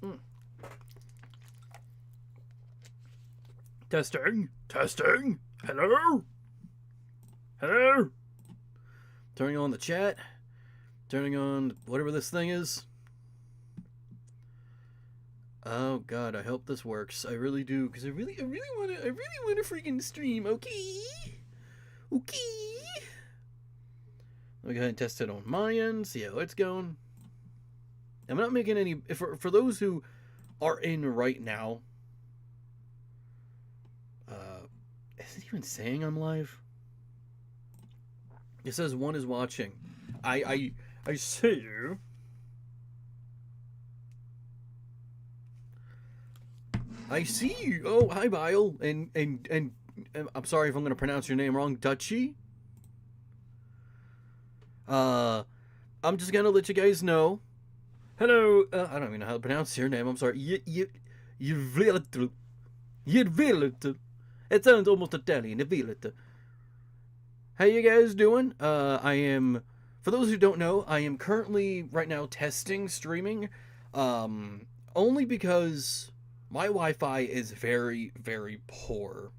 Mm. Testing. Testing. Hello. Hello. Turning on the chat. Turning on whatever this thing is. Oh God, I hope this works. I really do, because I really want to freaking stream. Okay. Okay. Let me go ahead and test it on my end. See how it's going. I'm not making any. For those who are in right now. Is it even saying I'm live? It says one is watching. I see you. I see you. Oh, hi, Bile. And I'm sorry if I'm going to pronounce your name wrong. Dutchy? I'm just going to let you guys know. Hello. I don't even know how to pronounce your name. I'm sorry. Yirviltu. It sounds almost Italian. Yirviltu. How you guys doing? I am, for those who don't know, I am currently right now testing streaming, only because my Wi-Fi is very, very poor.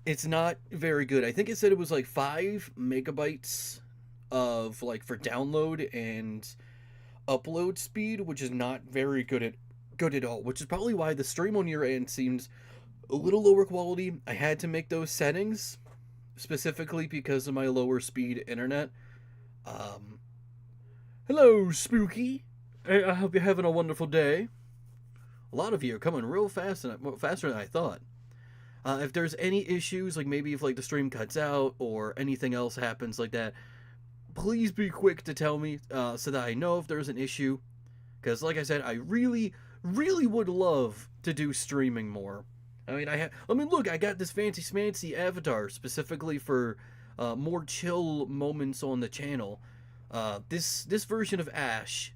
It's not very good. I think it said it was like 5 megabytes of like for download and upload speed, which is not very good at all. Which is probably why the stream on your end seems a little lower quality. I had to make those settings specifically because of my lower speed internet. Hello, Spooky. I hope you're having a wonderful day. A lot of you are coming real fast, and faster than I thought. If there's any issues, like maybe if like the stream cuts out or anything else happens like that, please be quick to tell me so that I know if there's an issue. Because like I said, I really would love to do streaming more. I mean, look, I got this fancy smancy avatar specifically for more chill moments on the channel. This version of Ash,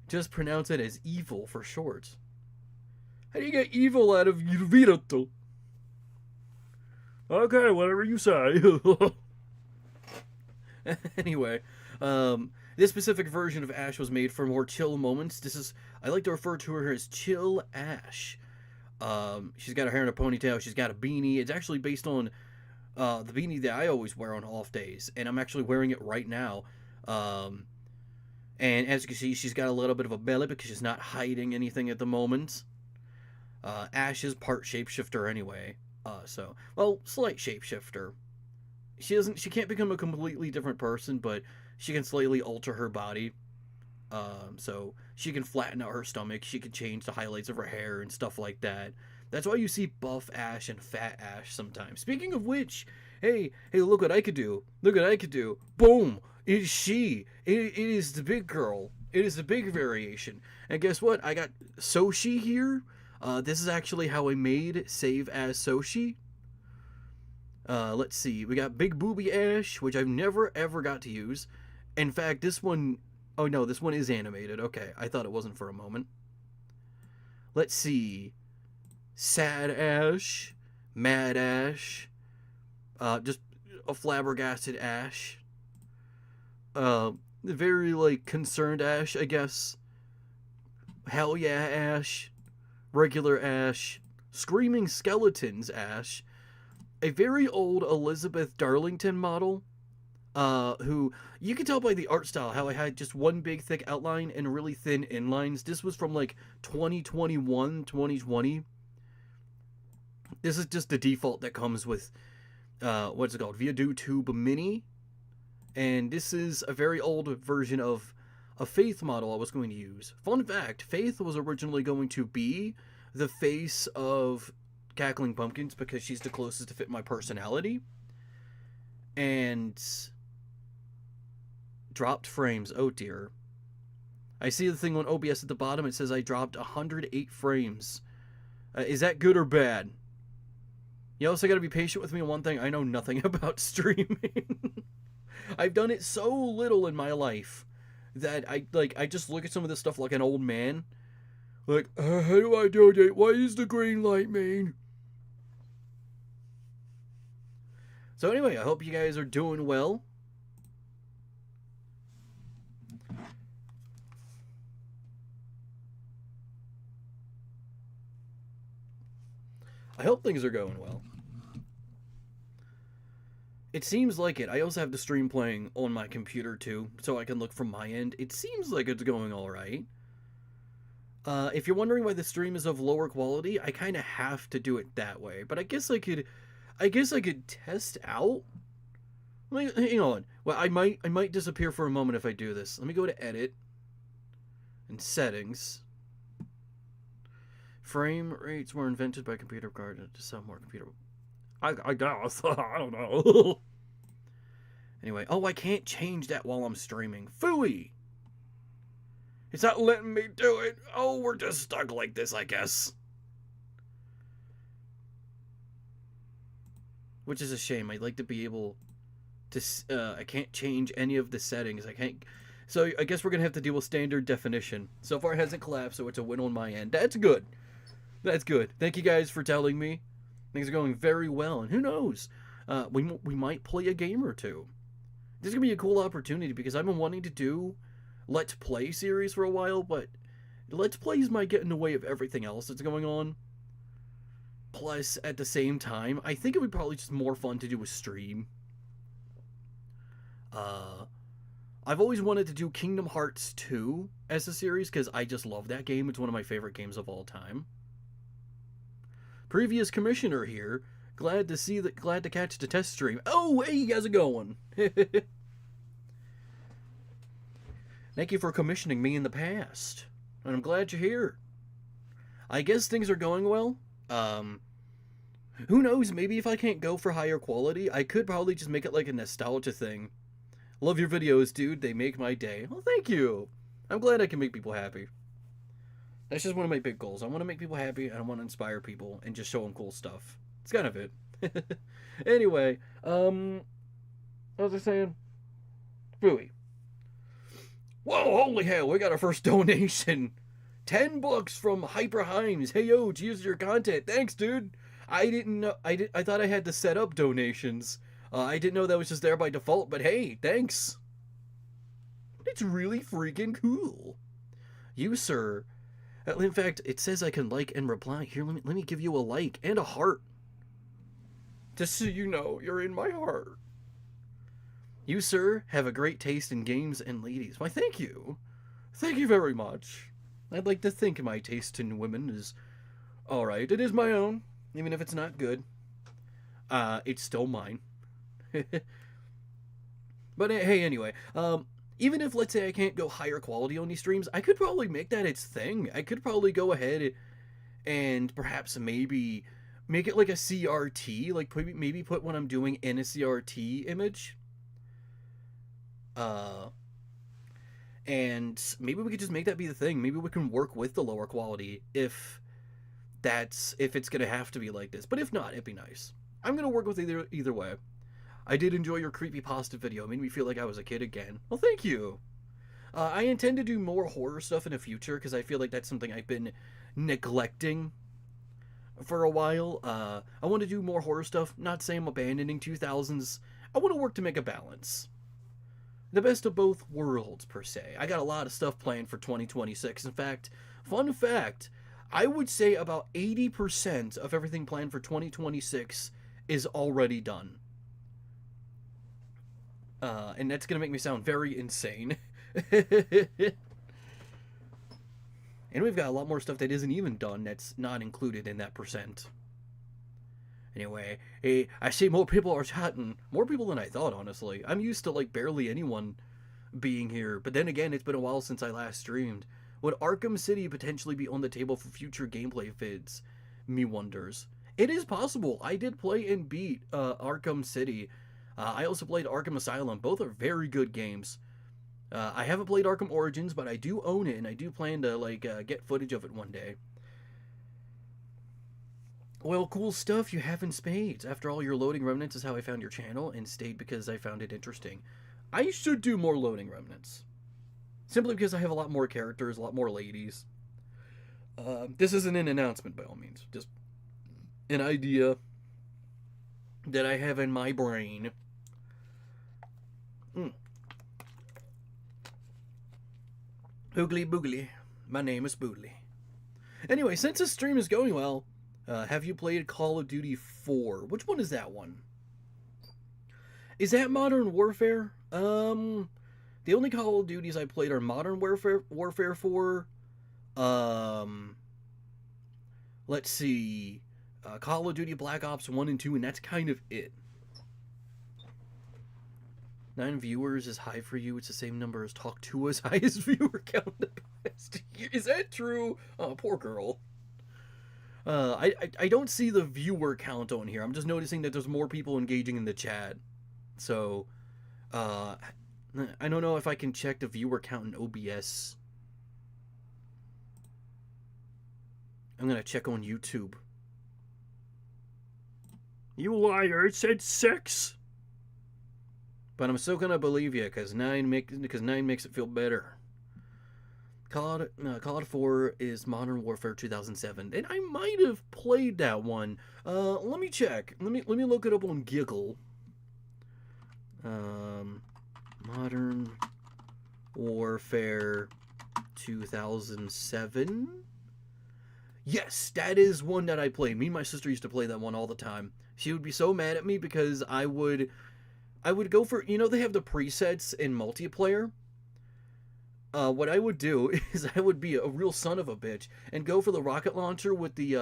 just pronounce it as evil for short. How do you get evil out of Yirvirato? Okay, whatever you say. Anyway, this specific version of Ash was made for more chill moments. I like to refer to her as Chill Ash. She's got her hair in a ponytail. She's got a beanie. It's actually based on the beanie that I always wear on off days, and I'm actually wearing it right now. And as you can see, she's got a little bit of a belly because she's not hiding anything at the moment. Ash is part shapeshifter anyway. Slight shapeshifter. She can't become a completely different person, but she can slightly alter her body. So she can flatten out her stomach, she can change the highlights of her hair and stuff like that. That's why you see buff Ash and fat Ash sometimes. Speaking of which, hey, look what I could do. Look what I could do. Boom! It is she. It is the big girl. It is the big variation. And guess what? I got Soshi here. This is actually how I made Save as Soshi. Let's see. We got Big Booby Ash, which I've never ever got to use. In fact, this one... Oh no, this one is animated. Okay, I thought it wasn't for a moment. Let's see. Sad Ash. Mad Ash. Just a flabbergasted Ash. Very, like, concerned Ash, I guess. Hell yeah Ash. Regular Ash. Screaming Skeletons Ash. A very old Elizabeth Darlington model. Who, you can tell by the art style how I had just one big thick outline and really thin inlines. This was from like 2021, 2020. This is just the default that comes with, what's it called? ViaDoTube Mini. And this is a very old version of a Faith model I was going to use. Fun fact, Faith was originally going to be the face of Cackling Pumpkins because she's the closest to fit my personality. And... dropped frames. Oh dear. I see the thing on OBS at the bottom. It says I dropped 108 frames. Is that good or bad? You also got to be patient with me on one thing. I know nothing about streaming. I've done it so little in my life that I just look at some of this stuff like an old man. Like, how do I do it? What does the green light mean? So anyway, I hope you guys are doing well. I hope things are going well. It seems like it. I also have the stream playing on my computer too, so I can look from my end. It seems like it's going alright. If you're wondering why the stream is of lower quality, I kind of have to do it that way. But I guess I could test out. Hang on. Well, I might disappear for a moment if I do this. Let me go to edit and settings. Frame rates were invented by computer card to sell more computer. I guess. I don't know. Anyway, oh, I can't change that while I'm streaming. Phooey! It's not letting me do it. Oh, we're just stuck like this, I guess. Which is a shame. I'd like to be able to... I can't change any of the settings. I can't... So I guess we're going to have to deal with standard definition. So far it hasn't collapsed, so it's a win on my end. That's good. That's good. Thank you guys for telling me. Things are going very well. And who knows? We might play a game or two. This is going to be a cool opportunity because I've been wanting to do Let's Play series for a while, but Let's Plays might get in the way of everything else that's going on. Plus, at the same time, I think it would probably just more fun to do a stream. I've always wanted to do Kingdom Hearts 2 as a series because I just love that game. It's one of my favorite games of all time. Previous commissioner here. Glad to catch the test stream. Oh, hey, how's it going? Thank you for commissioning me in the past. And I'm glad you're here. I guess things are going well. Who knows, maybe if I can't go for higher quality, I could probably just make it like a nostalgia thing. Love your videos, dude. They make my day. Well, thank you. I'm glad I can make people happy. That's just one of my big goals. I want to make people happy, and I want to inspire people, and just show them cool stuff. It's kind of it. Anyway, what was I saying? Phooey. Whoa, holy hell, we got our first donation. $10 from Hyper Himes. Hey, yo, cheers to your content. Thanks, dude. I didn't know, I thought I had to set up donations. I didn't know that was just there by default, but hey, thanks. It's really freaking cool. You, sir. In fact, it says I can like and reply. Here, let me give you a like and a heart. Just so you know, you're in my heart. You, sir, have a great taste in games and ladies. Why, thank you. Thank you very much. I'd like to think my taste in women is alright. It is my own, even if it's not good. It's still mine. But hey, anyway, even if, let's say, I can't go higher quality on these streams, I could probably make that its thing. I could probably go ahead and perhaps maybe make it like a CRT, like maybe put what I'm doing in a CRT image. And maybe we could just make that be the thing. Maybe we can work with the lower quality if it's gonna have to be like this. But if not, it'd be nice. I'm gonna work with either way. I did enjoy your creepypasta video. It made me feel like I was a kid again. Well, thank you. I intend to do more horror stuff in the future because I feel like that's something I've been neglecting for a while. I want to do more horror stuff. Not saying I'm abandoning 2000s. I want to work to make a balance. The best of both worlds, per se. I got a lot of stuff planned for 2026. In fact, fun fact, I would say about 80% of everything planned for 2026 is already done. And that's going to make me sound very insane. And we've got a lot more stuff that isn't even done that's not included in that percent. Anyway, hey, I see more people are chatting. More people than I thought, honestly. I'm used to, like, barely anyone being here. But then again, it's been a while since I last streamed. Would Arkham City potentially be on the table for future gameplay vids? Me wonders. It is possible. I did play and beat Arkham City. I also played Arkham Asylum. Both are very good games. I haven't played Arkham Origins, but I do own it, and I do plan to, like, get footage of it one day. Well, cool stuff you have in spades. After all, your loading remnants is how I found your channel, and stayed because I found it interesting. I should do more loading remnants. Simply because I have a lot more characters, a lot more ladies. This isn't an announcement, by all means. Just an idea that I have in my brain. Hoogly boogly. My name is Boodly. Anyway, since this stream is going well, have you played Call of Duty 4? Which one is that one? Is that Modern Warfare? The only Call of Duties I played are Modern Warfare 4. Let's see. Call of Duty Black Ops 1 and 2, and that's kind of it. 9 viewers is high for you. It's the same number as Talk 2's highest viewer count in the past year. Is that true? Oh, poor girl. I don't see the viewer count on here. I'm just noticing that there's more people engaging in the chat. So, I don't know if I can check the viewer count in OBS. I'm gonna check on YouTube. You liar! It said 6. But I'm still gonna believe you, because 9 makes it feel better. COD 4 is Modern Warfare 2007, and I might have played that one. Let me check. Let me look it up on Giggle. Modern Warfare 2007. Yes, that is one that I played. Me and my sister used to play that one all the time. She would be so mad at me because I would go for, you know, they have the presets in multiplayer. What I would do is I would be a real son of a bitch and go for the rocket launcher with the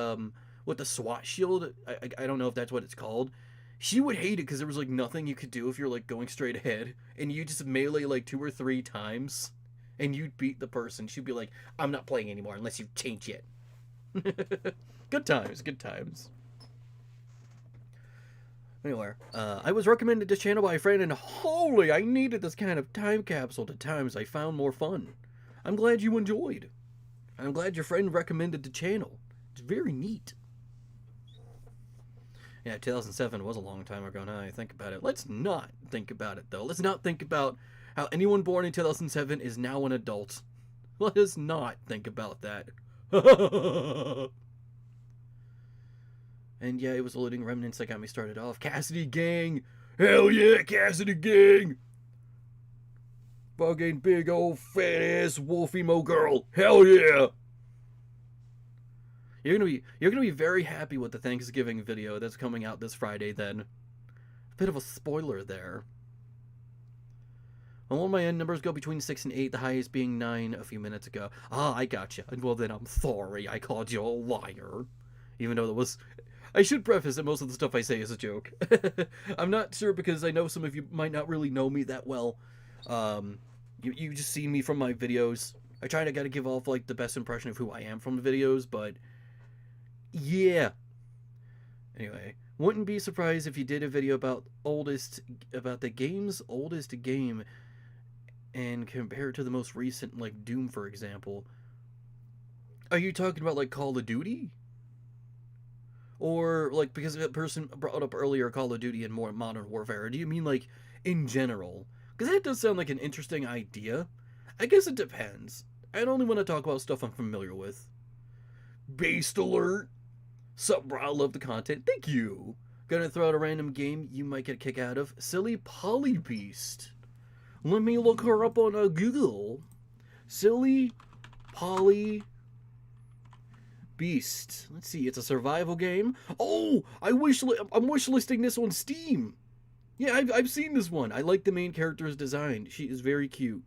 SWAT shield. I don't know if that's what it's called. She would hate it because there was like nothing you could do if you're like going straight ahead, and you just melee like 2 or 3 times and you'd beat the person. She'd be like, I'm not playing anymore unless you change it. Good times, good times. Anyway, I was recommended this channel by a friend, and holy, I needed this kind of time capsule to times I found more fun. I'm glad you enjoyed. I'm glad your friend recommended the channel. It's very neat. Yeah, 2007 was a long time ago now I think about it. Let's not think about it, though. Let's not think about how anyone born in 2007 is now an adult. Let us not think about that. And yeah, it was the Loading Remnants that got me started off. Cassidy Gang! Hell yeah, Cassidy Gang! Fucking big old fat ass wolf emo girl! Hell yeah! You're gonna be very happy with the Thanksgiving video that's coming out this Friday then. A bit of a spoiler there. All my end numbers go between 6 and 8, the highest being 9 a few minutes ago. Ah, I gotcha. Well then I'm sorry I called you a liar. Even though that was... I should preface that most of the stuff I say is a joke. I'm not sure because I know some of you might not really know me that well. You just see me from my videos. I try to give off like the best impression of who I am from the videos, but yeah. Anyway, wouldn't be surprised if you did a video about the game's oldest game and compare it to the most recent, like Doom, for example. Are you talking about like Call of Duty? Or, like, because that person brought up earlier Call of Duty and more Modern Warfare, or do you mean, like, in general? Because that does sound like an interesting idea. I guess it depends. I'd only want to talk about stuff I'm familiar with. Beast alert! Sup, bro, I love the content. Thank you! Gonna throw out a random game you might get a kick out of. Silly Polly Beast. Let me look her up on Google. Silly Polly Beast. Let's see, it's a survival game. Oh, I'm wishlisting this on Steam. Yeah, I've seen this one. I like the main character's design. She is very cute.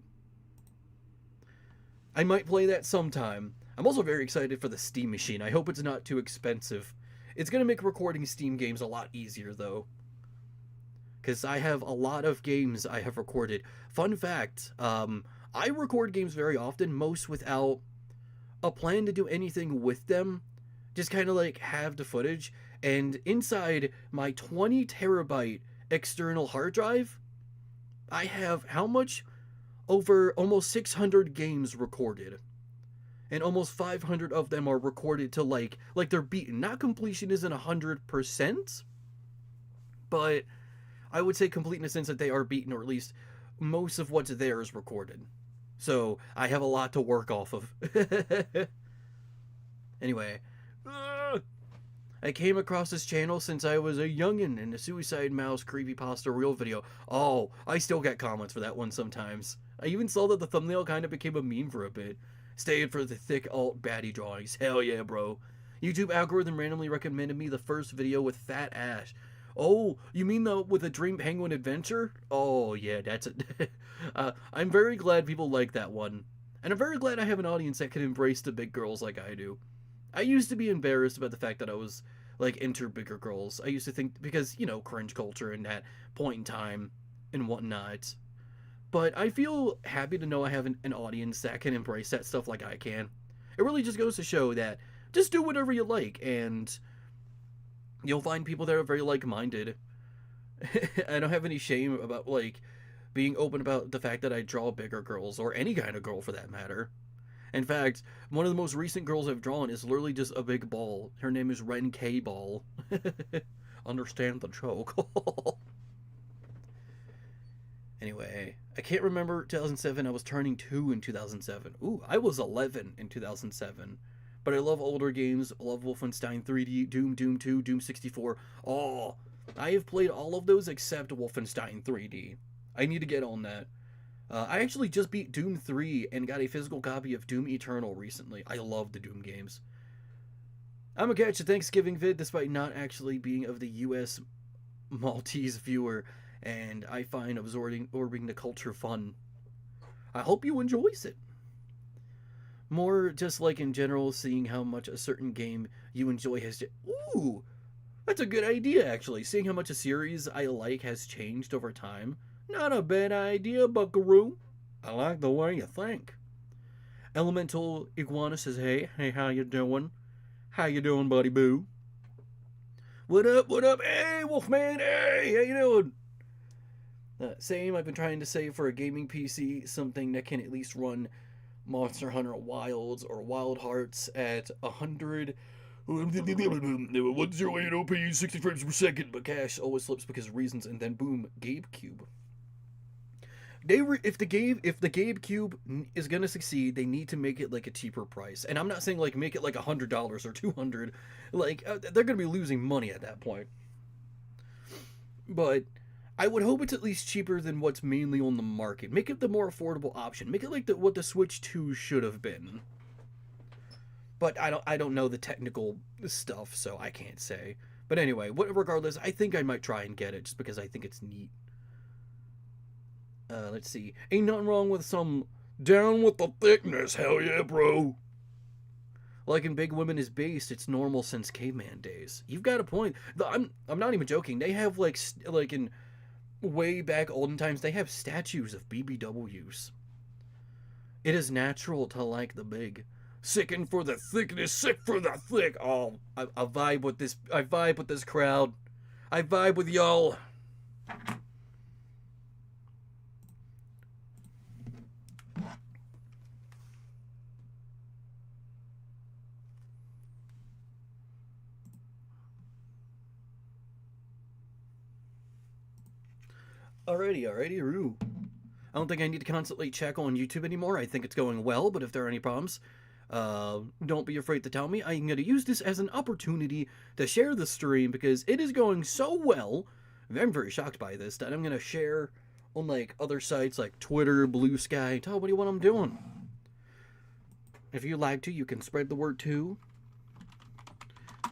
I might play that sometime. I'm also very excited for the Steam machine. I hope it's not too expensive. It's going to make recording Steam games a lot easier, though. Because I have a lot of games I have recorded. Fun fact, I record games very often, most without a plan to do anything with them, just kind of like have the footage, and inside my 20 terabyte external hard drive, I have how much? Over almost 600 games recorded, and almost 500 of them are recorded to like they're beaten. Not completion isn't 100%, but I would say complete in the sense that they are beaten, or at least most of what's there is recorded. So, I have a lot to work off of. Anyway. I came across this channel since I was a youngin' in the Suicide Mouse creepypasta reel video. Oh, I still get comments for that one sometimes. I even saw that the thumbnail kind of became a meme for a bit. Staying for the thick alt baddie drawings. Hell yeah, bro. YouTube algorithm randomly recommended me the first video with Fat Ash. Oh, you mean the with a Dream Penguin adventure? Oh yeah, that's it. I'm very glad people like that one, and I'm very glad I have an audience that can embrace the big girls like I do. I used to be embarrassed about the fact that I was like into bigger girls. I used to think because cringe culture and that point in time and whatnot. But I feel happy to know I have an audience that can embrace that stuff like I can. It really just goes to show that just do whatever you like, and you'll find people that are very like-minded. I don't have any shame about like being open about the fact that I draw bigger girls or any kind of girl for that matter. In fact, one of the most recent girls I've drawn is literally just a big ball. Her name is Ren K Ball. Understand the joke. Anyway, I can't remember 2007. I was turning 2 in 2007. Ooh, I was 11 in 2007. But I love older games. I love Wolfenstein 3D, Doom, Doom 2, Doom 64. Oh, I have played all of those except Wolfenstein 3D. I need to get on that. I actually just beat Doom 3 and got a physical copy of Doom Eternal recently. I love the Doom games. I'm gonna catch a Thanksgiving vid despite not actually being of the US Maltese viewer, and I find absorbing the culture fun. I hope you enjoys it. More just like in general, seeing how much a certain game you enjoy has... Ooh! That's a good idea, actually. Seeing how much a series I like has changed over time. Not a bad idea, buckaroo. I like the way you think. Elemental Iguana says, hey, how you doing? How you doing, buddy boo? What up? Hey, Wolfman, hey, how you doing? Same, I've been trying to save for a gaming PC, something that can at least run Monster Hunter Wilds or Wild Hearts at 100... 1080p, 60 frames per second, but cache always slips because of reasons, and then boom, Gabe Cube. If the Gabe Cube is gonna succeed, they need to make it like a cheaper price. And I'm not saying like make it like $100 or $200. Like they're gonna be losing money at that point. But I would hope it's at least cheaper than what's mainly on the market. Make it the more affordable option. Make it like what the Switch 2 should have been. But I don't know the technical stuff, so I can't say. But anyway, regardless, I think I might try and get it just because I think it's neat. Let's see. Ain't nothing wrong with some down with the thickness. Hell yeah, bro. Like in Big Women is Based, it's normal since caveman days. You've got a point. I'm not even joking. They have like in way back olden times, they have statues of BBWs. It is natural to like the big. Sickin' for the thickness, sick for the thick. Oh, I vibe with this. I vibe with this crowd. I vibe with y'all. Alrighty, Roo. I don't think I need to constantly check on YouTube anymore. I think it's going well, but if there are any problems, don't be afraid to tell me. I'm going to use this as an opportunity to share the stream because it is going so well. I'm very shocked by this that I'm going to share on like other sites like Twitter, Blue Sky. Tell everybody what I'm doing. If you'd like to, you can spread the word too.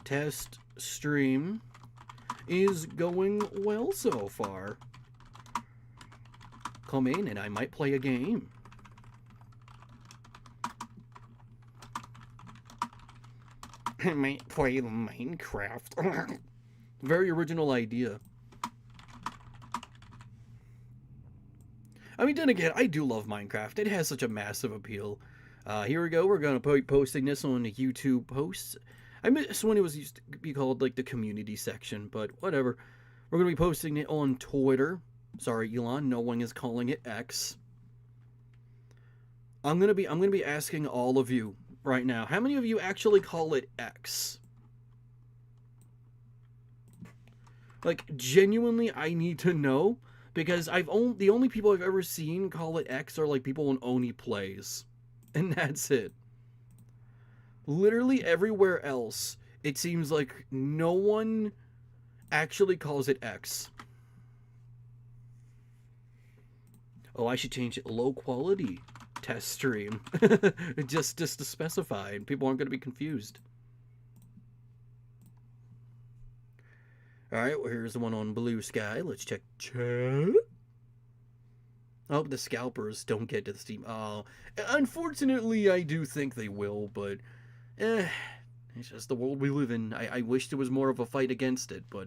Test stream is going well so far. Come in and I might play a game. I might play Minecraft. Very original idea. I mean, then again, I do love Minecraft. It has such a massive appeal. Here we go. We're going to be posting this on the YouTube posts. I miss when it was used to be called like the community section, but whatever. We're going to be posting it on Twitter. Sorry, Elon, no one is calling it X. I'm gonna be asking all of you right now. How many of you actually call it X? Like genuinely, I need to know because the only people I've ever seen call it X are like people on Oni Plays, and that's it. Literally everywhere else, it seems like no one actually calls it X. Oh, I should change it low quality test stream. just to specify, and people aren't going to be confused. Alright, well, here's the one on Blue Sky. Let's check chat. I hope the scalpers don't get to the Steam. Oh, unfortunately, I do think they will, but it's just the world we live in. I wish there was more of a fight against it, but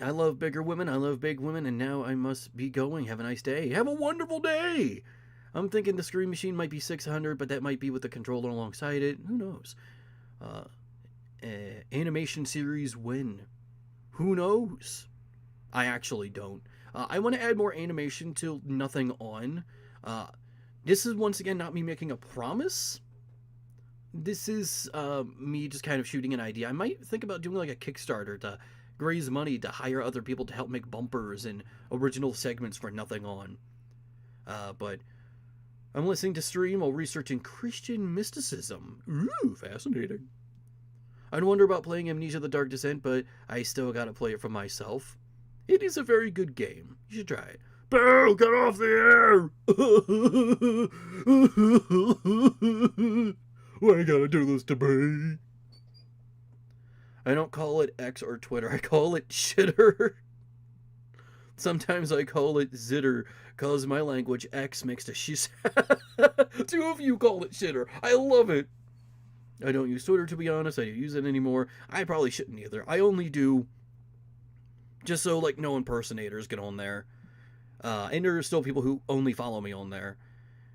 I love bigger women, I love big women, and now I must be going. Have a nice day. Have a wonderful day! I'm thinking the Screen Machine might be 600, but that might be with the controller alongside it. Who knows? Animation series when? Who knows? I actually don't. I want to add more animation to Nothing On. This is once again not me making a promise. This is me just kind of shooting an idea. I might think about doing like a Kickstarter to raise money to hire other people to help make bumpers and original segments for Nothing On. But I'm listening to stream while researching Christian mysticism. Ooh, fascinating. I'd wonder about playing Amnesia the Dark Descent, but I still gotta play it for myself. It is a very good game. You should try it. Boo! Get off the air! Why you gotta do this to me? I don't call it X or Twitter. I call it shitter. Sometimes I call it zitter, cause my language X makes the shis. Two of you call it shitter. I love it. I don't use Twitter, to be honest. I don't use it anymore. I probably shouldn't either. I only do just so, like, no impersonators get on there. And there are still people who only follow me on there.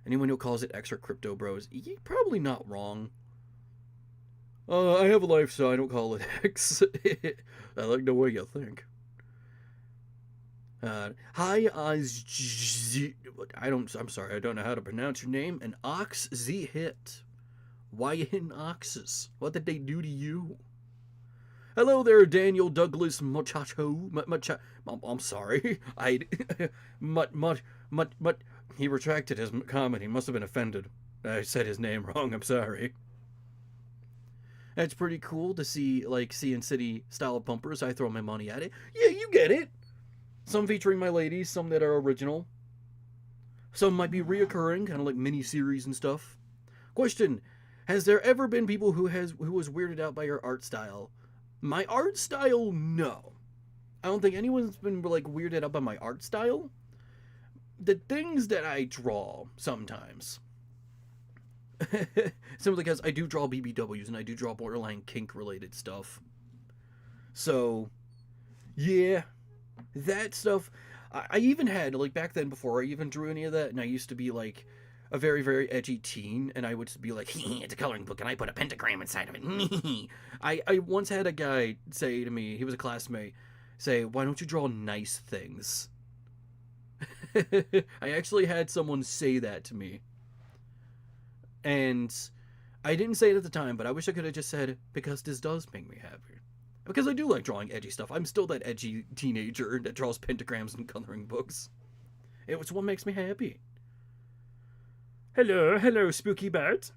Anyone who calls it X or Crypto Bros, you're probably not wrong. I have a life, so I don't call it X. I like the way you think. Hi, I'm sorry, I don't know how to pronounce your name. An Ox Z Hit. Why in Oxes? What did they do to you? Hello there, Daniel Douglas Muchacho. I'm sorry. He retracted his comment. He must have been offended. I said his name wrong. I'm sorry. That's pretty cool to see, like, Sea City style bumpers. I throw my money at it. Yeah, you get it. Some featuring my ladies, some that are original. Some might be reoccurring, kind of like mini-series and stuff. Question. Has there ever been people who was weirded out by your art style? My art style? No. I don't think anyone's been, like, weirded out by my art style. The things that I draw, sometimes. Simply because I do draw BBWs and I do draw borderline kink-related stuff. So, yeah. That stuff, I even had, like, back then, before I even drew any of that, and I used to be, like, a very, very edgy teen, and I would be like, it's a coloring book, and I put a pentagram inside of it. I once had a guy say to me, he was a classmate, say, why don't you draw nice things? I actually had someone say that to me. And I didn't say it at the time, but I wish I could have just said, because this does make me happy. Because I do like drawing edgy stuff. I'm still that edgy teenager that draws pentagrams and coloring books. It's what makes me happy. Hello, Spooky Bat.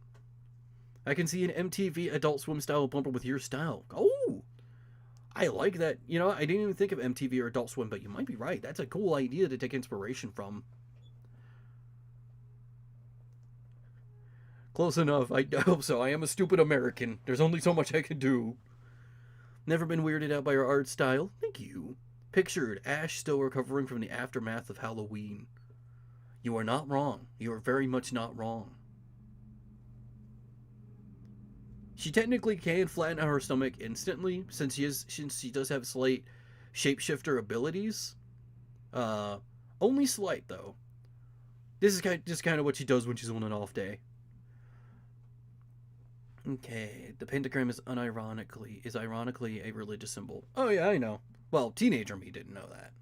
I can see an MTV Adult Swim style bumper with your style. Oh, I like that. You know, I didn't even think of MTV or Adult Swim, but you might be right. That's a cool idea to take inspiration from. Close enough. I hope so. I am a stupid American. There's only so much I can do. Never been weirded out by your art style. Thank you. Pictured, Ash still recovering from the aftermath of Halloween. You are not wrong. You are very much not wrong. She technically can flatten out her stomach instantly, since she does have slight shapeshifter abilities. Only slight though. This is just kind of what she does when she's on an off day. Okay, the pentagram is ironically a religious symbol. Oh yeah, I know. Well, teenager me didn't know that.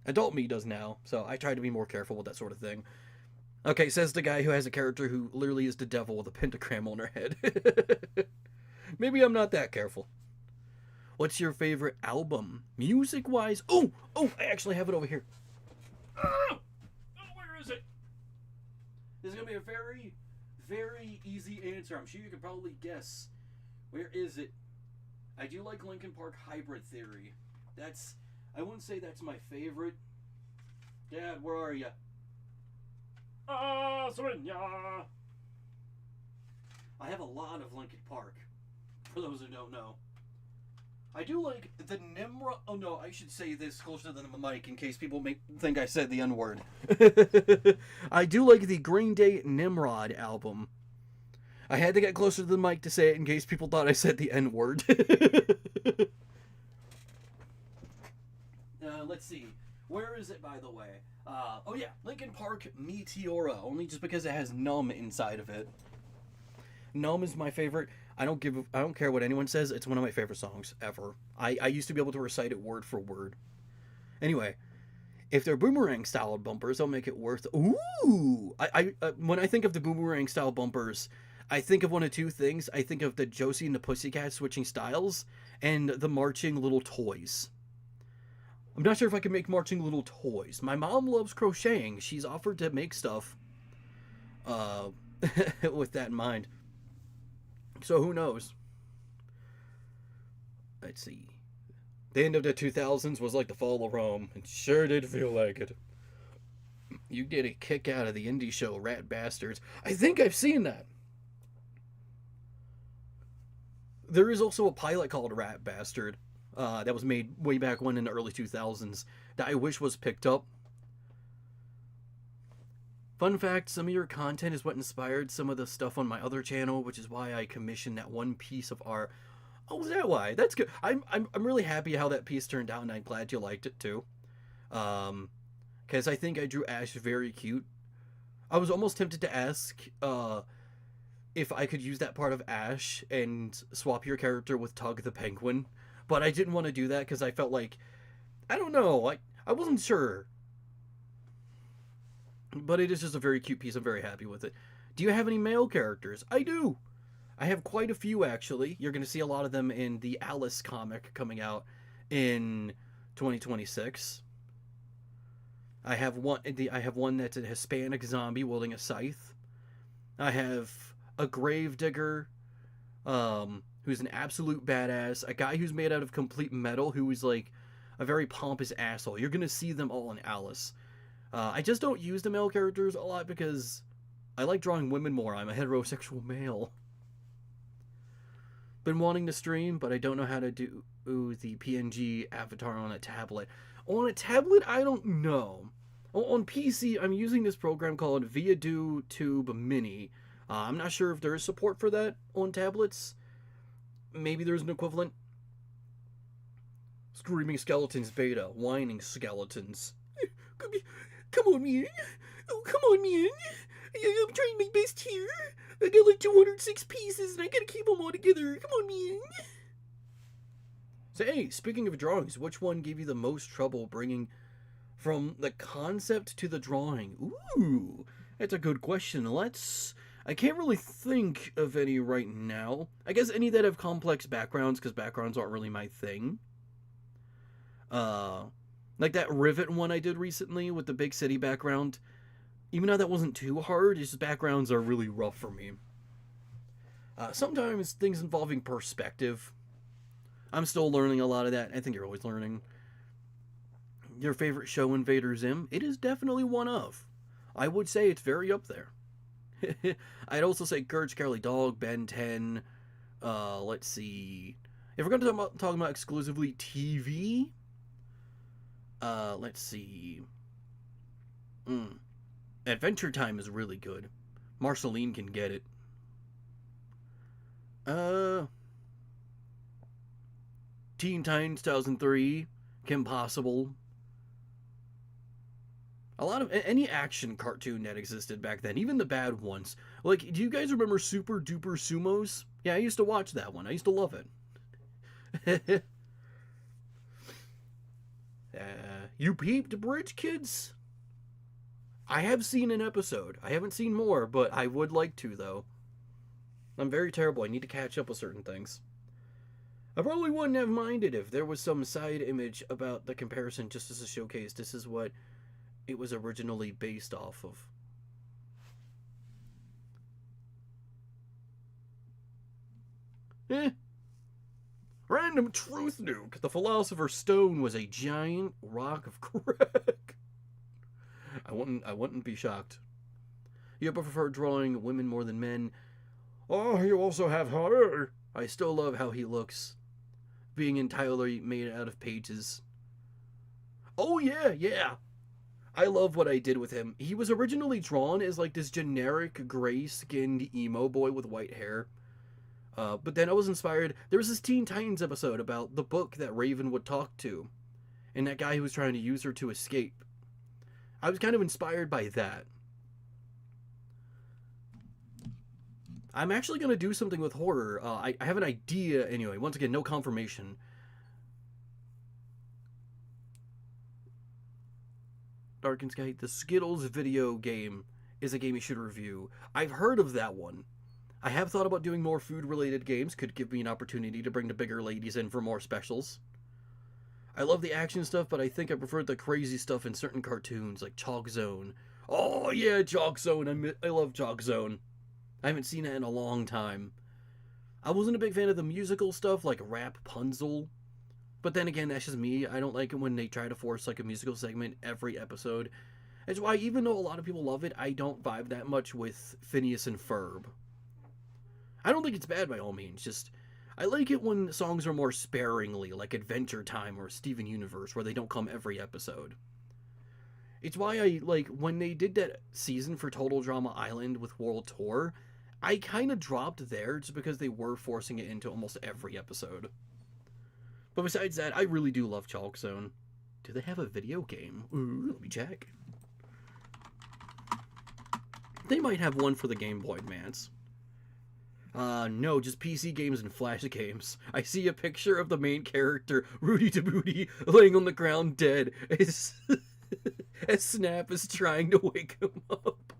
Adult me does now, so I try to be more careful with that sort of thing. Okay, says the guy who has a character who literally is the devil with a pentagram on her head. Maybe I'm not that careful. What's your favorite album? Music-wise? Oh, I actually have it over here. Oh, where is it? This is going to be a very, very easy answer. I'm sure you can probably guess. Where is it? I do like Linkin Park Hybrid Theory. I wouldn't say that's my favorite. Dad, where are you? Swinya. I have a lot of Linkin Park, for those who don't know. I do like the Nimrod. Oh no, I should say this closer to the mic in case people think I said the N word. I do like the Green Day Nimrod album. I had to get closer to the mic to say it in case people thought I said the N word. Let's see. Where is it, by the way? Oh yeah, Linkin Park Meteora. Only just because it has Numb inside of it. Numb is my favorite. I don't care what anyone says. It's one of my favorite songs ever. I used to be able to recite it word for word. Anyway, if they're boomerang style bumpers, they'll make it worth. Ooh, when I think of the boomerang style bumpers, I think of one of two things. I think of the Josie and the Pussycats switching styles, and the marching little toys. I'm not sure if I can make marching little toys. My mom loves crocheting. She's offered to make stuff. With that in mind. So who knows? Let's see. The end of the 2000s was like the fall of Rome. It sure did feel like it. You get a kick out of the indie show Rat Bastards. I think I've seen that. There is also a pilot called Rat Bastard that was made way back when in the early 2000s that I wish was picked up. Fun fact, some of your content is what inspired some of the stuff on my other channel, which is why I commissioned that one piece of art. Oh, is that why? That's good. I'm really happy how that piece turned out, and I'm glad you liked it too. Because I think I drew Ash very cute. I was almost tempted to ask if I could use that part of Ash and swap your character with Tug the Penguin, but I didn't want to do that because I felt like, I don't know, I wasn't sure. But it is just a very cute piece. I'm very happy with it. Do you have any male characters? I do. I have quite a few, actually. You're going to see a lot of them in the Alice comic coming out in 2026. I have one that's a Hispanic zombie wielding a scythe. I have a gravedigger, who's an absolute badass. A guy who's made out of complete metal, who is like a very pompous asshole. You're going to see them all in Alice. I just don't use the male characters a lot because I like drawing women more. I'm a heterosexual male. Been wanting to stream, but I don't know how to do the PNG avatar on a tablet. On a tablet, I don't know. On PC, I'm using this program called Viadu Tube Mini. I'm not sure if there is support for that on tablets. Maybe there's an equivalent. Screaming Skeletons Beta. Whining Skeletons. Come on, man. Oh, come on, man. I'm trying my best here. I got like 206 pieces and I gotta keep them all together. Come on, man. So, hey, speaking of drawings, which one gave you the most trouble bringing from the concept to the drawing? Ooh, that's a good question. I can't really think of any right now. I guess any that have complex backgrounds, because backgrounds aren't really my thing. Like that Rivet one I did recently with the big city background. Even though that wasn't too hard, his backgrounds are really rough for me. Sometimes things involving perspective. I'm still learning a lot of that. I think you're always learning. Your favorite show, Invader Zim? It is definitely one of. I would say it's very up there. I'd also say Courage Cowardly Dog, Ben 10. Let's see. If we're going to talk about exclusively TV, let's see. Adventure Time is really good. Marceline can get it. Teen Titans 2003, Kim Possible. A lot of any action cartoon that existed back then, even the bad ones. Like, do you guys remember Super Duper Sumos? Yeah, I used to watch that one. I used to love it. You peeped Bridge Kids? I have seen an episode. I haven't seen more, but I would like to, though. I'm very terrible. I need to catch up with certain things. I probably wouldn't have minded if there was some side image about the comparison just as a showcase. This is what it was originally based off of. Random truth nuke. The Philosopher's Stone was a giant rock of crack. I wouldn't be shocked. You prefer drawing women more than men. Oh, you also have horror. I still love how he looks, being entirely made out of pages. Oh yeah, yeah. I love what I did with him. He was originally drawn as like this generic gray-skinned emo boy with white hair. But then I was inspired. There was this Teen Titans episode about the book that Raven would talk to, and that guy who was trying to use her to escape. I was kind of inspired by that. I'm actually going to do something with horror. I have an idea anyway. Once again, no confirmation. Dark and Sky, the Skittles video game is a game you should review. I've heard of that one. I have thought about doing more food-related games. Could give me an opportunity to bring the bigger ladies in for more specials. I love the action stuff, but I think I prefer the crazy stuff in certain cartoons, like Chalk Zone. Oh yeah, Chalk Zone. I love Chalk Zone. I haven't seen it in a long time. I wasn't a big fan of the musical stuff, like Rapunzel. But then again, that's just me. I don't like it when they try to force like a musical segment every episode. That's why, even though a lot of people love it, I don't vibe that much with Phineas and Ferb. I don't think it's bad by all means, just I like it when songs are more sparingly, like Adventure Time or Steven Universe, where they don't come every episode. It's why I like when they did that season for Total Drama Island with World Tour, I kind of dropped there just because they were forcing it into almost every episode. But besides that, I really do love Chalk Zone. Do they have a video game? Ooh, let me check. They might have one for the Game Boy Advance. No, just PC games and Flash games. I see a picture of the main character, Rudy Tabooty, laying on the ground dead as Snap is trying to wake him up.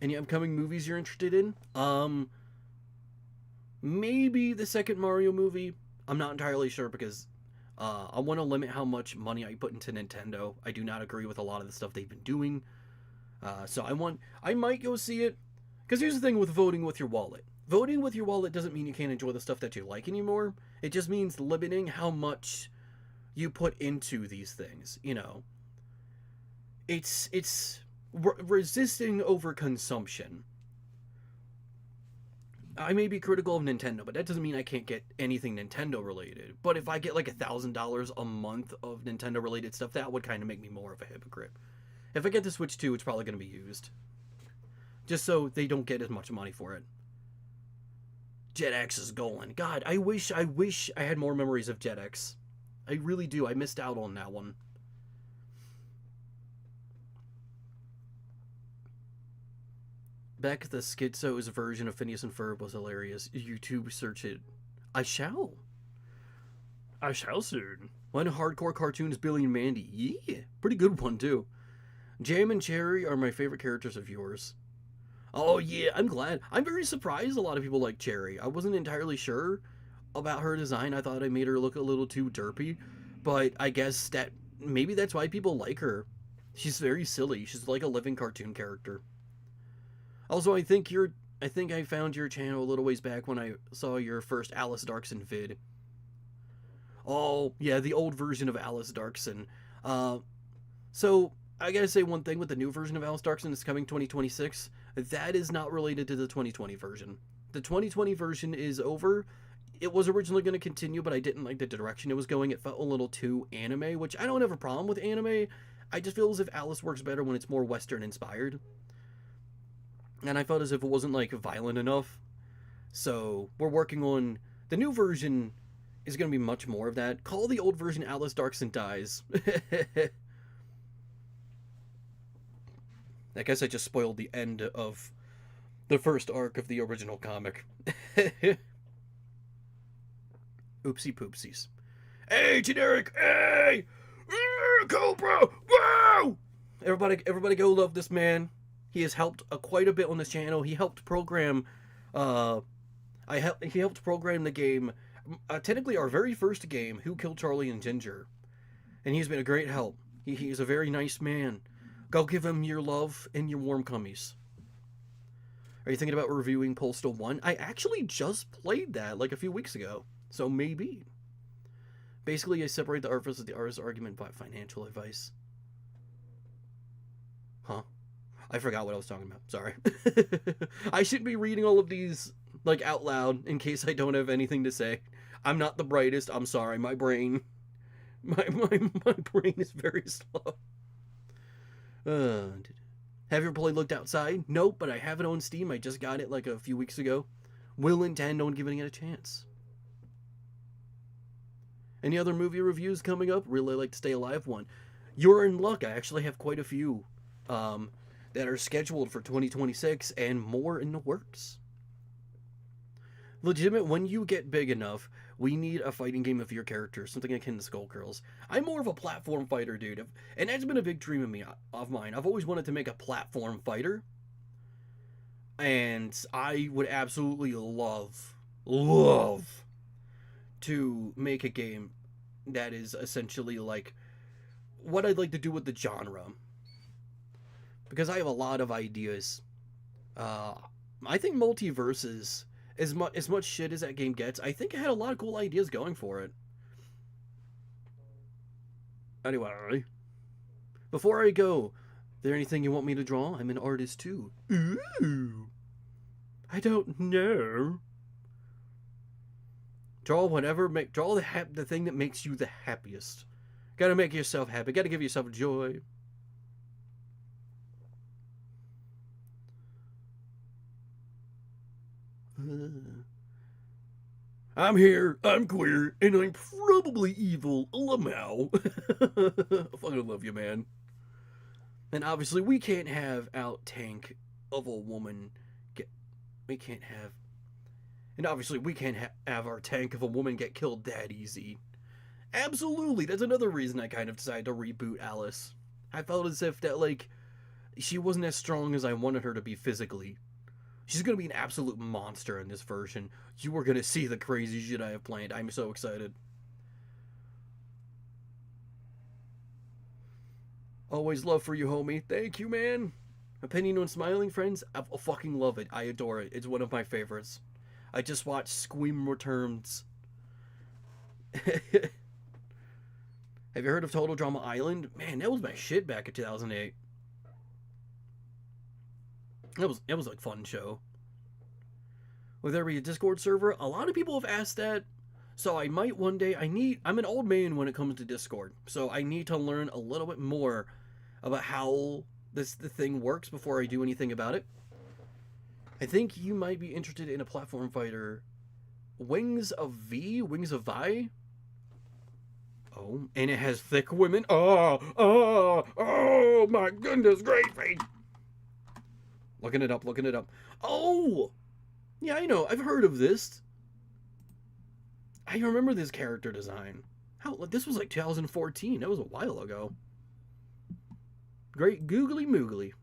Any upcoming movies you're interested in? Maybe the second Mario movie. I'm not entirely sure because I want to limit how much money I put into Nintendo. I do not agree with a lot of the stuff they've been doing. So I might go see it. Because here's the thing with voting with your wallet. Voting with your wallet doesn't mean you can't enjoy the stuff that you like anymore. It just means limiting how much you put into these things, you know. It's resisting overconsumption. I may be critical of Nintendo, but that doesn't mean I can't get anything Nintendo related. But if I get like $1,000 a month of Nintendo related stuff, that would kind of make me more of a hypocrite. If I get the Switch 2, it's probably going to be used. Just so they don't get as much money for it. JetX is going. God, I wish I had more memories of JetX. I really do. I missed out on that one. Back the Schizo's version of Phineas and Ferb was hilarious. YouTube search it. I shall. I shall soon. One hardcore cartoon is Billy and Mandy. Yeah, pretty good one too. Jam and Cherry are my favorite characters of yours. Oh yeah, I'm glad. I'm very surprised a lot of people like Cherry. I wasn't entirely sure about her design. I thought I made her look a little too derpy, but I guess that maybe that's why people like her. She's very silly. She's like a living cartoon character. Also, I think I found your channel a little ways back when I saw your first Alice Darkson vid. Oh, yeah, the old version of Alice Darkson. So, I gotta say one thing with the new version of Alice Darkson that's coming 2026. That is not related to the 2020 version. The 2020 version is over. It was originally going to continue, but I didn't like the direction it was going. It felt a little too anime, which I don't have a problem with anime. I just feel as if Alice works better when it's more Western inspired. And I felt as if it wasn't, like, violent enough. So, we're working on... The new version is going to be much more of that. Call the old version Alice Darkson Dies. I guess I just spoiled the end of the first arc of the original comic. Oopsie poopsies. Hey, generic! Hey! Cobra! Wow! Everybody go love this man. He has helped quite a bit on this channel. He helped program, he helped program the game, technically our very first game, Who Killed Charlie and Ginger. And he's been a great help. He is a very nice man. Go give him your love and your warm cummies. Are you thinking about reviewing Postal 1? I actually just played that like a few weeks ago, so maybe. Basically, I separate the art versus the artist's argument by financial advice. Huh? I forgot what I was talking about. Sorry. I shouldn't be reading all of these like out loud in case I don't have anything to say. I'm not the brightest. I'm sorry. My brain, my brain is very slow. Have you ever played Looked Outside? Nope, but I have it on Steam. I just got it like a few weeks ago. Will intend on giving it a chance. Any other movie reviews coming up? Really like to stay alive one. You're in luck. I actually have quite a few that are scheduled for 2026 and more in the works. Legitimate, when you get big enough, we need a fighting game of your character, something akin to Skullgirls. I'm more of a platform fighter, dude, and that's been a big dream of mine. I've always wanted to make a platform fighter, and I would absolutely love to make a game that is essentially like what I'd like to do with the genre, because I have a lot of ideas. I think Multiverses, as much shit as that game gets, I think it had a lot of cool ideas going for it. Anyway, before I go, is there anything you want me to draw? I'm an artist too. Ooh, I don't know. Draw whatever. Draw the thing that makes you the happiest. Gotta make yourself happy. Gotta give yourself joy. I'm here, I'm queer, and I'm probably evil. Lamau. I fucking love you, man. And obviously, we can't have out tank of a woman get. We can't have. And obviously, we can't have our tank of a woman get killed that easy. Absolutely, that's another reason I kind of decided to reboot Alice. I felt as if that, like, she wasn't as strong as I wanted her to be physically. She's going to be an absolute monster in this version. You are going to see the crazy shit I have planned. I'm so excited. Always love for you, homie. Thank you, man. Opinion on Smiling Friends? I fucking love it. I adore it. It's one of my favorites. I just watched Scream Returns. Have you heard of Total Drama Island? Man, that was my shit back in 2008. It was like a fun show. Will there be a Discord server? A lot of people have asked that, so I might one day. I'm an old man when it comes to Discord, so I need to learn a little bit more about how the thing works before I do anything about it. I think you might be interested in a platform fighter, Wings of Vi. Oh, and it has thick women. Oh my goodness gracious. Looking it up. Oh! Yeah, I know. I've heard of this. I remember this character design. This was like 2014. That was a while ago. Great googly moogly.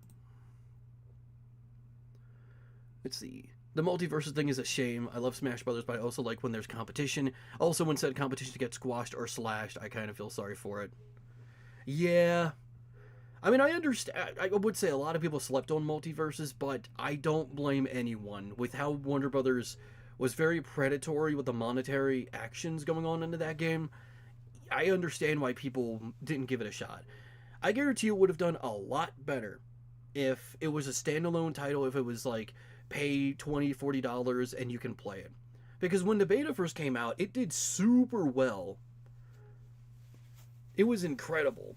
Let's see. The multiverses thing is a shame. I love Smash Brothers, but I also like when there's competition. Also, when said competition gets squashed or slashed, I kind of feel sorry for it. Yeah. I mean, I understand. I would say a lot of people slept on multiverses, but I don't blame anyone. With how Warner Brothers was very predatory with the monetary actions going on into that game, I understand why people didn't give it a shot. I guarantee it would have done a lot better if it was a standalone title, if it was like, pay $20, $40 and you can play it. Because when the beta first came out, it did super well. It was incredible.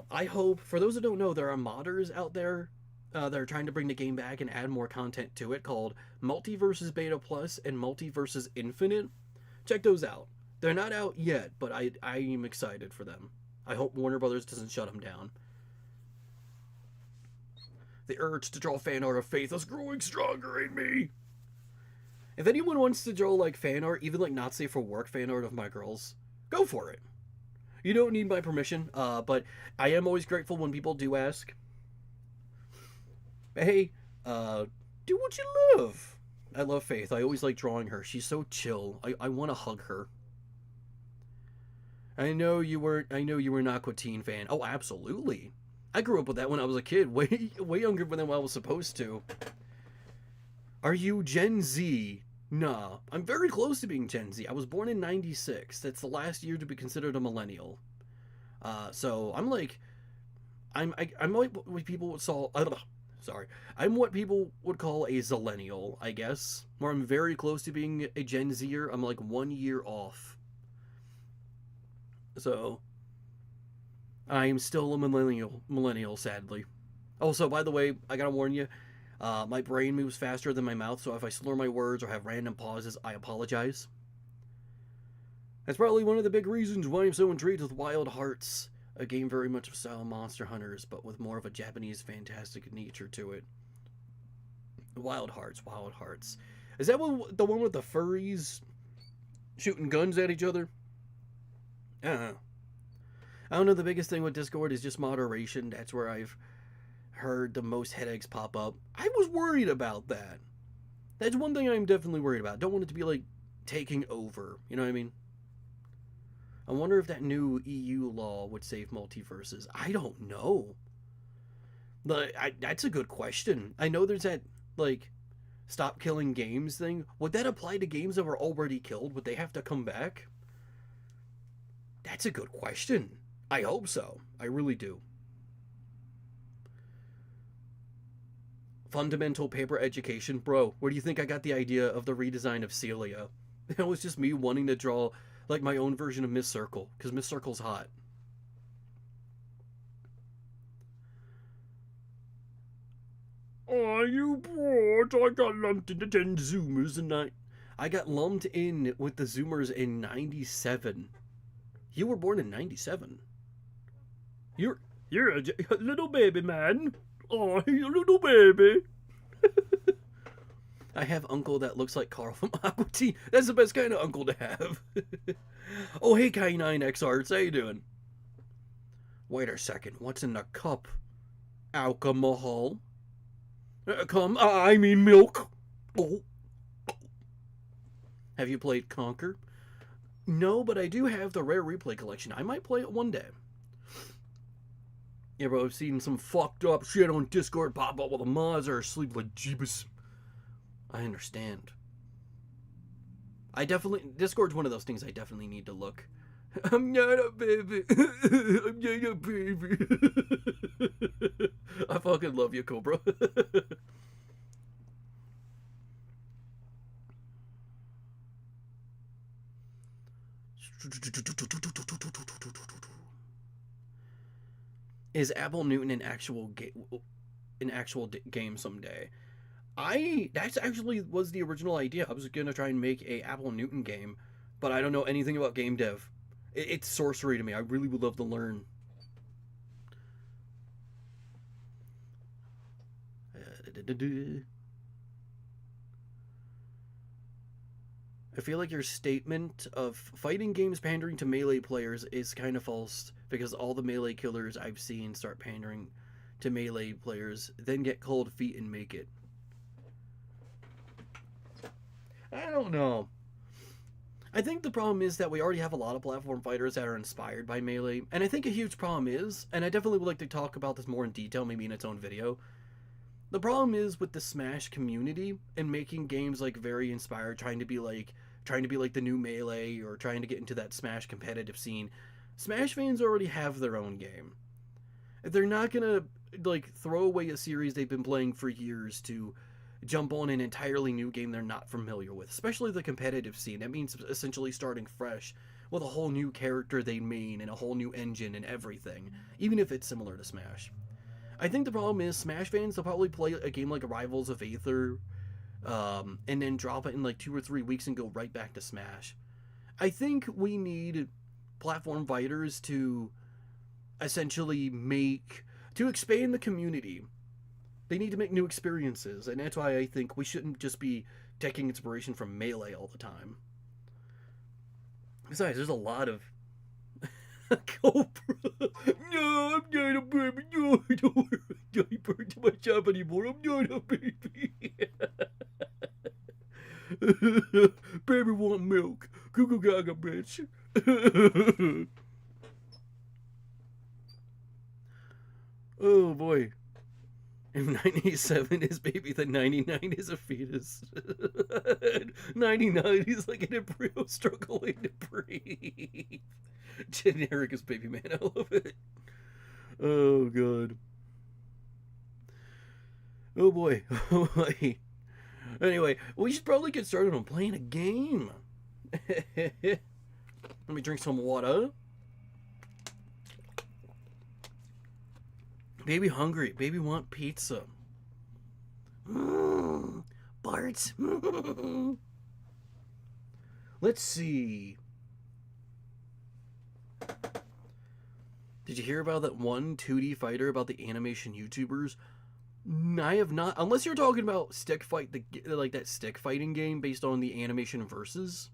I hope, for those who don't know, there are modders out there that are trying to bring the game back and add more content to it, called Multiverses Beta Plus and Multiverses Infinite. Check those out. They're not out yet, but I am excited for them. I hope Warner Brothers doesn't shut them down. The urge to draw fan art of Faith is growing stronger in me. If anyone wants to draw like fan art, even like not safe for work fan art of my girls, go for it. You don't need my permission, but I am always grateful when people do ask. Hey, do what you love. I love Faith. I always like drawing her. She's so chill. I want to hug her. I know you were an Aqua Teen fan. Oh, absolutely. I grew up with that when I was a kid, way younger than I was supposed to. Are you Gen Z? Nah, I'm very close to being Gen Z. I was born in '96. That's the last year to be considered a millennial. So I'm like, I'm like what people would call, sorry, I'm what people would call a zillennial, I guess. Where I'm very close to being a Gen Zer. I'm like 1 year off. So I am still a millennial, sadly. Also, by the way, I gotta warn you, my brain moves faster than my mouth, so if I slur my words or have random pauses, I apologize. That's probably one of the big reasons why I'm so intrigued with Wild Hearts, a game very much of style Monster Hunters, but with more of a Japanese fantastic nature to it. Wild Hearts, Wild Hearts. Is that the one with the furries shooting guns at each other? I don't know. I don't know. The biggest thing with Discord is just moderation. That's where I've heard the most headaches pop up. I was worried about that. That's one thing I'm definitely worried about. Don't want it to be like taking over. You know what I mean? I wonder if that new EU law would save multiverses. I don't know. That's a good question. I know there's that, like, stop killing games thing. Would that apply to games that were already killed? Would they have to come back? That's a good question. I hope so. I really do. Fundamental paper education. Bro, where do you think I got the idea of the redesign of Celia? It was just me wanting to draw, like, my own version of Miss Circle, because Miss Circle's hot. Are you bored? I got lumped into 10 Zoomers and I got lumped in with the Zoomers in 97. You were born in 97. You're a little baby, man. Oh, you little baby. I have uncle that looks like Carl from Aqua Teen. That's the best kind of uncle to have. Oh, hey, K9XR, how you doing? Wait a second, what's in the cup? Alcohol? I mean milk. Oh. Have you played Conquer? No, but I do have the Rare Replay collection. I might play it one day. Yeah, bro, I've seen some fucked up shit on Discord pop up while the mods are asleep like Jeebus. I understand. Discord's one of those things I definitely need to look. I'm not a baby. I'm not a baby. I fucking love you, Cobra. Is Apple Newton an actual game someday? That's actually was the original idea. I was gonna try and make a Apple Newton game, but I don't know anything about game dev. It's sorcery to me. I really would love to learn. I feel like your statement of fighting games pandering to melee players is kind of false, because all the melee killers I've seen start pandering to melee players, then get cold feet and make it. I don't know. I think the problem is that we already have a lot of platform fighters that are inspired by melee, and I think a huge problem is, and I definitely would like to talk about this more in detail, maybe in its own video, the problem is with the Smash community and making games like very inspired, trying to be like the new Melee or trying to get into that Smash competitive scene. Smash fans already have their own game. They're not gonna like throw away a series they've been playing for years to jump on an entirely new game they're not familiar with, especially the competitive scene. That means essentially starting fresh with a whole new character they main and a whole new engine and everything, even if it's similar to Smash. I think the problem is Smash fans, they'll probably play a game like Rivals of Aether, and then drop it in like 2 or 3 weeks and go right back to Smash. I think we need platform fighters to essentially expand the community. They need to make new experiences, and that's why I think we shouldn't just be taking inspiration from Melee all the time. Besides, there's a lot of Cobra. No, I'm not a baby. No, I don't wear a diaper to myself anymore. I'm not a baby. Baby want milk. Goo gaga, bitch. Oh boy. If 97 is baby, then 99 is a fetus. 99 is like an embryo struggling to breathe. Generic as baby man. I love it. Oh, God. Oh, boy. Oh, boy. Anyway, we should probably get started on playing a game. Let me drink some water. Baby hungry. Baby want pizza. Bart. Let's see. Did you hear about that one 2D fighter about the animation YouTubers? I have not. Unless you're talking about stick fight, like that stick fighting game based on the animation versus.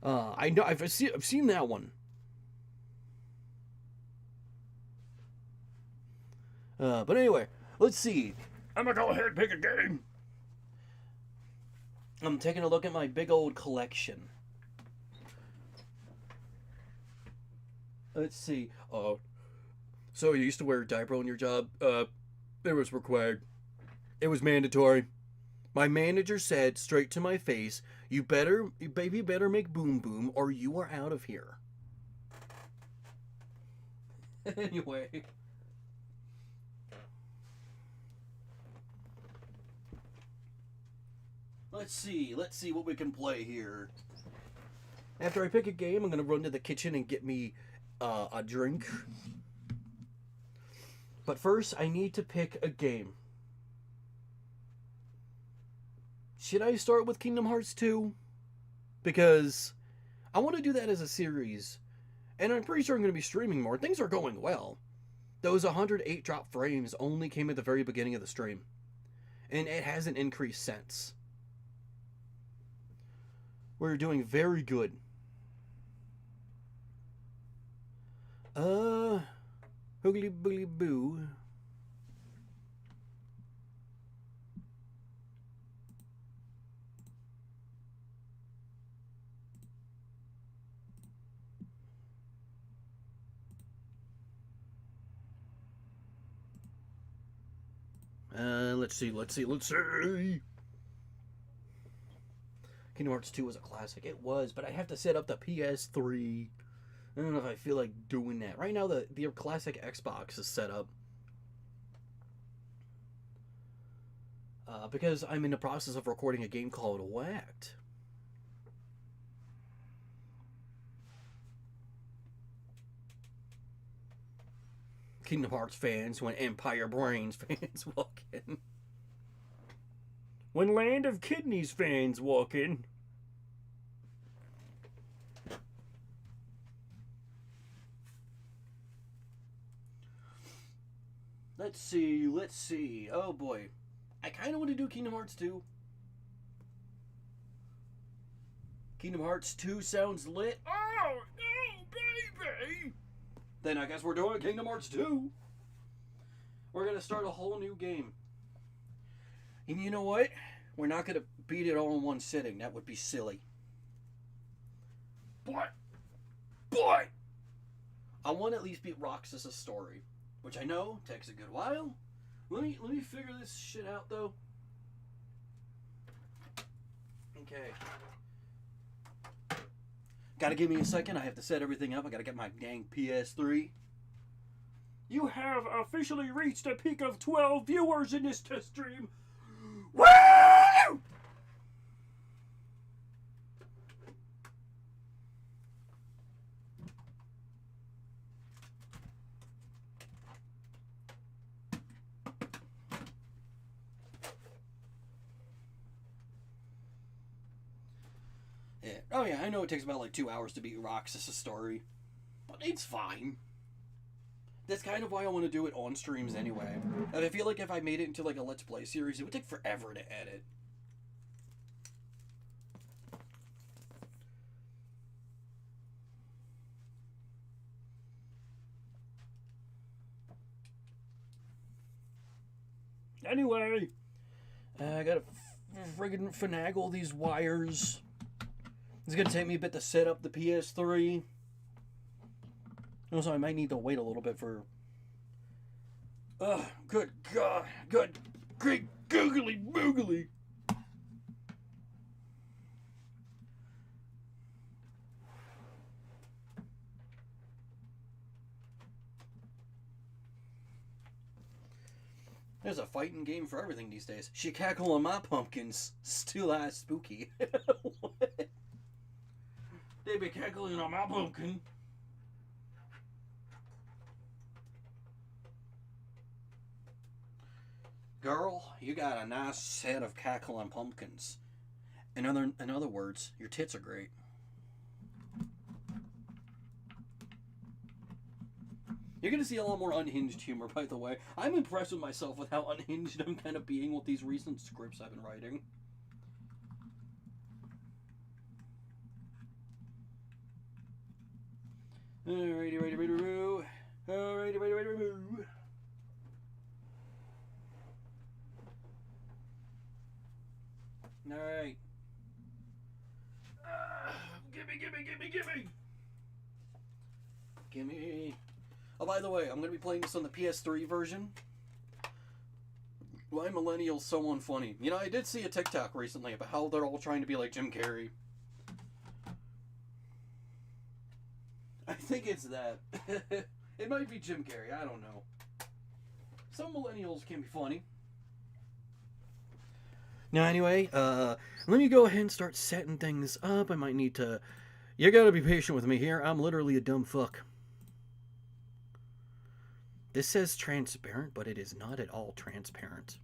I know I've seen that one. But anyway, let's see. I'm gonna go ahead and pick a game. I'm taking a look at my big old collection. Let's see. So you used to wear a diaper on your job? It was required. It was mandatory. My manager said straight to my face, baby better make boom boom or you are out of here. Anyway. Let's see what we can play here. After I pick a game, I'm going to run to the kitchen and get me a drink. But first, I need to pick a game. Should I start with Kingdom Hearts 2? Because I want to do that as a series. And I'm pretty sure I'm going to be streaming more. Things are going well. Those 108 drop frames only came at the very beginning of the stream. And it hasn't increased since. We're doing very good. Hoogly boogly boo. Let's see. Kingdom Hearts 2 was a classic. It was, but I have to set up the PS3. I don't know if I feel like doing that. Right now, the classic Xbox is set up. Because I'm in the process of recording a game called Whacked. Kingdom Hearts fans when Empire Brains fans walk in. When Land of Kidneys fans walk in. Let's see. Oh boy. I kind of want to do Kingdom Hearts 2. Kingdom Hearts 2 sounds lit. Oh, no, baby! Then I guess we're doing Kingdom Hearts 2. We're going to start a whole new game. And you know what? We're not going to beat it all in one sitting. That would be silly. But I want to at least beat Roxas' story. Which I know takes a good while. Let me figure this shit out though. Okay. Gotta give me a second. I have to set everything up. I gotta get my dang PS3. You have officially reached a peak of 12 viewers in this test stream. Woo! Oh yeah, I know it takes about like 2 hours to beat Roxas' story, but it's fine. That's kind of why I want to do it on streams anyway. And I feel like if I made it into like a Let's Play series, it would take forever to edit. Anyway, I gotta friggin' finagle these wires. It's gonna take me a bit to set up the PS3. Also, I might need to wait a little bit for Good God. Good. Great googly boogly. There's a fighting game for everything these days. She cackle on my pumpkins. Still spooky. What? They be cackling on my pumpkin. Girl, you got a nice head of cackling pumpkins. In other words, your tits are great. You're going to see a lot more unhinged humor, by the way. I'm impressed with myself with how unhinged I'm kind of being with these recent scripts I've been writing. Alrighty, Alrighty. Alright. Gimme. Oh, by the way, I'm going to be playing this on the PS3 version. Why millennials so unfunny? You know, I did see a TikTok recently about how they're all trying to be like Jim Carrey. I think it's that. It might be Jim Carrey, I don't know. Some millennials can be funny. Now, anyway, let me go ahead and start setting things up. I might need to... You gotta be patient with me here. I'm literally a dumb fuck. This says transparent, but it is not at all transparent.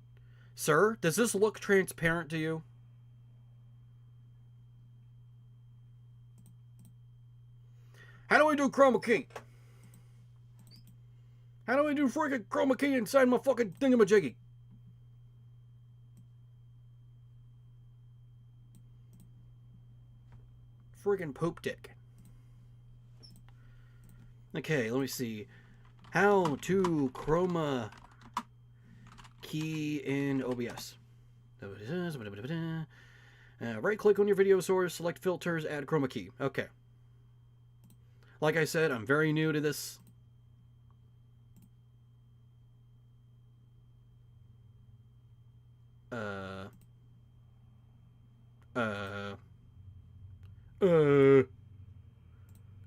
Sir, does this look transparent to you? How do I do chroma key? How do I do freaking chroma key inside my fucking thingamajiggy? Friggin' poop dick. Okay, let me see. How to chroma key in OBS. Right click on your video source, select filters, add chroma key. Okay. Like I said, I'm very new to this.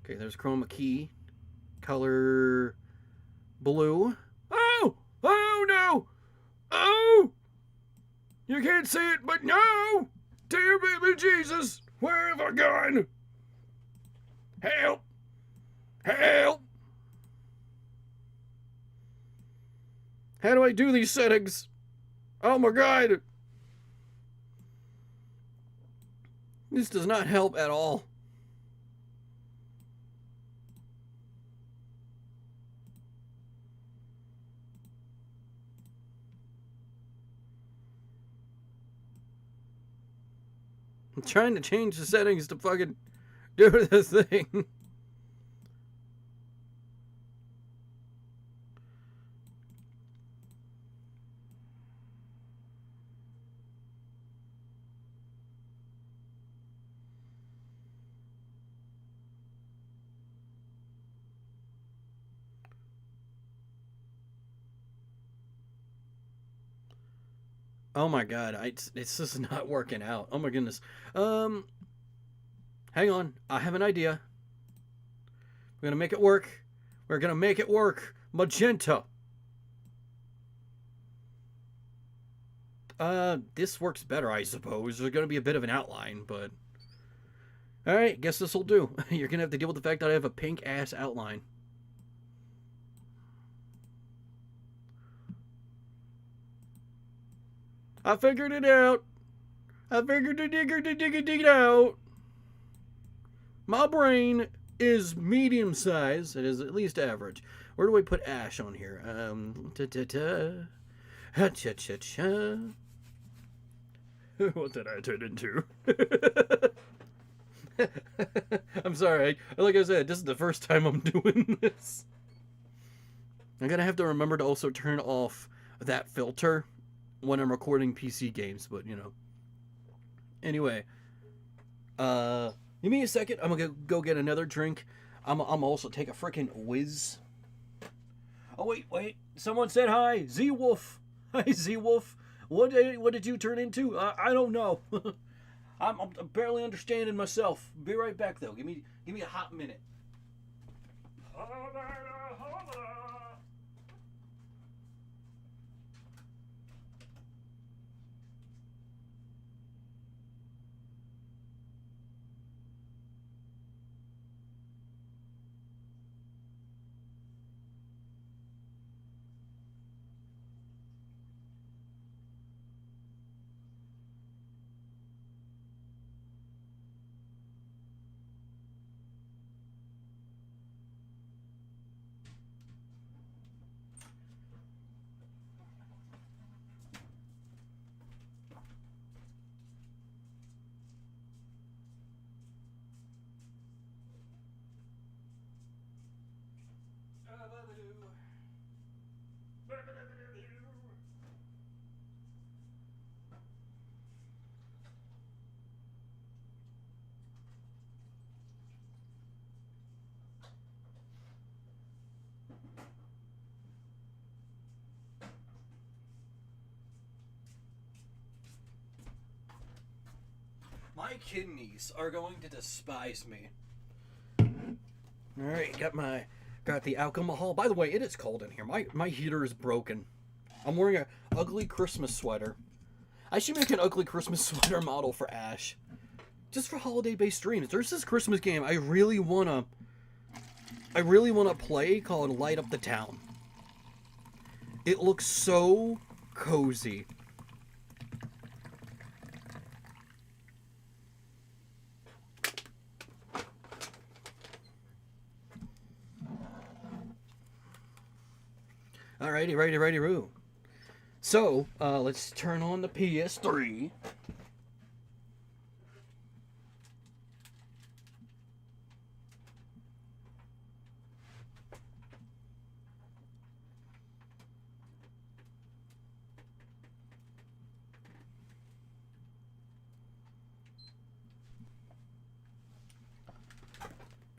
Okay, there's chroma key. Color blue. Oh! Oh no! Oh! You can't see it, but no! Dear baby Jesus, where have I gone? Help! Help! How do I do these settings? Oh my God! This does not help at all. I'm trying to change the settings to fucking do the thing. Oh my God, it's just not working out. Oh my goodness. Hang on. I have an idea. We're gonna make it work. We're gonna make it work. Magenta. This works better, I suppose. There's gonna be a bit of an outline, but... Alright, guess this'll do. You're gonna have to deal with the fact that I have a pink-ass outline. I figured it out. I figured it out. My brain is medium size. It is at least average. Where do I put Ash on here? What did I turn into? I'm sorry. Like I said, this is the first time I'm doing this. I'm gonna have to remember to also turn off that filter when I'm recording PC games, but you know. Anyway, give me a second. I'm gonna go get another drink. I'm also take a freaking whiz. Oh, wait. Someone said hi. Z-Wolf. Hi, Z-Wolf. What did you turn into? I don't know. I'm barely understanding myself. Be right back, though. Give me a hot minute. My kidneys are going to despise me. Alright, got the alcohol. By the way, it is cold in here. My heater is broken. I'm wearing an ugly Christmas sweater. I should make an ugly Christmas sweater model for Ash. Just for holiday-based streams. There's this Christmas game I really wanna play called Light Up the Town. It looks so cozy. Alrighty, righty-roo. So, let's turn on the PS3.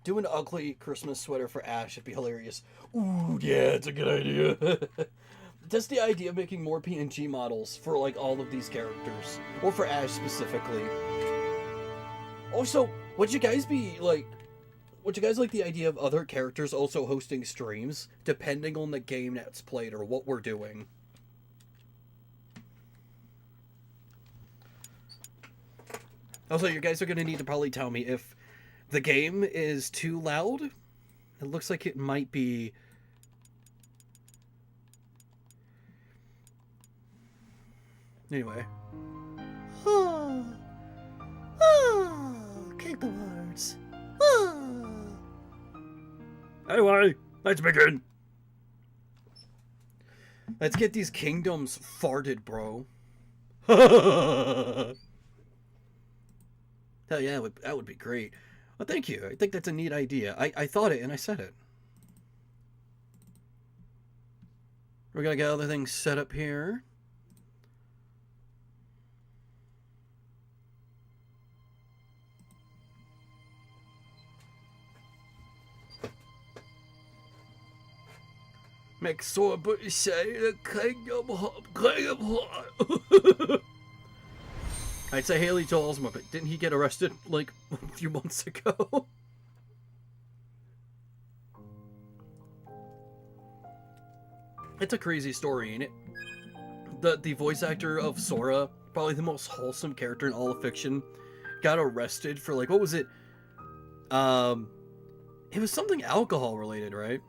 Do an ugly Christmas sweater for Ash. It'd be hilarious. Ooh, yeah, it's a good idea. Just the idea of making more PNG models for, like, all of these characters. Or for Ash specifically. Also, would you guys like the idea of other characters also hosting streams, depending on the game that's played or what we're doing? Also, you guys are going to need to probably tell me if the game is too loud. It looks like it might be. Anyway. Kick the words. Anyway, let's begin. Let's get these kingdoms farted, bro. Hell yeah, that would be great. Well, thank you. I think that's a neat idea. I thought it and I said it. We're gonna get other things set up here. Make sure but say the kingdom hot. I'd say Haley Joel Osment, but didn't he get arrested like a few months ago? It's a crazy story, ain't it? The voice actor of Sora, probably the most wholesome character in all of fiction, got arrested for, like, what was it? It was something alcohol related, right?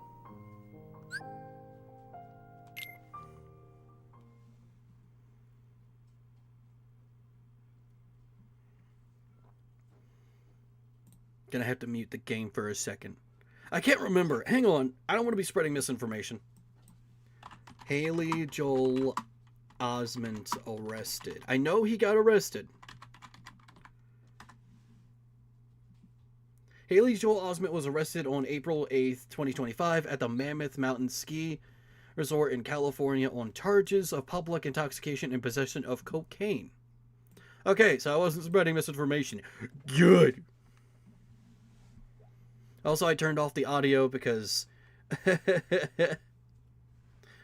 Gonna have to mute the game for a second. I can't remember. Hang on. I don't want to be spreading misinformation. Haley Joel Osment arrested. I know he got arrested. Haley Joel Osment was arrested on April 8th, 2025 at the Mammoth Mountain Ski Resort in California on charges of public intoxication and possession of cocaine. Okay, so I wasn't spreading misinformation. Good. Also, I turned off the audio because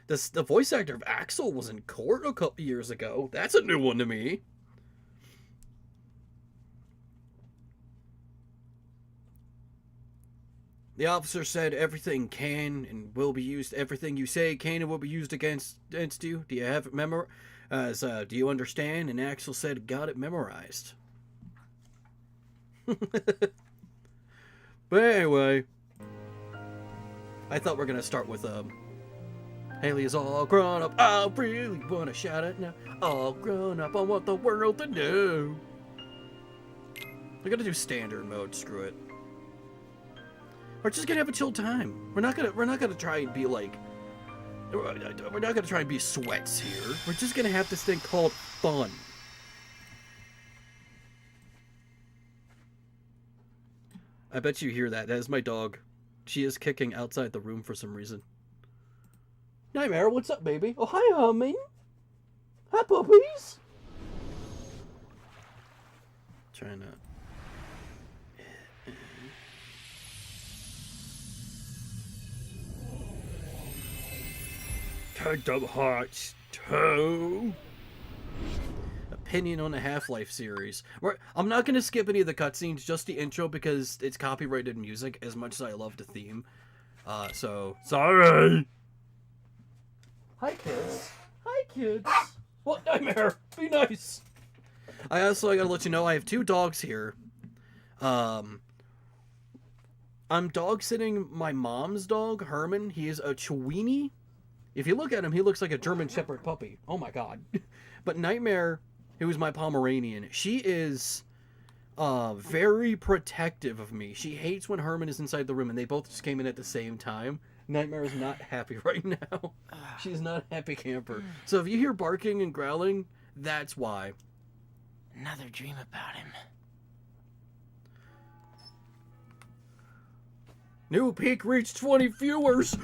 The voice actor of Axel was in court a couple years ago. That's a new one to me. The officer said everything can and will be used. Everything you say can and will be used against you. Do you have it memorized? Do you understand? And Axel said, got it memorized. But anyway, I thought we are gonna start with Haley is all grown up. I really wanna shout it now. All grown up. I want the world to know. We're gonna do standard mode. Screw it. We're just gonna have a chill time. We're not gonna try and be like. We're not gonna try and be sweats here. We're just gonna have this thing called fun. I bet you hear that. That is my dog. She is kicking outside the room for some reason. Nightmare, what's up, baby? Oh, hi, humming. Hi, puppies. Trying to. Kingdom Hearts 2. Opinion on the Half-Life series. I'm not going to skip any of the cutscenes, just the intro, because it's copyrighted music, as much as I love the theme. So, sorry! Hi, kids. Hi, kids. What, Nightmare? Be nice. I gotta let you know, I have 2 dogs here. I'm dog sitting my mom's dog, Herman. He is a Chiweenie. If you look at him, he looks like a German Shepherd puppy. Oh my god. But Nightmare, who is my Pomeranian, she is very protective of me. She hates when Herman is inside the room, and they both just came in at the same time. Nightmare is not happy right now. She's not a happy camper. So if you hear barking and growling, that's why. Another dream about him. New peak reached 20 viewers.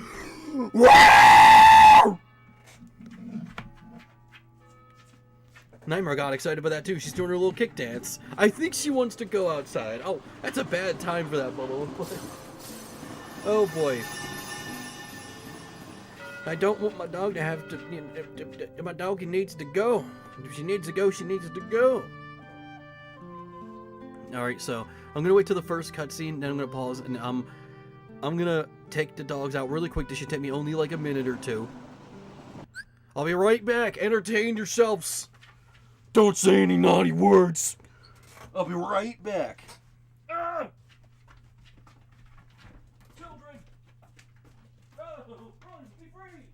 Nightmare got excited about that too. She's doing her little kick dance. I think she wants to go outside. Oh, that's a bad time for that bubble. Oh boy. I don't want my dog to have to. My dog needs to go. If she needs to go, she needs to go. Alright, so I'm gonna wait till the first cutscene, then I'm gonna pause, and I'm gonna take the dogs out really quick. This should take me only like a minute or 2. I'll be right back. Entertain yourselves. Don't say any naughty words. I'll be right back. Ah! Children! Oh, run, be free!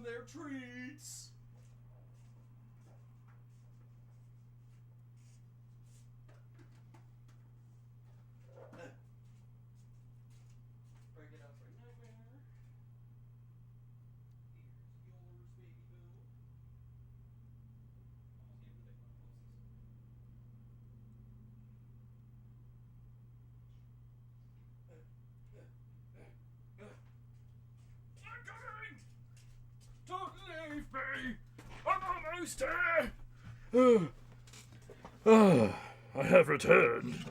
on their treats. Break it up for Nightmare. Here's yours, baby boo. I'm coming! Don't leave me! I'm almost there! I have returned.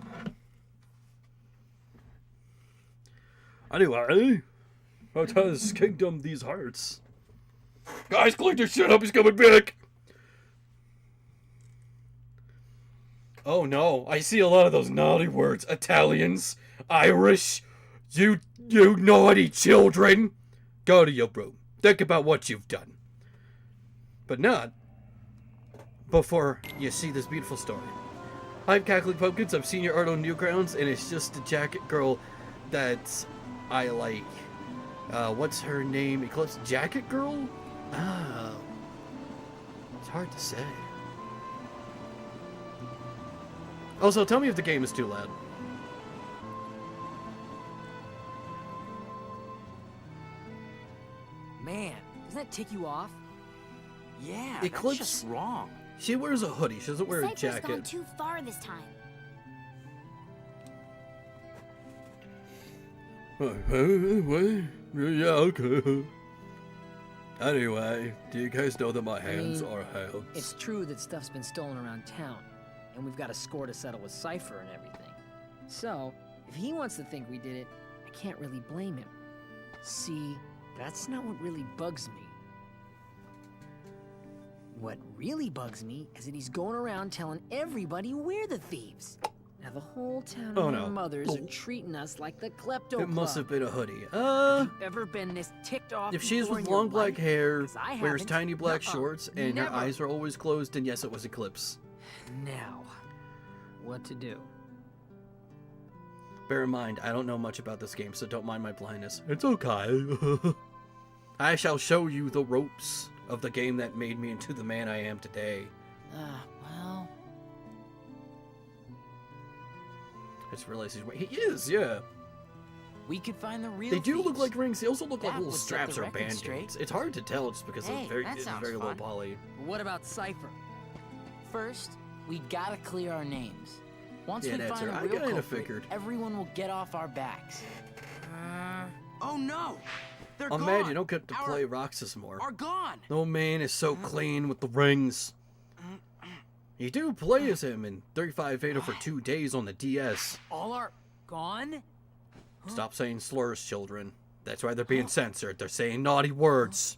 Anyway, what has kingdom these hearts? Guys, clean your shit up, he's coming back! Oh no, I see a lot of those naughty words. Italians, Irish, you naughty children! Go to your room. Think about what you've done. But not before you see this beautiful story. I'm Cackling Pumpkins, I'm Senior Art on Newgrounds, and it's just a jacket girl that I like. What's her name? Eclipse Jacket Girl? Ah, it's hard to say. Also, tell me if the game is too loud. Man, doesn't that tick you off? Yeah, Eclipse, that's just wrong. she wears a hoodie. She doesn't wear a Cypher's jacket. gone too far this time. Yeah, okay. Anyway, do you guys know that my hands are hands? It's true that stuff's been stolen around town, and we've got a score to settle with Cypher and everything. So, if he wants to think we did it, I can't really blame him. See, that's not what really bugs me. What really bugs me is that he's going around telling everybody we're the thieves. Now the whole town Oh, and no. their mothers are treating us like the klepto It must club. have been a hoodie. Have you ever been this ticked off If she is before with in your long black life? hair, 'Cause I wears haven't. tiny black Nuh-uh. shorts, and her Never. eyes are always closed, then yes, it was Eclipse. Now, what to do? Bear in mind, I don't know much about this game, so don't mind my blindness. It's okay. I shall show you the ropes of the game that made me into the man I am today. Well, I just realized he is, yeah. we could find the real They do look thieves. like rings. They also look like That little would set straps the or record band-aids. straight. It's hard to tell just because Hey, it's very, that it's sounds very low fun. poly. What about Cypher? First, we gotta clear our names. Once Yeah, we that's find right. a I real kinda culprit, figured. everyone will get off our backs. Oh no! They're I'm gone! mad you don't get to Our- play Roxas more. Are gone! No man is so clean with the rings. You do play as him in 35 Fatal for 2 days on the DS. All are gone? Stop saying slurs, children. That's why they're being censored. They're saying naughty words.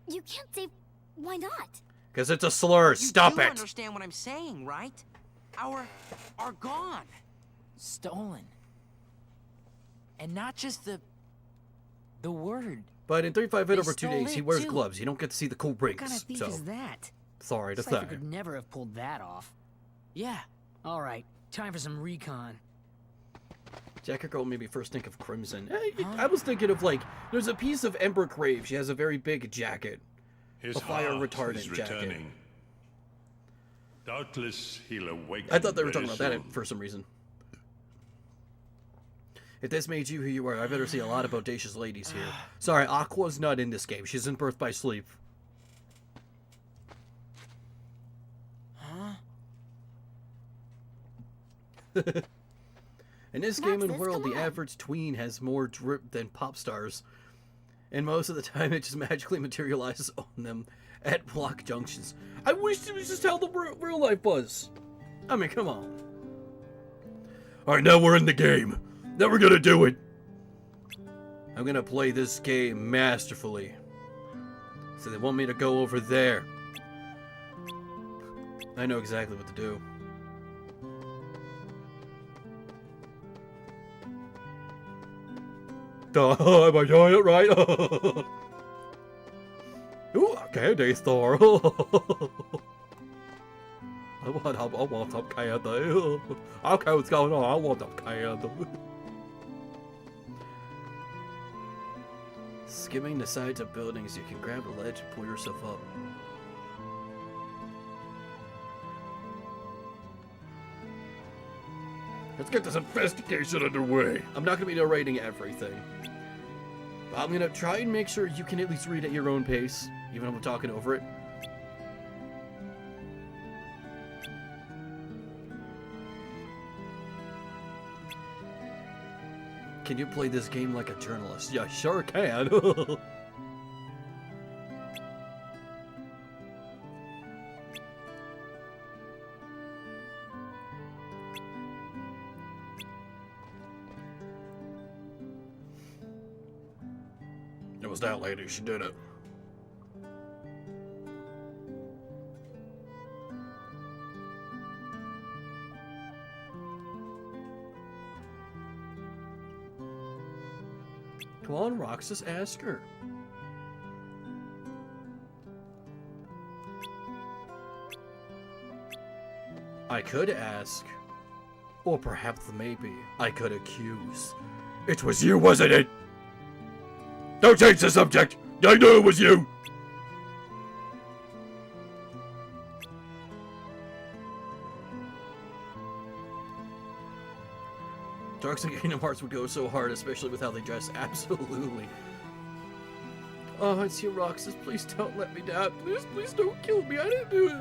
You can't say... Why not? Because it's a slur. Stop You it. understand what I'm saying, right? Are gone. Stolen. And not just the word. But in 35 Fatal They for 2 stole days, he it, wears too. gloves. You don't get to see the cool What kind of rings. thief So, is that? sorry to Cypher say. could never have pulled that off. Yeah. All right, time for some recon. Jacket Girl made me first think of Crimson. I was thinking of, like, there's a piece of Ember Crave. She has a very big jacket. His A fire heart retardant is jacket. returning. Doubtless he'll awaken. I thought they were very talking about that soon. for some reason. If this made you who you are, I better see a lot of bodacious ladies here. Sorry, Aqua's not in this game. She's in Birth by Sleep. Huh? In this What's gaming this? world, Come the on. average tween has more drip than pop stars. And most of the time, it just magically materializes on them at block junctions. I wish it was just how the real life was. I mean, come on. Alright, now we're in the game. Now we're gonna do it. I'm gonna play this game masterfully. So they want me to go over there. I know exactly what to do. Am I doing it right? Ooh, a candy store. I want some candy. Okay, what's going on? I want some candy. Skimming the sides of buildings, you can grab a ledge and pull yourself up. Let's get this investigation underway. I'm not going to be narrating everything. But I'm going to try and make sure you can at least read at your own pace, even if I'm talking over it. Can you play this game like a journalist? Yeah, sure can. It was that lady. She did it. Come on, Roxas, ask her. I could ask. Or perhaps maybe I could accuse. It was you, wasn't it? Don't change the subject. I knew it was you. Darks and Kingdom Hearts would go so hard, especially with how they dress. Absolutely. Oh, it's you, Roxas. Please don't let me down. Please don't kill me. I didn't do it.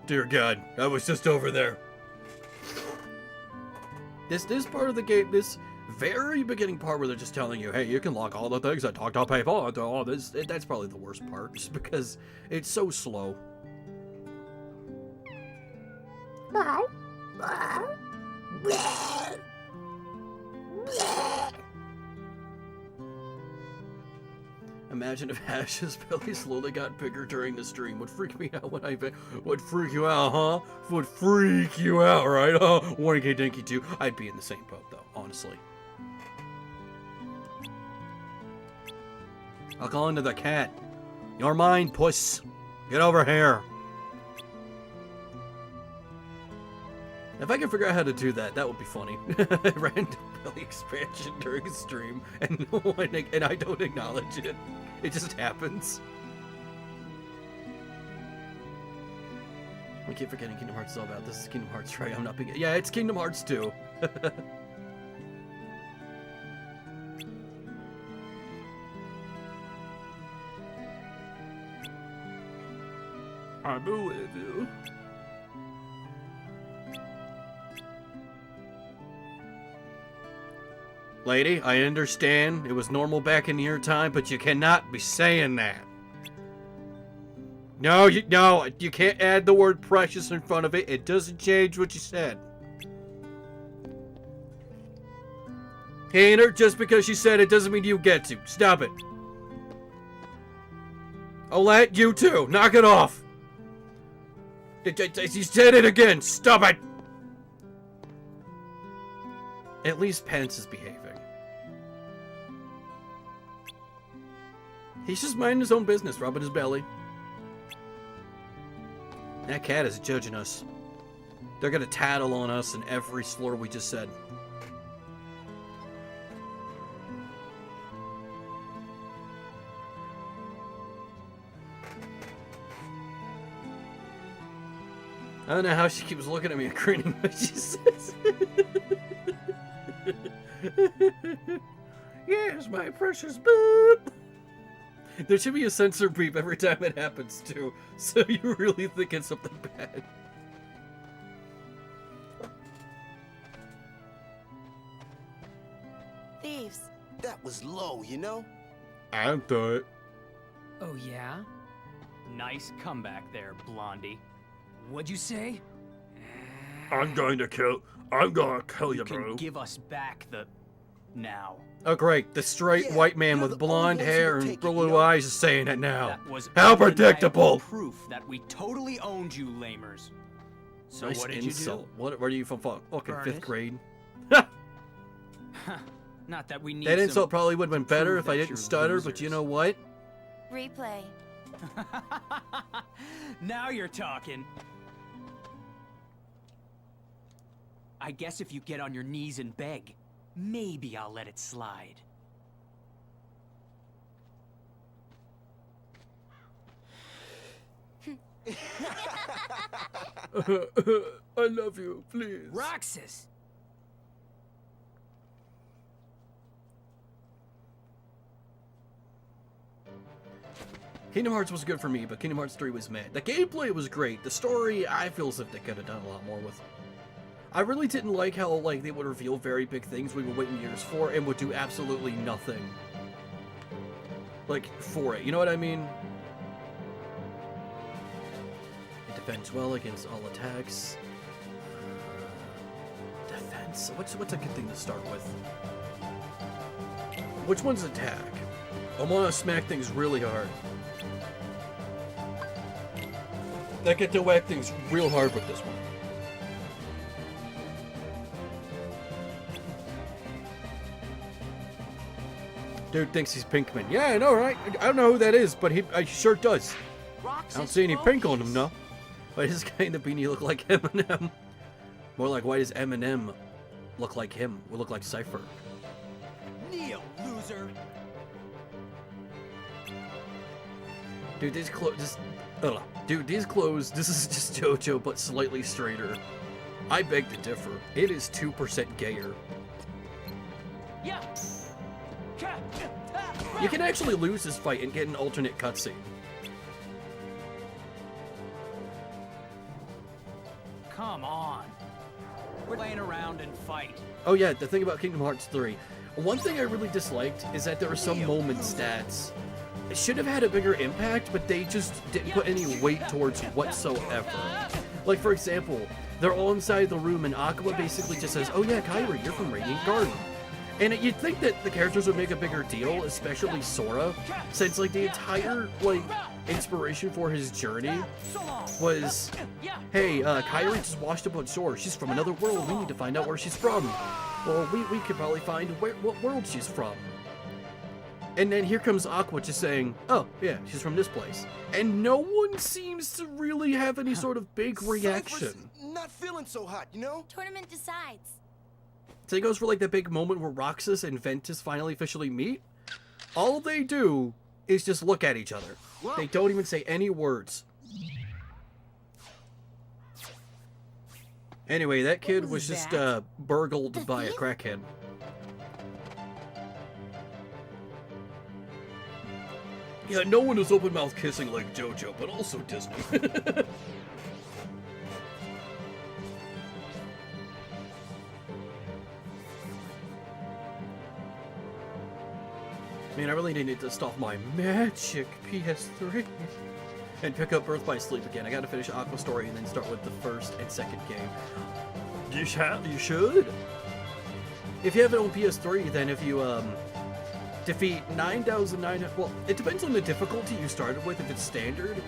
Dear God, I was just over there. This part of the game, this very beginning part where they're just telling you, hey, you can lock all the things that talk to people and all this, that's probably the worst part, just because it's so slow. Imagine if Ash's belly slowly got bigger during the stream. Would freak me out when would freak you out, huh? Would freak you out, right? Oh, Warning Dinky too. I'd be in the same boat though, honestly. I'll call into the cat. You're mine, puss. Get over here. If I can figure out how to do that, that would be funny. Random belly expansion during a stream, and I don't acknowledge it. It just happens. I keep forgetting Kingdom Hearts is all about. This is Kingdom Hearts, right? I'm not being. Yeah, it's Kingdom Hearts 2. I believe you. Lady, I understand it was normal back in your time, but you cannot be saying that. No, you can't add the word precious in front of it. It doesn't change what you said. Hainer, just because she said it doesn't mean you get to. Stop it. Olette, you too. Knock it off. You said it again. Stop it. At least Pence is behaving. He's just minding his own business, rubbing his belly. That cat is judging us. They're gonna tattle on us in every slur we just said. I don't know how she keeps looking at me and grinning when she says yes, my precious boob. There should be a censor beep every time it happens too, so you really think it's something bad. Thieves. That was low, you know? I thought. Oh, yeah? Nice comeback there, Blondie. What'd you say? I'm gonna kill you, You can bro. give us back the... now. Oh great, the straight Yeah, white man you're with the only blonde ones who hair will and take it, blue you know? eyes is saying it now. That was How undeniable predictable! proof that we totally owned you, lamers. So Nice what did insult. you Where are you from? Okay, Burn 5th it. grade. do? Not that we need That some insult probably would have been better prove if I that didn't you're stutter, but you losers. know what? Replay. Now you're talking. I guess if you get on your knees and beg, maybe I'll let it slide. I love you, please. Roxas! Kingdom Hearts was good for me, but Kingdom Hearts 3 was meh. The gameplay was great. The story, I feel as if they could have done a lot more with. I really didn't like how, like, they would reveal very big things we were waiting years for and would do absolutely nothing. Like, for it. You know what I mean? It defends well against all attacks. Defense? What's a good thing to start with? Which one's attack? I want to smack things really hard. I get to whack things real hard with this one. Dude thinks he's Pinkman. Yeah, I know, right? I don't know who that is, but he sure does. I don't see any pink on him, no. Why does kind of beanie look like Eminem? More like, why does Eminem look like him? We look like Cypher. Kneel, loser! Dude, these clothes. Dude, these clothes. This is just JoJo, but slightly straighter. I beg to differ. It is 2% gayer. Yeah! You can actually lose this fight and get an alternate cutscene. Come on. We're playing around and fight. Oh yeah, the thing about Kingdom Hearts 3. One thing I really disliked is that there were some moments that should have had a bigger impact, but they just didn't put any weight towards whatsoever. Like, for example, they're all inside the room and Aqua basically just says, oh yeah, Kairi, you're from Radiant Garden. And you'd think that the characters would make a bigger deal, especially Sora, since, like, the entire, like, inspiration for his journey was, hey, Kairi just washed up on shore. She's from another world. We need to find out where she's from. Well, we could probably find what world she's from. And then here comes Aqua just saying, oh, yeah, she's from this place. And no one seems to really have any sort of big reaction. Cypher's not feeling so hot, you know? Tournament decides. So it goes for like the big moment where Roxas and Ventus finally officially meet. All they do is just look at each other. They don't even say any words. Anyway, that kid was just burgled by a crackhead. Yeah, no one is open mouth kissing like JoJo, but also Disney. Man, I really need to stop my magic PS3 and pick up Birth by Sleep again. I gotta finish Aqua Story and then start with the first and second game. You should. If you have it on PS3, then if you defeat 9,900, well, it depends on the difficulty you started with. If it's standard,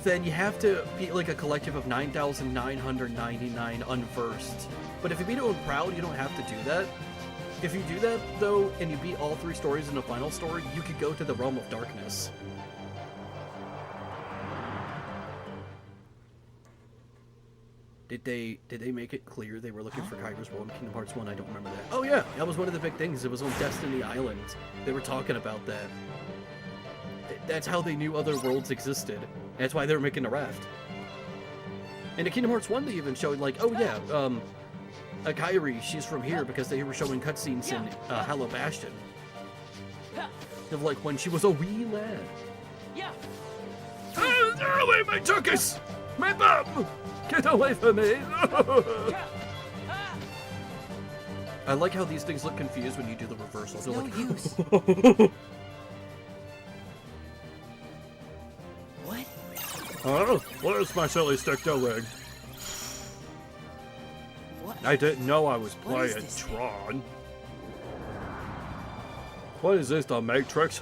then you have to beat like a collective of 9,999 unversed. But if you beat it on Proud, you don't have to do that. If you do that, though, and you beat all 3 stories in the final story, you could go to the Realm of Darkness. Did they make it clear they were looking for Kairi's World in Kingdom Hearts 1? I don't remember that. Oh yeah, that was one of the big things. It was on Destiny Island. They were talking about that. That's how they knew other worlds existed. That's why they were making a raft. And in Kingdom Hearts 1, they even showed, like, oh yeah, Kairi, she's from here because they were showing cutscenes in Hollow Bastion. Of like when she was a wee lad. Yeah. Get away, my turkeys! My bum! Get away from me! I like how these things look confused when you do the reversals. They're No like, use. What? Oh, where's my silly stick-to leg? What? I didn't know I was What is playing this? Tron. What is this, the Matrix?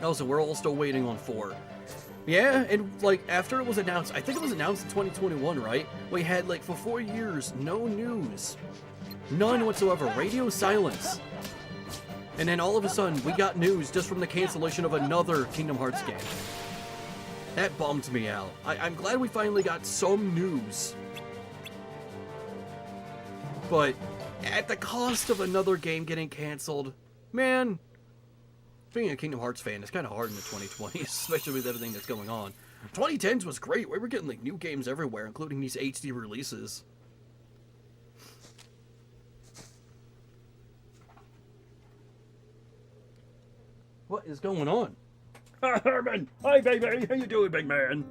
also, we're all still waiting on 4. Yeah, and like after it was announced, I think it was announced in 2021, right? We had like for 4 years no news, none whatsoever, radio silence, and then all of a sudden we got news just from the cancellation of another Kingdom Hearts game. That bummed me out. I'm glad we finally got some news, but at the cost of another game getting canceled, man. Being a Kingdom Hearts fan is kind of hard in the 2020s, especially with everything that's going on. 2010s was great. We were getting like new games everywhere, including these HD releases. What is going on? Herman! Hi, baby! How you doing, big man?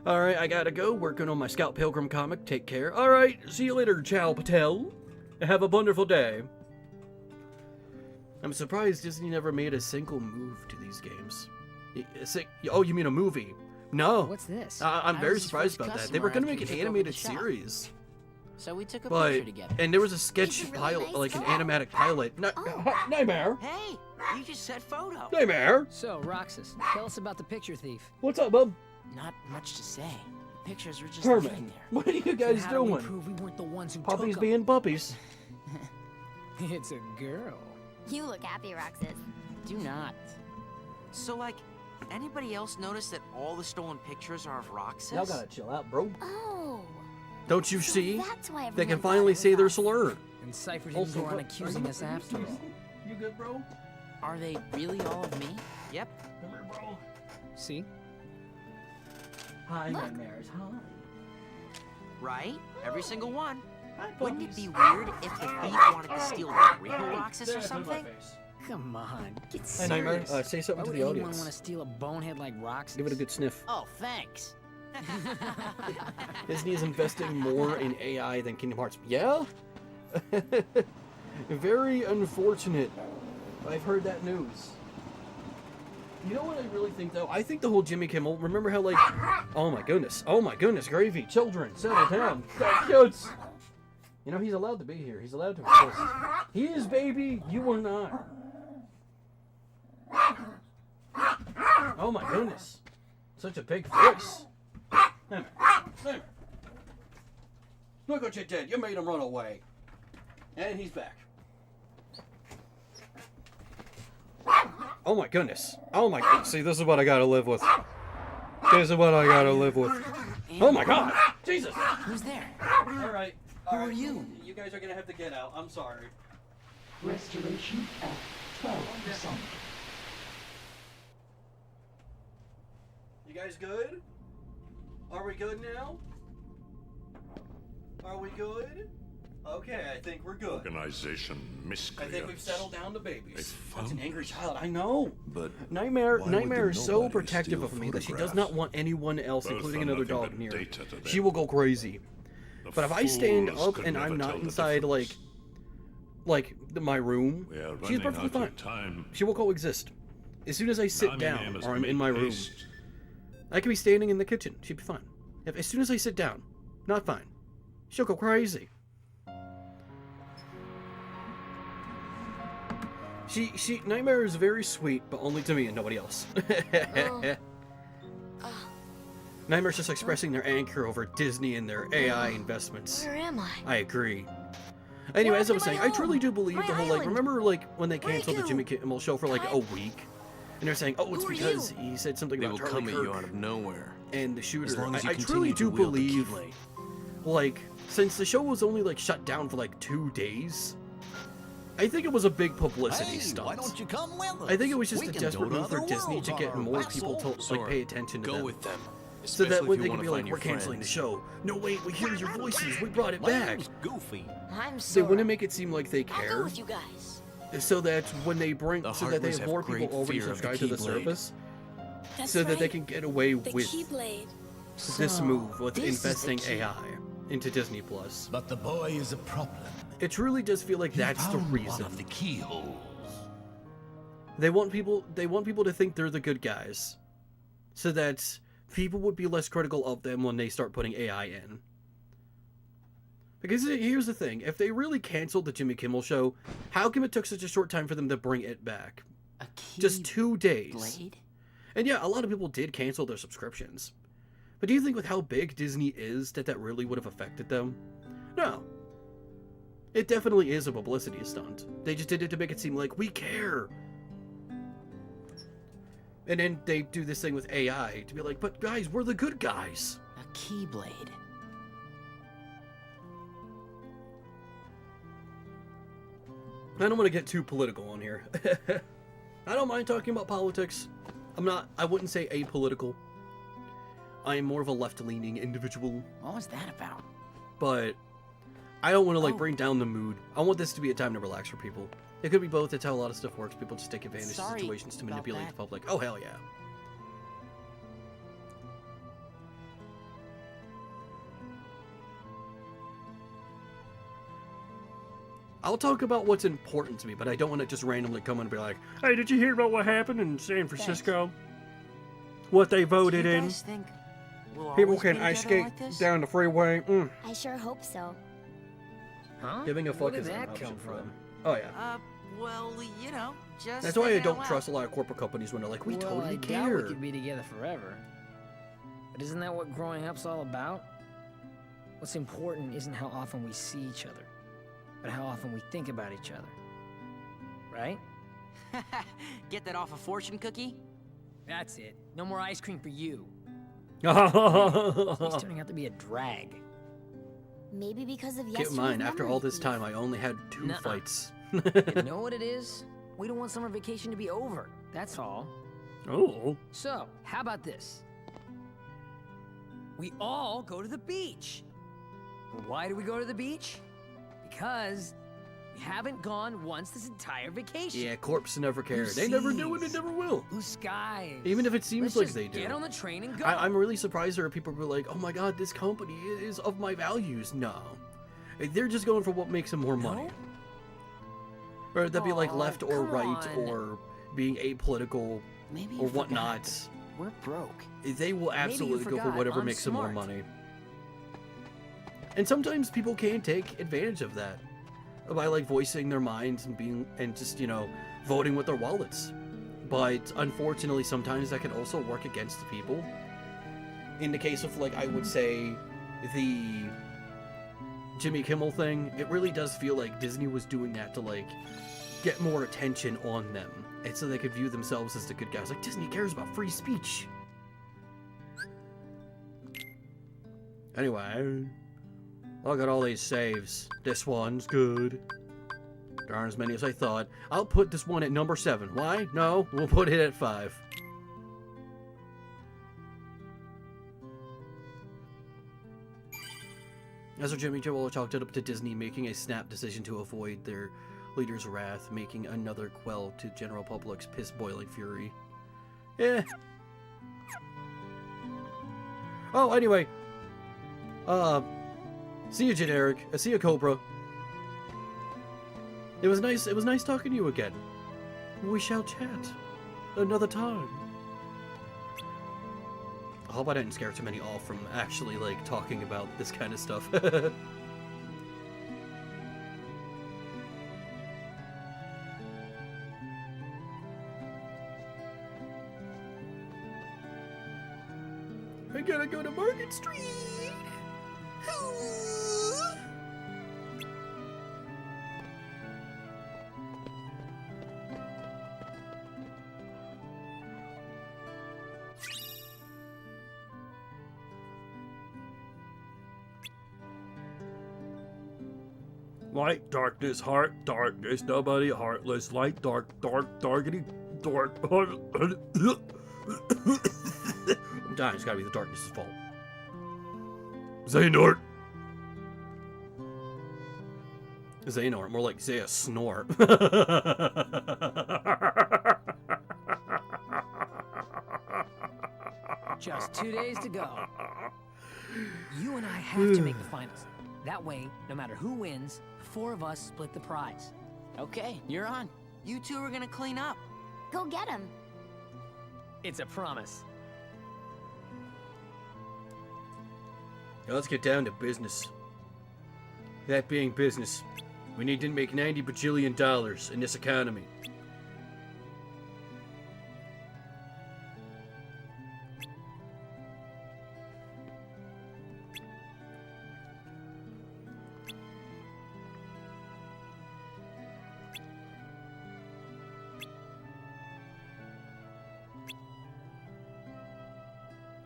Alright, I gotta go. Working on my Scout Pilgrim comic. Take care. Alright, see you later, Chow Patel. Have a wonderful day. I'm surprised Disney never made a single move to these games. Oh, you mean a movie? No. What's this? I'm I very was his surprised first about that. They were gonna customer make an after he took over animated the shop. series. So we took a But, picture together. and there was a sketch He's a really pilot, nice like an guy. animatic pilot. Nightmare! Hey, you just said photo. Nightmare! So, Roxas, tell us about the picture thief. What's up, bub? Not much to say. The pictures were just Herman, lying there. what are you So guys how do we doing? prove we weren't the ones who Puppies took 'em? being puppies. It's a girl. You look happy, Roxas. Do not. So, like, anybody else notice that all the stolen pictures are of Roxas? Y'all gotta chill out, bro. Oh. Don't you So see? that's why They can everyone thought finally it was say their us. slur. And Cypher didn't go on accusing us after all. You good, bro? Are they really all of me? Yep. Come here, bro. See? Hi, Look. Nightmares. Hi. Right? Every single one. Hi, Wouldn't it puppies. be weird if the thief wanted to steal the real Roxas or something? Come on, get Hey, Nightmare, serious. say Why something to would the anyone audience. want to steal a bonehead like Roxas? Give it a good sniff. Oh, thanks. Disney is investing more in AI than Kingdom Hearts. Yeah? Very unfortunate. I've heard that news. You know what I really think, though? I think the whole Jimmy Kimmel, remember how, like, oh my goodness, gravy, children, settle down, kids. You know, he's allowed to be here. He's allowed to exist. He is, baby, you are not. Oh my goodness. Such a big voice. Nightmare. Look what you did. You made him run away. And he's back. Oh my goodness. Oh my. See, this is what I gotta live with. This is what I gotta live with. Oh my god. Jesus. Who's there? Alright. Who are you? You guys are gonna have to get out. I'm sorry. Restoration at 12%. You guys good? Are we good now? Are we good? Okay, I think we're good. Organization I miscreants. think we've settled down to babies. They That's an found angry us. child. I know. But Nightmare why would Nightmare is so nobody protective steal of me that she does photographs? not want anyone else, Both including are another nothing dog, but near her. data to them. She will go crazy. The But if I stand fools up could and never I'm not tell the inside difference. my room, We are she's running perfectly out fine. of time. She will coexist. As soon as I sit Nami down must or I'm make in my room, haste. I could be standing in the kitchen. She'd be fine. As soon as I sit down, not fine. She'll go crazy. Nightmare is very sweet, but only to me and nobody else. Nightmare's just expressing their anger over Disney and their AI investments. Where am I? I agree. Anyway, What as I was happened saying, to I my truly home? do believe My the whole, like, island? remember, like, when they Where'd it canceled the go? Jimmy Kimmel show for, like, a week? And they're saying, oh, it's Who are because you? he said something They about will Charlie come at you Kirk out of nowhere. and the shooter. As long as you I truly continue do to wield the believe, keyblade. like, since the show was only, like, shut down for, like, 2 days, I think it was a big publicity stunt. Why don't you come with us? I think it was just We a can desperate go to move for other Disney worlds to on get our more vessel. people to, like, Sora, pay attention to Go them. with them. So that Especially way if they you can want be to like, find we're your canceling the friends. show. No, wait, we hear your voices. We brought it My back. name's Goofy. I'm They Sora. wouldn't make it seem like they I'll go care. with you guys. So that when they bring, The so that they Heartless have more have people great already fear of the subscribed to the Keyblade. service, That's so that they right. can get away The with Keyblade. this So, move with this is the investing key. AI into Disney Plus. But the boy is a problem. It truly does feel like He that's the found reason. One of the keyholes. They want people to think they're the good guys, so that people would be less critical of them when they start putting AI in. Because here's the thing, if they really canceled the Jimmy Kimmel show, how come it took such a short time for them to bring it back? A key Just 2 days. blade? And yeah, a lot of people did cancel their subscriptions. But do you think with how big Disney is that really would have affected them? No. It definitely is a publicity stunt. They just did it to make it seem like, we care. And then they do this thing with AI to be like, but guys, we're the good guys. A keyblade. I don't want to get too political on here. I don't mind talking about politics. I wouldn't say apolitical. I am more of a left-leaning individual. What was that about? But I don't want to bring down the mood. I want this to be a time to relax for people. It could be both. It's how a lot of stuff works. People just take advantage of situations to manipulate the public. Oh, hell yeah. I'll talk about what's important to me, but I don't want to just randomly come in and be like, hey, did you hear about what happened in San Francisco? What they voted Do you in? guys think we'll People always be can ice together skate like this? down the freeway. I sure hope so. Huh? Giving a Where fuck did is that opposite come from? Oh, yeah. Well, you know, just That's why I thinking don't out loud. trust a lot of corporate companies when they're like, we Well, totally I doubt care. we could be together forever. But isn't that what growing up's all about? What's important isn't how often we see each other, but how often we think about each other. Right? Get that off a fortune cookie? That's it. No more ice cream for you. He's Keep turning out to be a drag. Maybe because of in yesterday's mind, after all memory this time, thief. I only had 2 Nuh-uh. fights. You know what it is? We don't want summer vacation to be over. That's all. Oh. So, how about this? We all go to the beach. Why do we go to the beach? Because we haven't gone once this entire vacation. Yeah, corpse never care. Blue They never do and they seas. never will. Blue skies. Even if it seems Let's like just they do. Get on the train and go. I'm really surprised there are people who are like, oh my god, this company is of my values. No. They're just going for what makes them more money. No? Or that'd be like Aw, left or come right on. or being apolitical Maybe you or forgot, whatnot. but we're broke. They will Maybe you absolutely go for forgot whatever I'm makes them more smart. money. And sometimes people can take advantage of that by like voicing their minds and just, you know, voting with their wallets. But unfortunately, sometimes that can also work against the people. In the case of, like, I would say the Jimmy Kimmel thing, it really does feel like Disney was doing that to, like, get more attention on them. And so they could view themselves as the good guys. Like, Disney cares about free speech. Anyway, look at all these saves. This one's good. There aren't as many as I thought. I'll put this one at number 7. Why? No, we'll put it at 5. As for Jimmy Joel chalked it up to Disney making a snap decision to avoid their leader's wrath, making another quell to general public's piss-boiling fury. Eh. Oh, anyway. See you, Generic. See you, Cobra. It was nice talking to you again. We shall chat another time. I hope I didn't scare too many off from actually, like, talking about this kind of stuff. I gotta go to Market Street! Light, darkness, heart, darkness, nobody, heartless, light, dark, darkity, dark. I'm dying, it's gotta be the darkness's fault. Xehanort. Xehanort, more like Zaya Snort. Just 2 days to go. You and I have to make the finals. That way, no matter who wins, the 4 of us split the prize. Okay, you're on. You two are gonna clean up. Go get him. It's a promise. Now let's get down to business. That being business, we need to make $90 bajillion in this economy.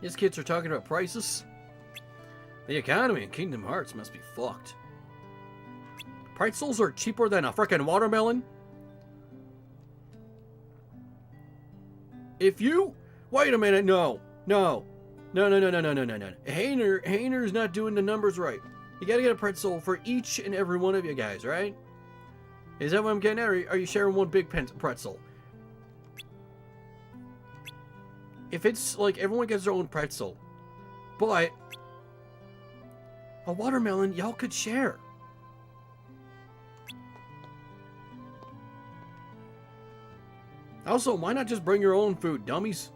These kids are talking about prices. The economy in Kingdom Hearts must be fucked. Pretzels are cheaper than a frickin' watermelon? If you... Wait a minute, no. No. No. Hayner's not doing the numbers right. You gotta get a pretzel for each and every one of you guys, right? Is that what I'm getting at? Or are you sharing one big pretzel? If it's like everyone gets their own pretzel, but a watermelon, y'all could share. Also, why not just bring your own food, dummies?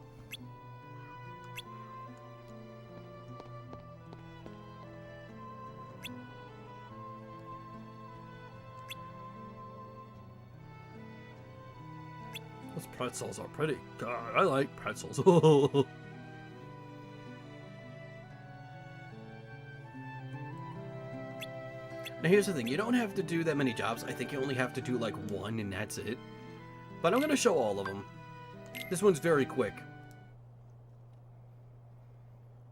Those pretzels are pretty. God, I like pretzels. Now here's the thing, you don't have to do that many jobs. I think you only have to do like one and that's it. But I'm going to show all of them. This one's very quick.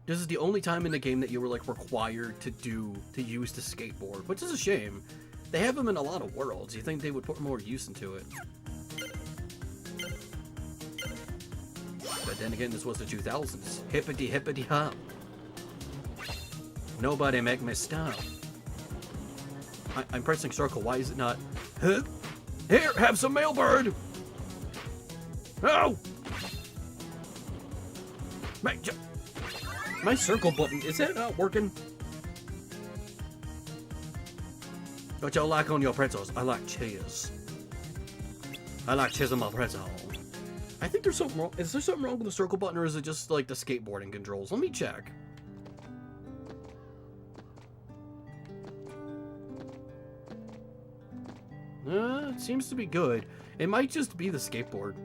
This is the only time in the game that you were like required to use the skateboard, which is a shame. They have them in a lot of worlds. You think they would put more use into it. But then again, this was the 2000s. Hippity hippity hop. Nobody make me stop. I'm pressing circle. Why is it not? Huh? Here, have some mailbird. Oh! My circle button, is that not working? What y'all like on your pretzels? I like cheese. I like cheese on my pretzel. I think there's something wrong. Is there something wrong with the circle button, or is it just like the skateboarding controls? Let me check. It seems to be good. It might just be the skateboard.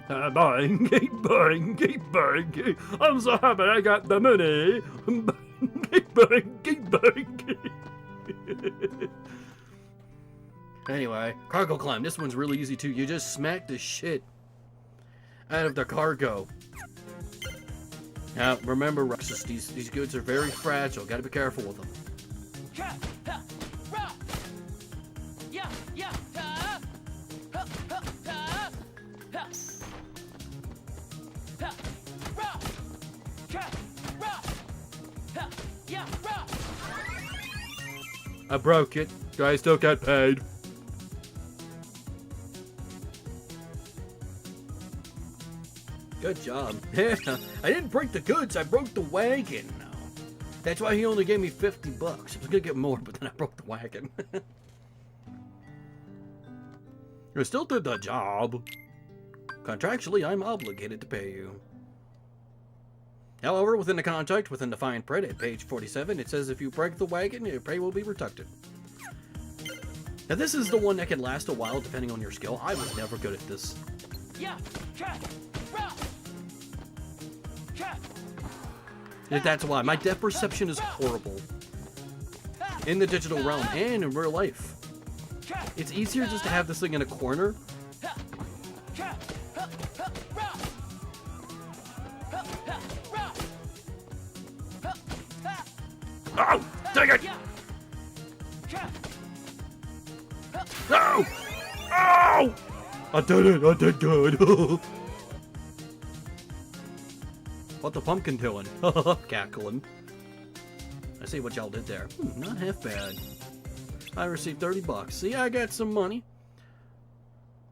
Buying. I'm so happy I got the money. Keep buying. Anyway, cargo climb. This one's really easy too. You just smack the shit out of the cargo. Now, remember, Roxas, these goods are very fragile. Gotta be careful with them. I broke it. Do I still get paid? Good job. Yeah, I didn't break the goods, I broke the wagon. That's why he only gave me $50. I was gonna get more, but then I broke the wagon. You still did the job. Contractually, I'm obligated to pay you. However, within the contract, within the fine print at page 47, it says if you break the wagon, your pay will be protected. Now this is the one that can last a while depending on your skill. I was never good at this. That's why. My depth perception is horrible. In the digital realm and in real life. It's easier just to have this thing in a corner. Oh! Take it! No! Oh! I did it! I did good! What the pumpkin doing? Cackling. I see what y'all did there. Not half bad. I received $30. See, I got some money.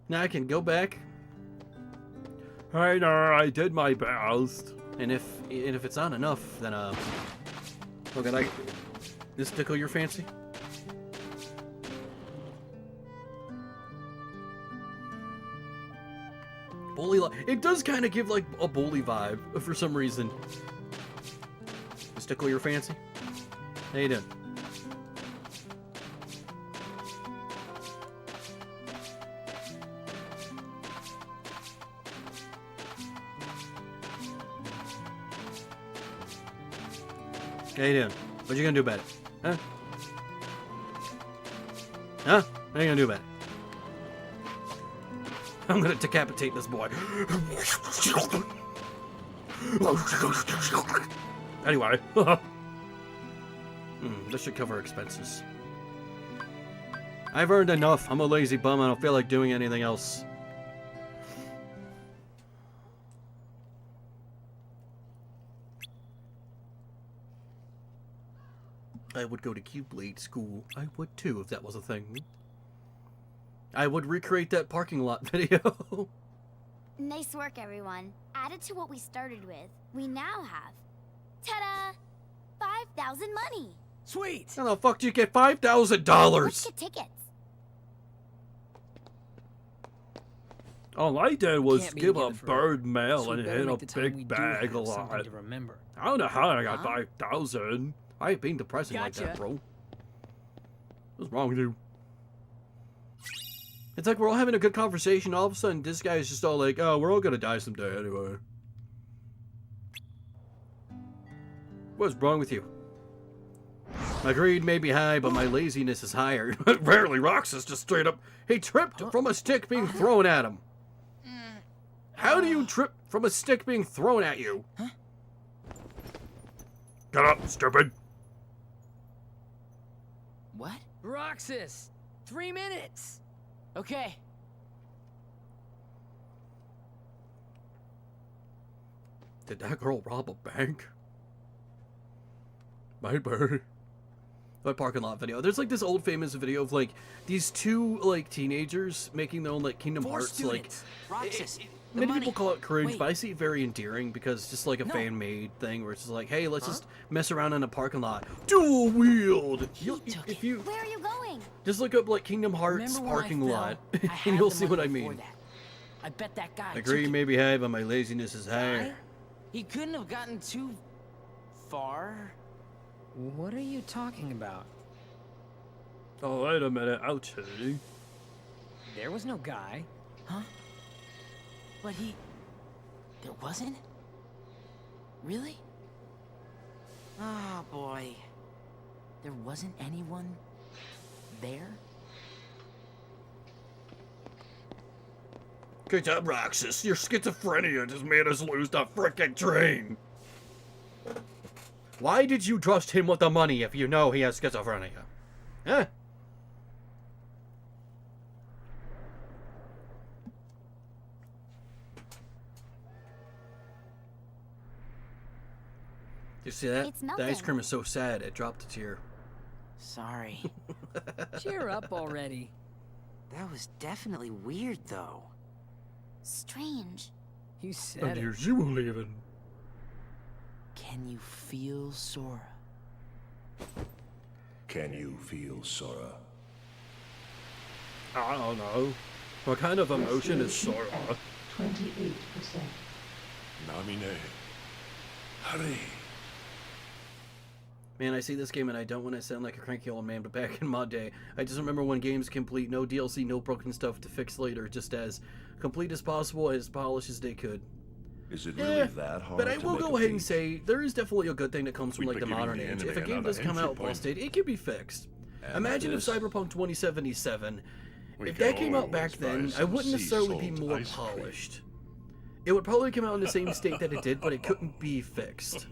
Now I can go back. Hey there, I did my best. And if it's not enough, then look, I this tickle your fancy? Bully, it does kind of give like a bully vibe for some reason. This tickle your fancy? How you doing? How you doing? What you gonna do about it? Huh? Huh? What are you gonna do about it? I'm gonna decapitate this boy. Anyway. This should cover expenses. I've earned enough. I'm a lazy bum. I don't feel like doing anything else. I would go to Keyblade school. I would too, if that was a thing. I would recreate that parking lot video. Nice work, everyone. Added to what we started with, we now have, ta-da, 5,000 money. Sweet. How the fuck do you get Let's $5,000? get tickets. All I did was Can't be give a together for- bird mail So we and better hit make a the time we big do bag a have something lot. to remember. I don't know how I got Huh? 5,000. I ain't being depressing like that, Gotcha. bro. What's wrong with you? It's like we're all having a good conversation. All of a sudden, this guy is just all like, "Oh, we're all gonna die someday anyway." What's wrong with you? My greed may be high, but my laziness is higher. Rarely Roxas just straight up. He tripped from a stick being thrown at him. How do you trip from a stick being thrown at you? Get up, stupid. What? Roxas, 3 minutes. Okay. Did that girl rob a bank? Maybe. My parking lot video. There's like this old famous video of like these two like teenagers making their own like Kingdom 4 Hearts like. students. Roxas, the Many money. people call it cringe, Wait. but I see it very endearing because it's just like a No. fan-made thing where it's just like, hey, let's just mess around in a parking lot. Dual wield. took If you Where are you going? just look up like Kingdom Hearts Remember when parking I fell? lot, I and had you'll the see what I money before mean. that. I bet that guy. My greed took may be high, but my laziness is it. higher. Guy? He couldn't have gotten too far. What are you talking about? Oh, wait a minute, I'll tell you. There was no guy. Huh? But he... There wasn't? Really? Oh, boy. There wasn't anyone there? Good job, Roxas. Your schizophrenia just made us lose the frickin' train. Why did you trust him with the money if you know he has schizophrenia? Huh? You see that? It's The ice melting. cream is so sad it dropped a tear. Sorry. Cheer up already. That was definitely weird, though. Strange. You said And it. here's you leaving. Can you feel Sora? Can you feel Sora? I don't know. What kind of emotion is Sora? Restoration at 28%. Namine. Hurry. Man, I see this game and I don't want to sound like a cranky old man, but back in my day, I just remember when games complete, no DLC, no broken stuff to fix later, just as complete as possible, as polished as they could. Is it really that hard But I to will make go a ahead and beat? say there is definitely a good thing that comes from We'd like be the modern giving the age. If a enemy game does another come out entry point. busted, it can be fixed. And Imagine if this, Cyberpunk 2077, we if can that came out back always buy then, I some wouldn't necessarily be sea salt more ice cream. polished. It would probably come out in the same state that it did, but it couldn't be fixed.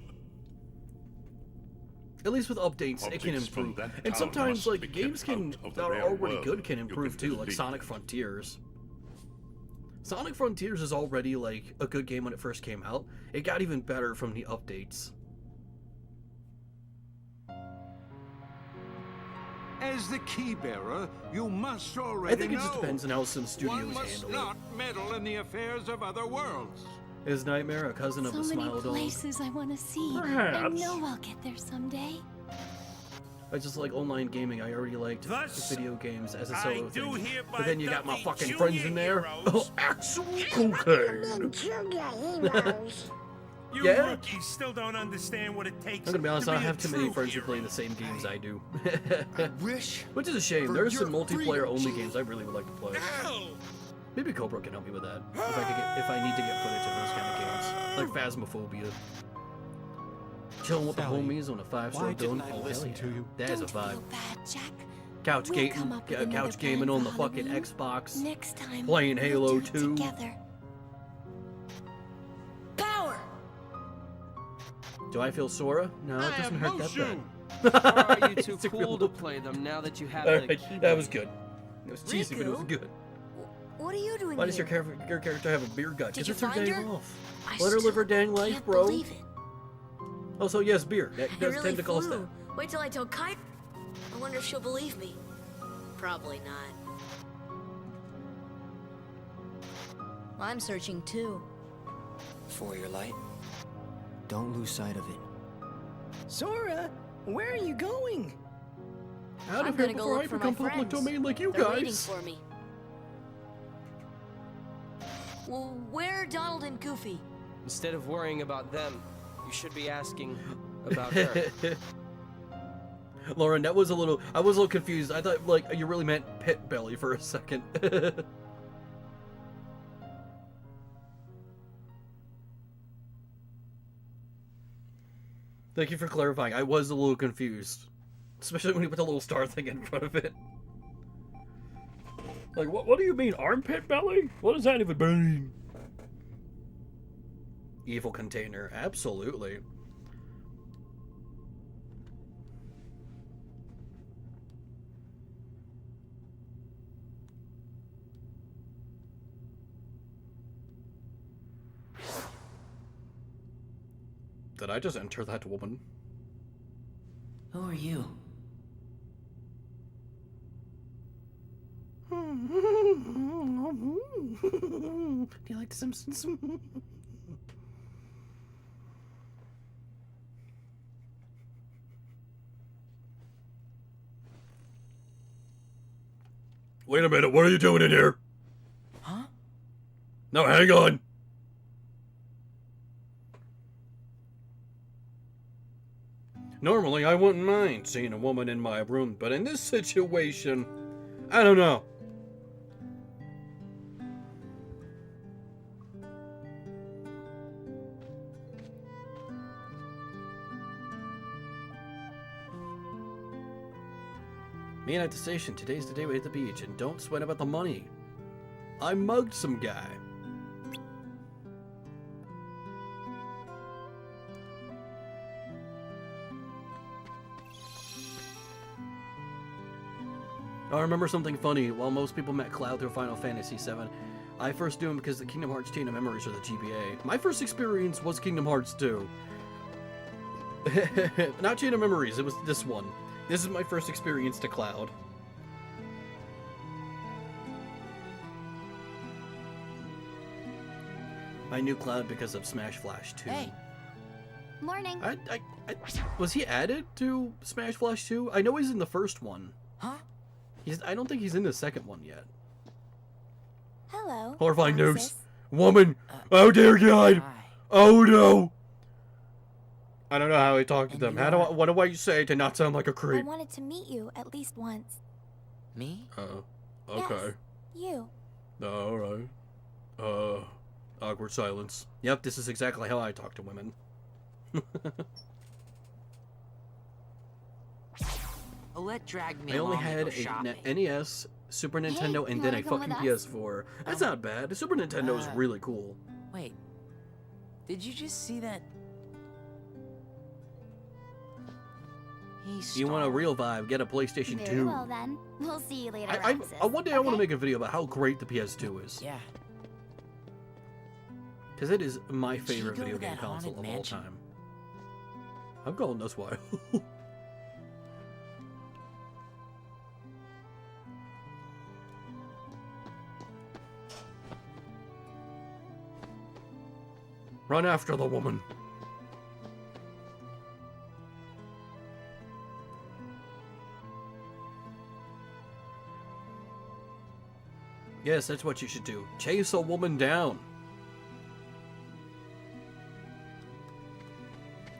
At least with updates, it can Updates from improve. that And town sometimes, must like, be games kept can out of the that are real already world. good can You improve can too, like believe Sonic it. Frontiers. Sonic Frontiers is already, like, a good game when it first came out. It got even better from the updates. As the key bearer, you must already I think it just know. depends on how some One studios must handle not meddle in the affairs of other worlds. it. Is Nightmare a cousin of So the many Smile Dog? places I want to see. I Perhaps. know I'll get there someday. I just like online gaming. I already liked Thus, video games as a I solo do thing. hereby But then you got my dub fucking thee friends in there. junior Oh, heroes. actual cocaine. You Yeah? rookies still don't understand what it takes. I'm gonna be honest, I don't to have a too many true friends who play hero. the same games I do. Wish. Which is a shame. For There's some your multiplayer only freedom. games I really would like to play. Ow! Maybe Cobra can help me with that. If I need to get footage of those kind of games. Like Phasmophobia. Chilling with the Sally, homies on a 5-star why building. didn't I Oh, hell listen yeah. to you? That is a Don't vibe. feel bad, Jack. Couch We'll come up with another couch gaming plan on the for fucking Halloween. Xbox. Next time, Playing we'll Halo do it 2. together. Power! Do I feel Sora? No, it doesn't hurt that bad. Or are you too It's a cool real- to play them now that you have Alright, the keyboard? that was good. It was cheesy, but it was Riku? good. What are you doing Why does your here? character have a beer gut? Did Because you it's her find day her? off. I Let her live still her dang life, can't bro. believe it. Also, yes, beer. That I does really tend to cost flew. that. Wait till I tell Kai. I wonder if she'll believe me. Probably not. I'm searching too. For your light. Don't lose sight of it. Sora, where are you going? Out I'm of here gonna go before I look for become my public friends. domain like you They're waiting guys. for me. Well, where are Donald and Goofy? Instead of worrying about them, you should be asking about her. Lauren, that was a little. I was a little confused. I thought like you really meant pit belly for a second. Thank you for clarifying. I was a little confused, especially when you put the little star thing in front of it. Like, what do you mean, armpit belly? What does that even mean? Evil container, absolutely. Did I just enter that woman? Who are you? Do you like The Simpsons? Wait a minute, what are you doing in here? Huh? No, hang on. Normally, I wouldn't mind seeing a woman in my room, but in this situation, I don't know. Me at the station, today's the day we hit the beach, and don't sweat about the money. I mugged some guy. I remember something funny. While most people met Cloud through Final Fantasy VII, I first knew him because the Kingdom Hearts Chain of Memories or the GBA. My first experience was Kingdom Hearts 2. Not Chain of Memories, it was this one. This is my first experience to Cloud. I knew Cloud because of Smash Flash 2. Hey. Morning. Was he added to Smash Flash 2? I know he's in the first one. Huh? I don't think he's in the second one yet. Hello. Horrifying news. Sis. Woman! Oh dear God! Hi. Oh no! I don't know how I talk to And them. you are- What do I say to not sound like a I creep? wanted to meet you at least once. Me? Okay. Yes, you. Alright. Awkward silence. Yep, this is exactly how I talk to women. Alette dragged me I only along to had go a shopping. NES, Super Nintendo, Hey, and you then wanna a come with fucking us? PS4. That's not bad. The Super Nintendo is really cool. Wait. Did you just see that? He's You want a real vibe, get a PlayStation Very 2. well then. We'll see you later, I Alexis. one day I want to Okay? make a video about how great the PS2 is. Yeah. Because it is my Did you favorite go video to game that console haunted of all mansion? time. I'm calling this why. Run after the woman. Yes, that's what you should do. Chase a woman down.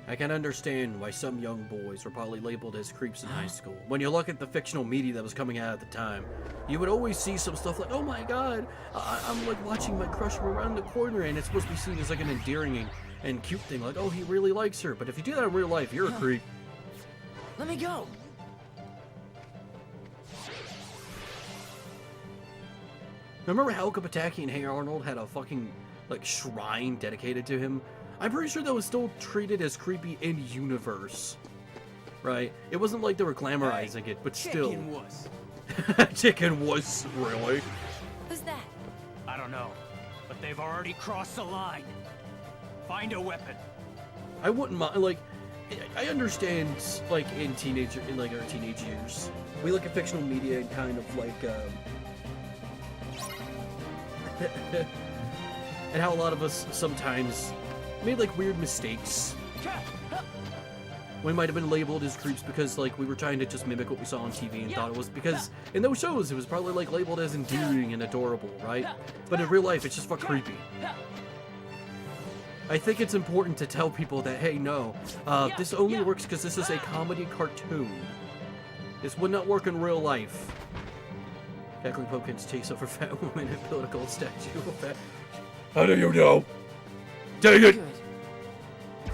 I can understand why some young boys were probably labeled as creeps in high school. When you look at the fictional media that was coming out at the time, you would always see some stuff like, oh my god, I'm like watching my crush from around the corner, and it's supposed to be seen as like an endearing and cute thing, like, oh, he really likes her. But if you do that in real life, you're a creep. Let me go. Remember how Pataki and Hey Arnold had a fucking, like, shrine dedicated to him? I'm pretty sure that was still treated as creepy in universe. Right? It wasn't like they were glamorizing it, but still. Chicken wuss. Chicken wuss, really? Who's that? I don't know, but they've already crossed the line. Find a weapon. I wouldn't mind, like, I understand, like, in our teenage years, we look at fictional media and kind of, like, and how a lot of us sometimes made, like, weird mistakes. We might have been labeled as creeps because, like, we were trying to just mimic what we saw on TV and thought it was, because in those shows it was probably, like, labeled as endearing and adorable, right? But in real life it's just fucking creepy. I think it's important to tell people that, hey, no, this only works because this is a comedy cartoon. This would not work in real life. Cackling pumpkins chase over fat woman and political statue of fat. How do you know? Dang it!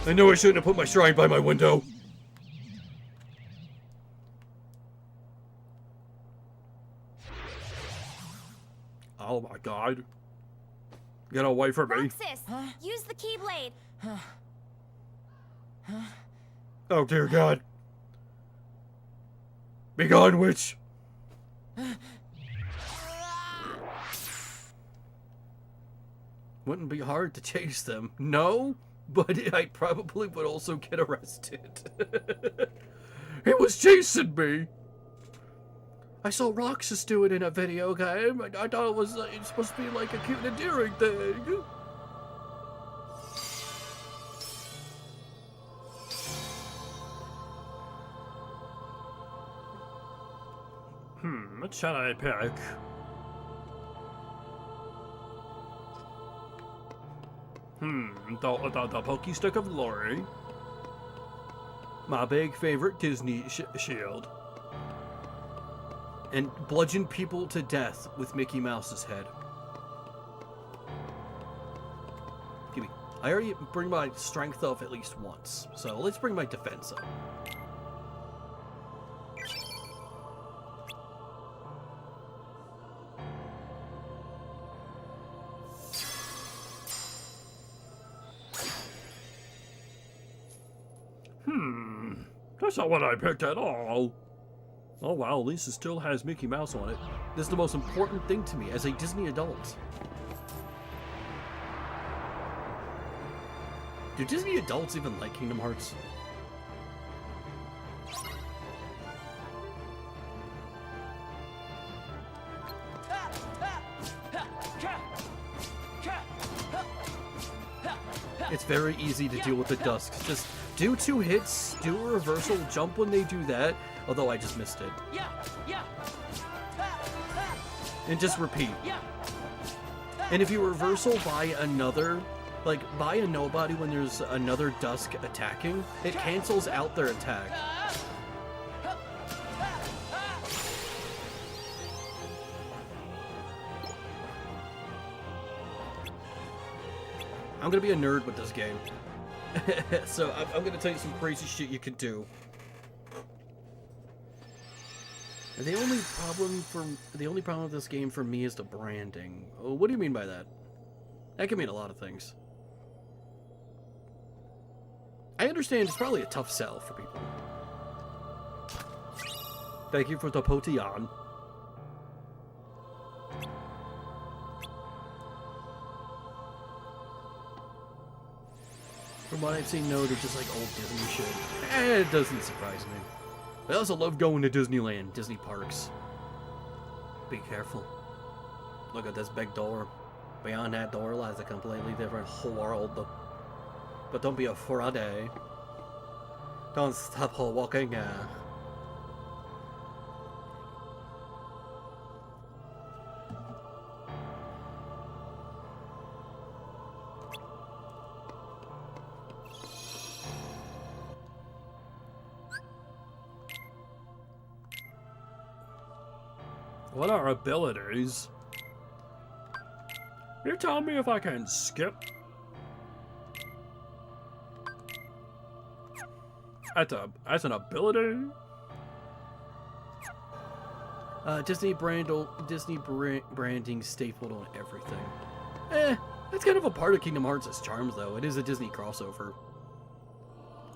I knew I shouldn't have put my shrine by my window. Oh my god. Get away from me. Roxas, use the Keyblade. Oh dear god. Be gone, witch. Wouldn't be hard to chase them. No, but I probably would also get arrested. It was chasing me. I saw Roxas do it in a video game. I thought it was it's supposed to be like a cute and endearing thing. What shall I pick? The Pokey Stick of Glory. My big favorite Disney shield. And bludgeon people to death with Mickey Mouse's head. Give me. I already bring my strength up at least once, so let's bring my defense up. That's not what I picked at all. Oh wow, at least it still has Mickey Mouse on it. This is the most important thing to me as a Disney adult. Do Disney adults even like Kingdom Hearts? It's very easy to deal with the dusk. Just do 2 hits, do a reversal, jump when they do that, although I just missed it. And just repeat. And if you reversal by another, like by a nobody when there's another dusk attacking, it cancels out their attack. I'm gonna be a nerd with this game. So I'm gonna tell you some crazy shit you can do. And the only problem with this game for me is the branding. Oh, what do you mean by that? That can mean a lot of things. I understand it's probably a tough sell for people. Thank you for the potion. From what I've seen, no, they're just like old Disney shit. It doesn't surprise me. But I also love going to Disneyland, Disney parks. Be careful. Look at this big door. Beyond that door lies a completely different world. But don't be afraid. Don't stop walking. What are abilities? You're telling me if I can skip? That's an ability? Disney branding stapled on everything. That's kind of a part of Kingdom Hearts' charms, though. It is a Disney crossover.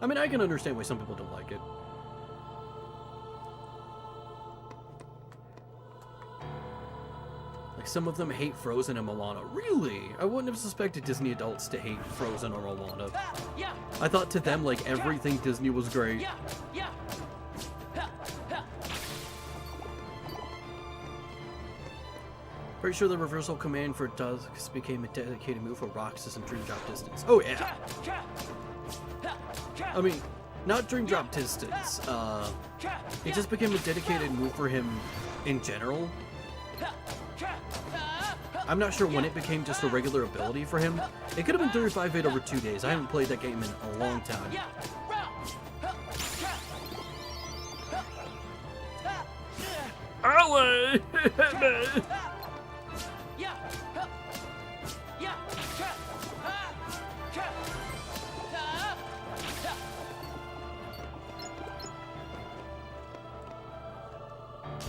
I mean, I can understand why some people don't like it. Like, some of them hate Frozen and Moana. Really? I wouldn't have suspected Disney adults to hate Frozen or Moana. I thought to them, like, everything Disney was great. Pretty sure the reversal command for Dusk became a dedicated move for Roxas and Dream Drop Distance. Oh, yeah. I mean, not Dream Drop Distance. It just became a dedicated move for him in general. I'm not sure when it became just a regular ability for him. It could have been 35-8 over 2 days. I haven't played that game in a long time. Owie!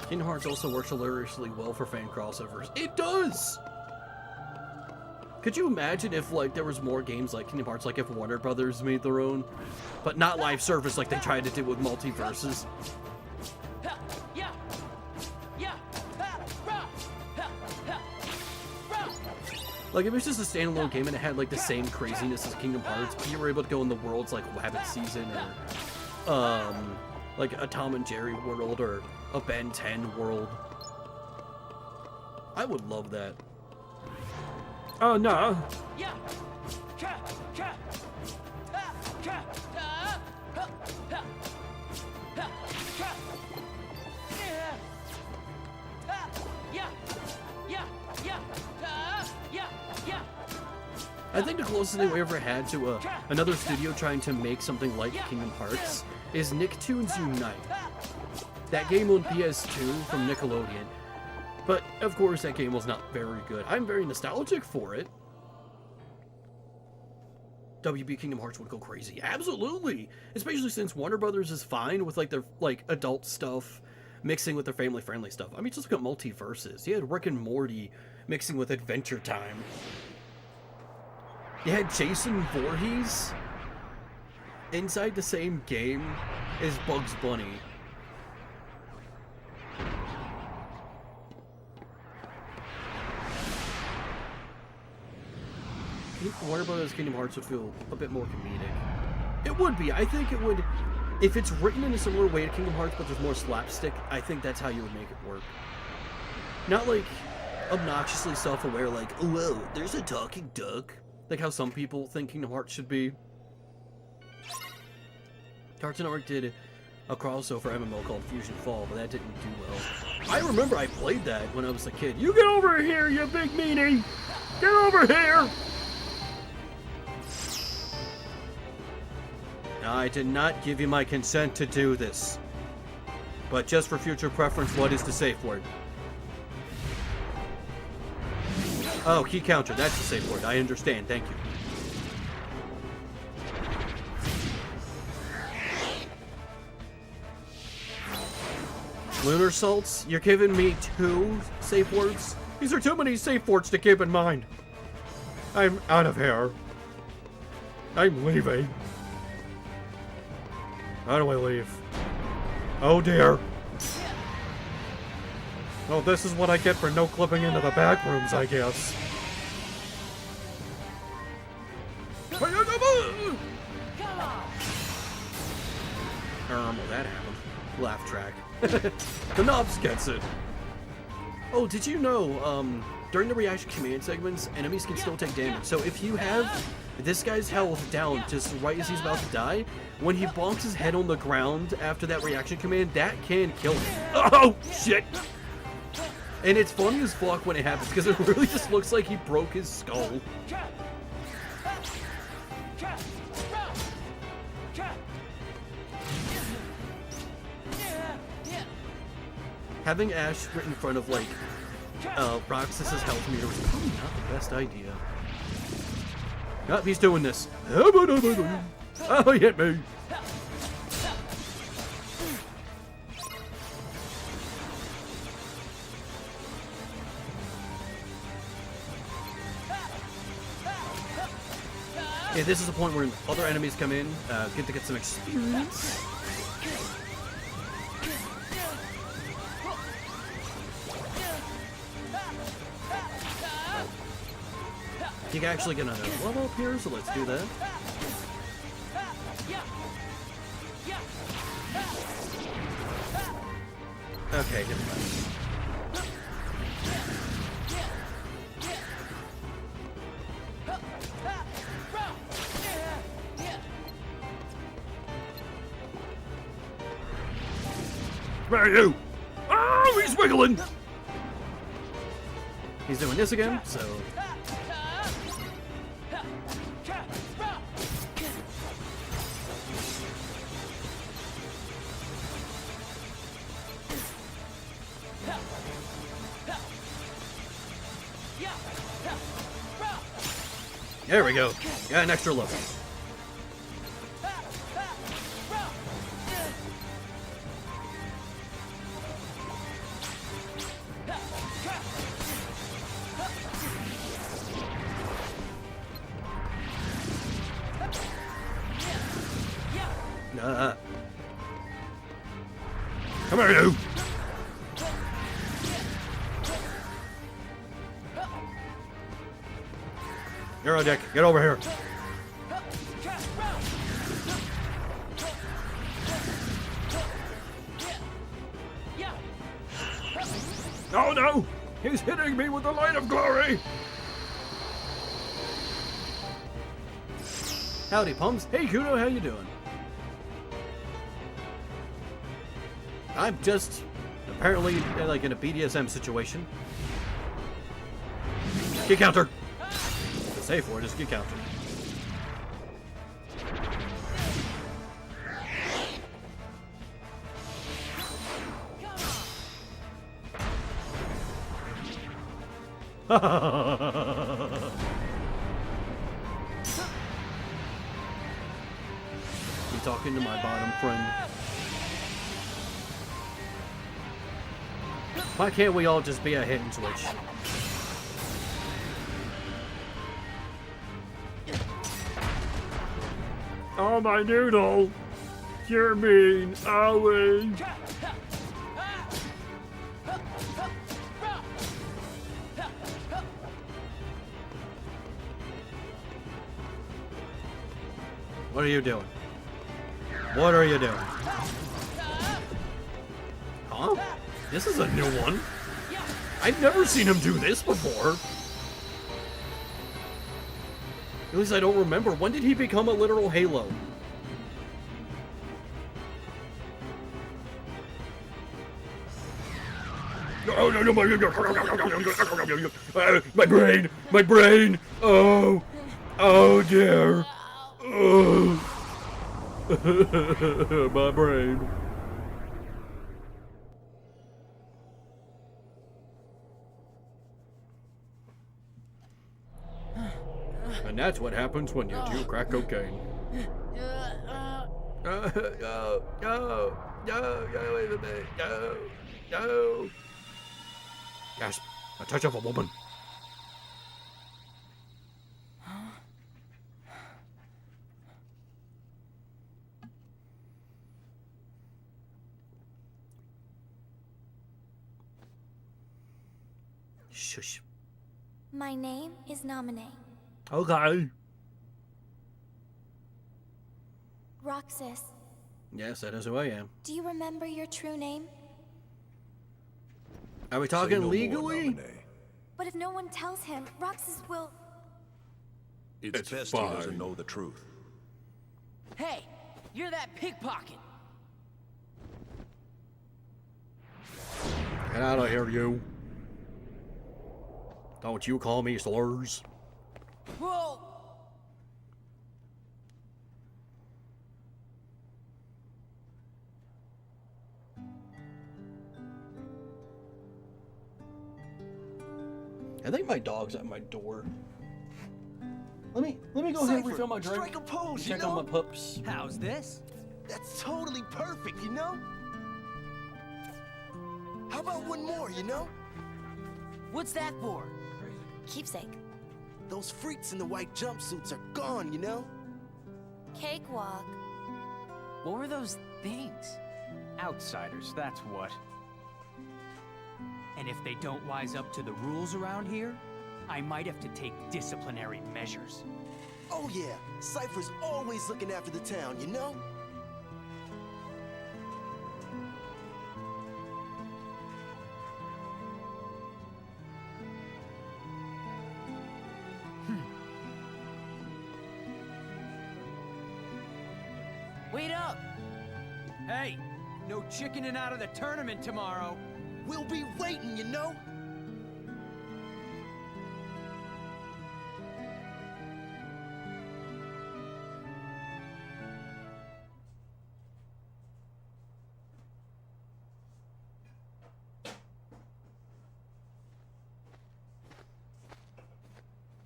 Kingdom Hearts also works hilariously well for fan crossovers. It does! Could you imagine if, like, there was more games like Kingdom Hearts, like if Warner Brothers made their own, but not live service like they tried to do with Multiverses? Like, if it was just a standalone game and it had, like, the same craziness as Kingdom Hearts, but you were able to go in the worlds like Wabbit Season or, like a Tom and Jerry world or a Ben 10 world. I would love that. Oh, no. I think the closest thing we ever had to another studio trying to make something like Kingdom Hearts is Nicktoons Unite. That game on PS2 from Nickelodeon. But, of course, that game was not very good. I'm very nostalgic for it. WB Kingdom Hearts would go crazy. Absolutely! Especially since Warner Brothers is fine with, like, their, like, adult stuff mixing with their family-friendly stuff. I mean, just look at Multiverses. You had Rick and Morty mixing with Adventure Time. You had Jason Voorhees inside the same game as Bugs Bunny. Warner Brothers Kingdom Hearts would feel a bit more comedic. It would be. I think it would. If it's written in a similar way to Kingdom Hearts, but there's more slapstick, I think that's how you would make it work. Not like obnoxiously self-aware, like, oh, well, there's a talking duck. Like how some people think Kingdom Hearts should be. Cartoon Network did a crossover MMO called Fusion Fall, but that didn't do well. I remember I played that when I was a kid. You get over here, you big meanie! Get over here! I did not give you my consent to do this. But just for future preference, what is the safe word? Oh, key counter. That's the safe word. I understand. Thank you. Lunar Salts? You're giving me 2 safe words? These are too many safe words to keep in mind. I'm out of here. I'm leaving. How do I leave? Oh dear. Oh, this is what I get for no clipping into the back rooms, I guess. Well, that happened. Laugh track. The Knobs gets it. Oh, did you know, during the reaction command segments, enemies can still take damage. So if you have this guy's health down just right as he's about to die, when he bonks his head on the ground after that reaction command, that can kill him. Oh, shit! And it's funny as fuck when it happens, because it really just looks like he broke his skull. Having Ash right in front of, like, Roxas's health meter was probably not the best idea. Nope, he's doing this. Oh, he hit me. Okay, this is the point where other enemies come in. Get to get some experience. You can actually get another level up here, so let's do that. Okay, never mind. Where are you? Oh, he's wiggling! He's doing this again, so... There we go. Got an extra level. Come here, you! Hero Dick, get over here. Oh no! He's hitting me with the light of glory! Howdy, Pums. Hey, Kudo, how you doing? I'm just apparently like in a BDSM situation. Get counter. The safe word is get counter. You talking to my bottom friend? Why can't we all just be a hit and switch? Oh, my noodle! You're mean, Owie! What are you doing? What are you doing? Huh? This is a new one. I've never seen him do this before. At least I don't remember. When did he become a literal Halo? Oh, no, my brain! My brain! Oh! Oh, dear! Oh! My brain. And that's what happens when you do crack cocaine. No. Gasp. A touch of a woman. Shush. My name is Naminé. Okay. Roxas, Yes, that is who I am. do you remember your true name? Are we Say talking no more, legally? Naminé. But if no one tells him, Roxas will... It's best he doesn't know the truth. Hey, you're that pickpocket. Get out of here, you. Don't you call me slurs. Whoa! I think my dog's at my door. Let me go ahead and refill my drink. Strike a pose, Check you know? on my pups. How's this? That's totally perfect, you know? How about one more, you know? What's that for? Keepsake. Those freaks in the white jumpsuits are gone, you know? Cakewalk. What were those things? Outsiders, that's what. And if they don't wise up to the rules around here, I might have to take disciplinary measures. Oh yeah, Cypher's always looking after the town, you know? Wait up! Hey, no chickening out of the tournament tomorrow. We'll be waiting, you know?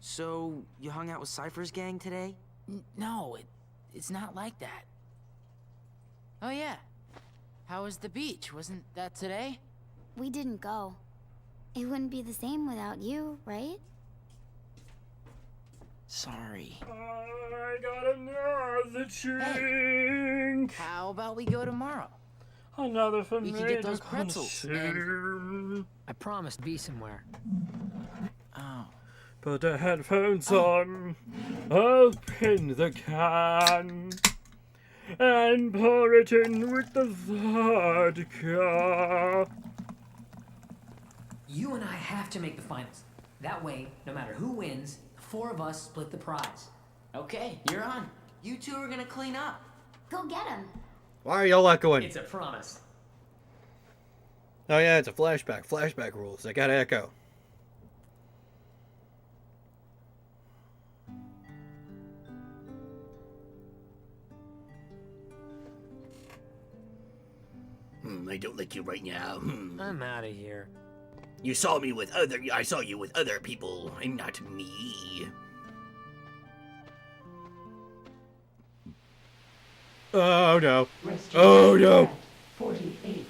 So, you hung out with Cypher's gang today? No, it's not like that. Oh yeah. How was the beach? Wasn't that today? We didn't go. It wouldn't be the same without you, right? Sorry. I got another chink. How about we go tomorrow? Another for We me can get to those pretzels. And I promised to be somewhere. Oh. Put the headphones on, open the can, and pour it in with the vodka. You and I have to make the finals. That way, no matter who wins, the four of us split the prize. Okay, you're on. You two are gonna clean up. Go get him. Why are y'all echoing? It's a promise. Oh yeah, it's a flashback. Flashback rules. I gotta echo. I don't like you right now. I'm out of here. You saw me with I saw you with other people, and not me. Oh no. Oh no. 48%.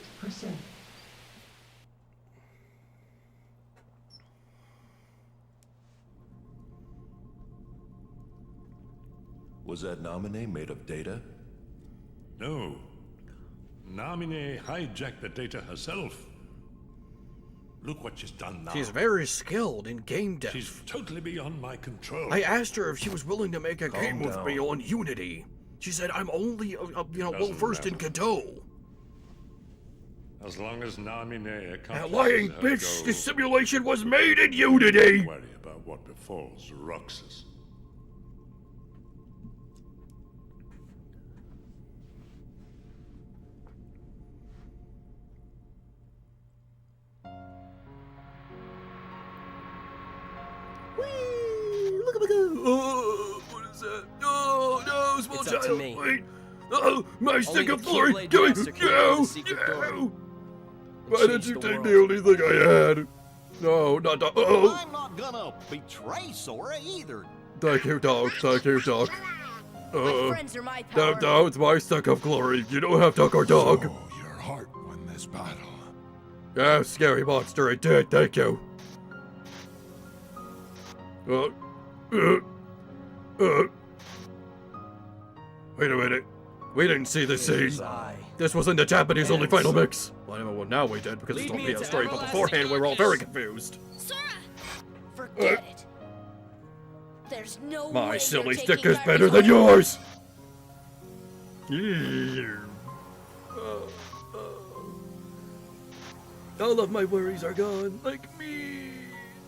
Was that nominee made of data? No. Namine hijacked the data herself. Look what she's done now. She's very skilled in game dev. She's totally beyond my control. I asked her if she was willing to make a Calm game with down. me on Unity. She said I'm only, well versed in matter. Godot. As long as Namine That accomplishes lying her bitch! goal, This simulation was made in Unity! don't worry about what befalls Roxas. Look at me go! Oh, what is that? Oh no, small It's child! up to me. Wait! Oh, my stick the of glory! Keyblade Give me! Master can open No! the secret door. No! It Why did changed you the take world. the only thing I had? No, not the. Oh! I'm not gonna betray Sora either. Thank you, dog. Thank you, dog. friends are my No, power. no, it's my stick of glory. You don't have duck or dog. So your heart won this battle. Yeah, scary monster, it did. Thank you. Wait a minute. We didn't see this scene. This was in the Japanese only final mix. Well, now we did because it's Lead on me into PS3, but everlasting beforehand we were all very confused. Sora! Forget it. There's no My way silly you're stick taking is better Barry's than away. yours! All of my worries are gone, like me.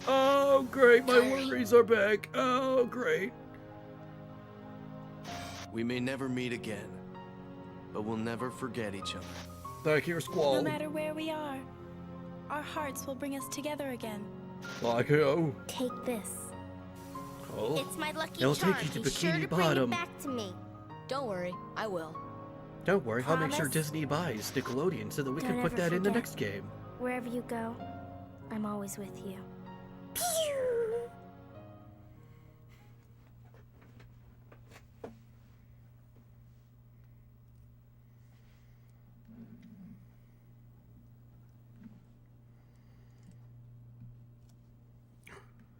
Oh, great, my worries are back. Oh, great. We may never meet again, but we'll never forget each other. Thank you, Squall. No matter where we are, our hearts will bring us together again. Like you. Take this. Oh. It's my lucky It'll charm. take you to Be sure Bikini to bring Bottom. it back to me. Don't worry, I will. Don't worry, I'll make sure Promise? Disney buys Nickelodeon so that we Don't can put ever that in the forget. next game. Wherever you go, I'm always with you.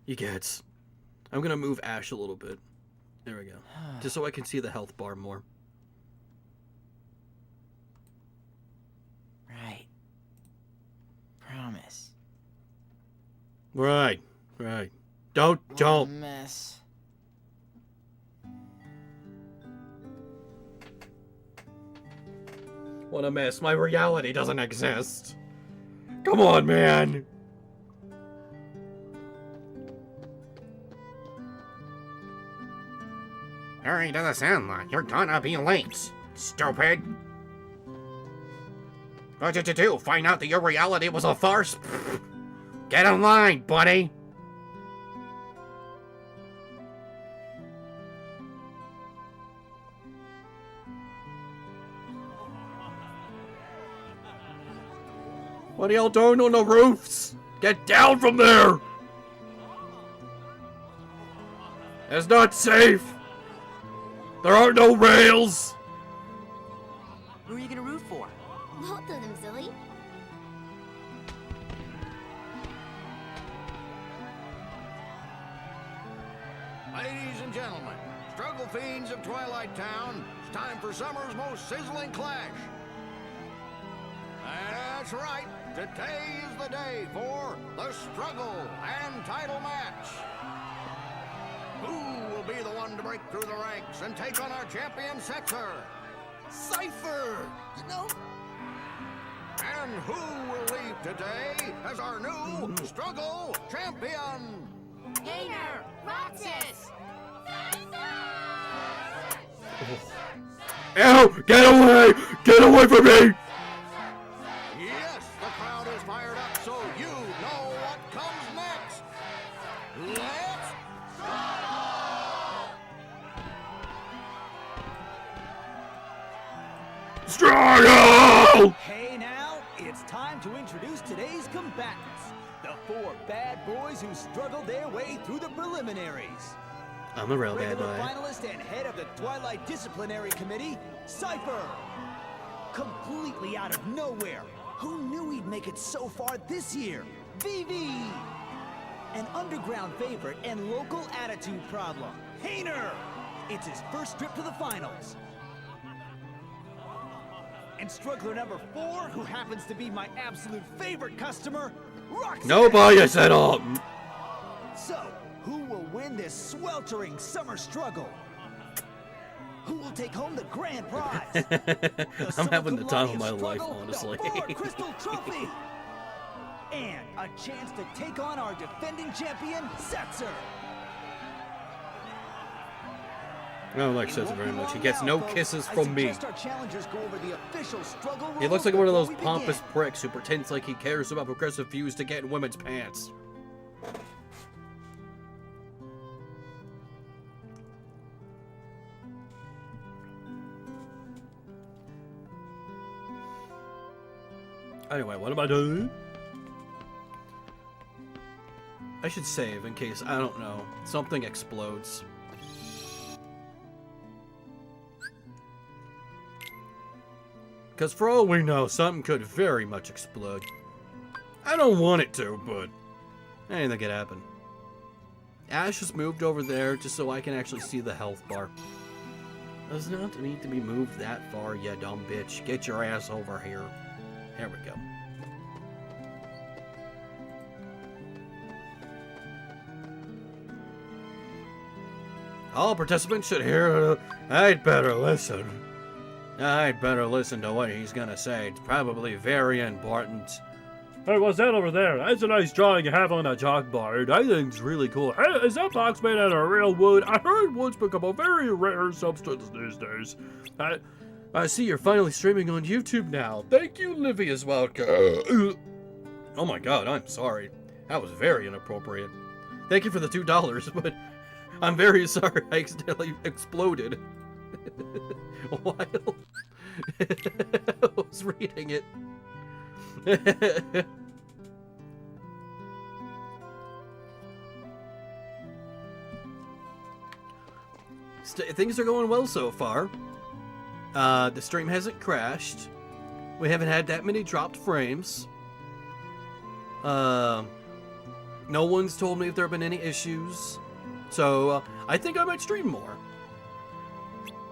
You gets. I'm gonna move Ash a little bit. There we go. Just so I can see the health bar more. Right. Promise. Right. Don't. What a mess. What a mess. My reality doesn't exist. Come on, man. Hurry to the Sandlot. You're gonna be late, stupid. What did you do? Find out that your reality was a farce? Get in line, buddy. What are y'all doing on the roofs? Get down from there! It's not safe! There are no rails! Who are you gonna root for? Both of them, silly. Ladies and gentlemen, struggle fiends of Twilight Town, it's time for summer's most sizzling clash. That's right, today is the day for the struggle and title match. Who will be the one to break through the ranks and take on our champion Setzer? Cypher, you know? And who will leave today as our new struggle champion? Gainer! Roxas! Ow! Get away! Get away from me! Yes, the crowd is fired up, so you know what comes next. Let's struggle! Hey now, it's time to introduce today's combatants. The 4 bad boys who struggled their way through the preliminaries. I'm a real bad Regular boy. finalist and head of the Twilight Disciplinary Committee, Cypher. Completely out of nowhere. Who knew he'd make it so far this year? Vivi. An underground favorite and local attitude problem, Hayner. It's his first trip to the finals. And struggler number 4, who happens to be my absolute favorite customer, Roxanne. Nobody said up. So, who will win this sweltering summer struggle? Who will take home the grand prize? I'm having the time of my life, honestly. The Ford Crystal Trophy! And a chance to take on our defending champion, Setzer. I don't like Setzer very much. He gets no kisses from me. Our challengers go over the official struggle He looks rules like one of those before we pompous begin. pricks who pretends like he cares about progressive views to get in women's pants. Anyway, what am I doing? I should save in case, I don't know, something explodes. Because for all we know, something could very much explode. I don't want it to, but anything could happen. Ash has moved over there just so I can actually see the health bar. Does not need to be moved that far, you dumb bitch. Get your ass over here. There we go. All participants should hear. I'd better listen. I'd better listen to what he's gonna say. It's probably very important. Hey, what's that over there? That's a nice drawing you have on a chalkboard. I think it's really cool. Hey, is that box made out of real wood? I heard wood's become a very rare substance these days. I see you're finally streaming on YouTube now. Thank you, Livy, as well. Oh my god, I'm sorry. That was very inappropriate. Thank you for the $2, but I'm very sorry I accidentally exploded. While I was reading it. Things are going well so far. The stream hasn't crashed. We haven't had that many dropped frames. No one's told me if there have been any issues. So I think I might stream more.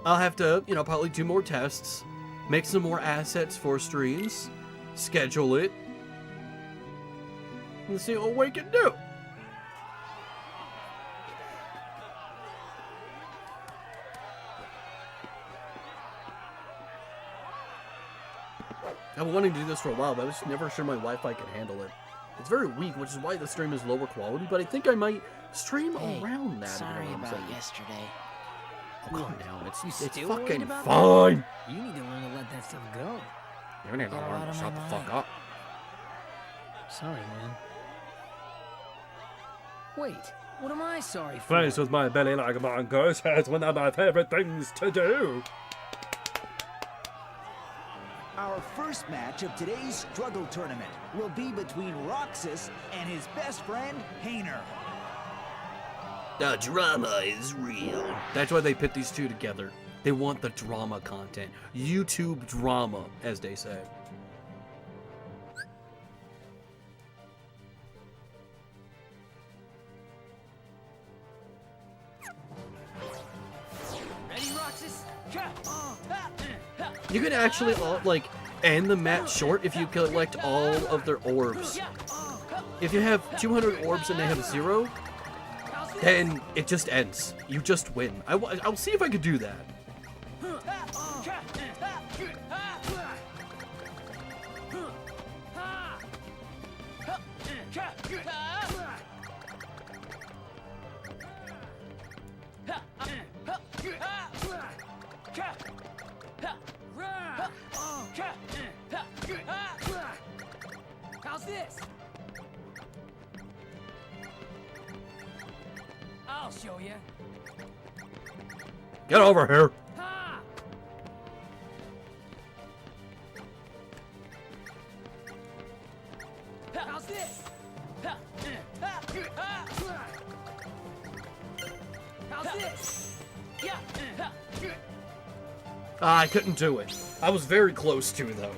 I'll have to, you know, probably do more tests, make some more assets for streams, schedule it, and see what we can do. I've been wanting to do this for a while, but I was never sure my Wi-Fi could handle it. It's very weak, which is why the stream is lower quality, but I think I might stream around that. Sorry if you know what I'm about saying. yesterday. Oh, calm down. It's still worried fucking about fine. You need to learn to let that stuff go. You need to Get learn out to of shut my the fuck mind. up. Sorry, man. Wait, what am I sorry for? Plays with my belly like a mongoose. It's one of my favorite things to do. Our first match of today's struggle tournament will be between Roxas and his best friend, Hayner. The drama is real. That's why they put these two together. They want the drama content. YouTube drama, as they say. Ready, Roxas? You can actually, like, end the match short if you collect all of their orbs. If you have 200 orbs and they have 0, then it just ends. You just win. I'll see if I could do that. How's this? I'll show you. Get over here. How's this? How's this? Yeah. I couldn't do it. I was very close to, though.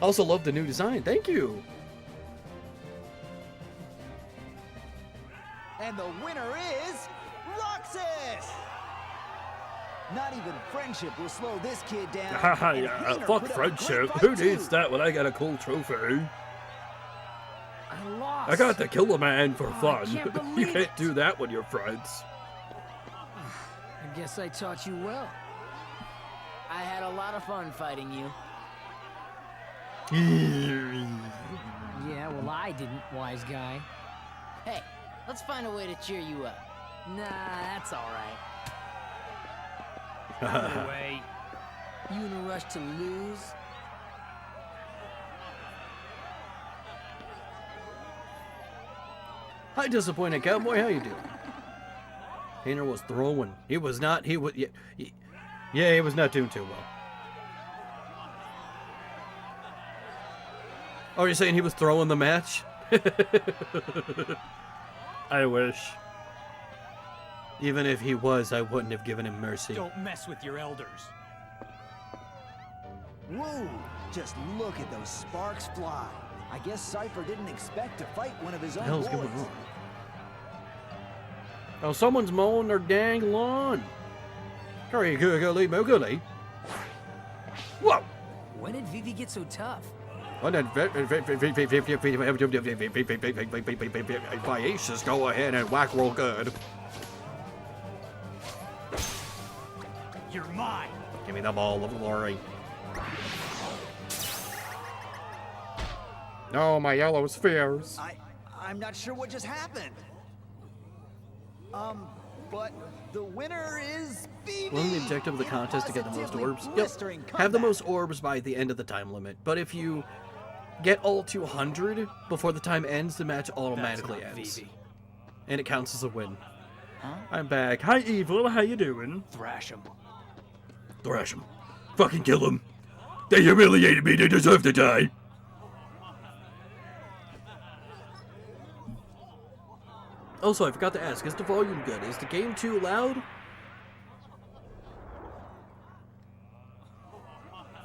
I also love the new design. Thank you. And the winner is Roxas! Not even friendship will slow this kid down. Haha, and yeah, Hayner fuck put up a friendship. great Who fight, needs too. that when I get a cool trophy? I lost. I got to kill a man for Oh, I fun. can't You believe can't it. do that with your friends. I guess I taught you well. I had a lot of fun fighting you. Yeah, well, I didn't, wise guy. Hey, let's find a way to cheer you up. Nah, that's all right. No way. You in a rush to lose? Hi, disappointed cowboy. How you doing? Hayner was throwing. He was not. He was. Yeah, he was not doing too well. Oh, you're saying he was throwing the match? I wish. Even if he was, I wouldn't have given him mercy. Don't mess with your elders. Whoa! Just look at those sparks fly. I guess Cypher didn't expect to fight one of his What own the hell's boys. going on? Oh, someone's mowing their dang lawn. Hurry, googly moogly. Whoa! When did Vivi get so tough? Viacious, go ahead and whack real good. You're mine. Give me the ball of glory. No, my yellow spheres. I'm not sure what just happened. But the winner is BB. Wasn't the objective of the contest to get the most Positively orbs? blistering Yep. Have the comeback. most orbs by the end of the time limit. But if you get all 200 before the time ends, the match automatically That's not ends. Vivi. And it counts as a win. Huh? I'm back. Hi, Evil. How you doing? Thrash him. Thrash him. Fucking kill him. They humiliated me. They deserve to die. Also, I forgot to ask, is the volume good? Is the game too loud?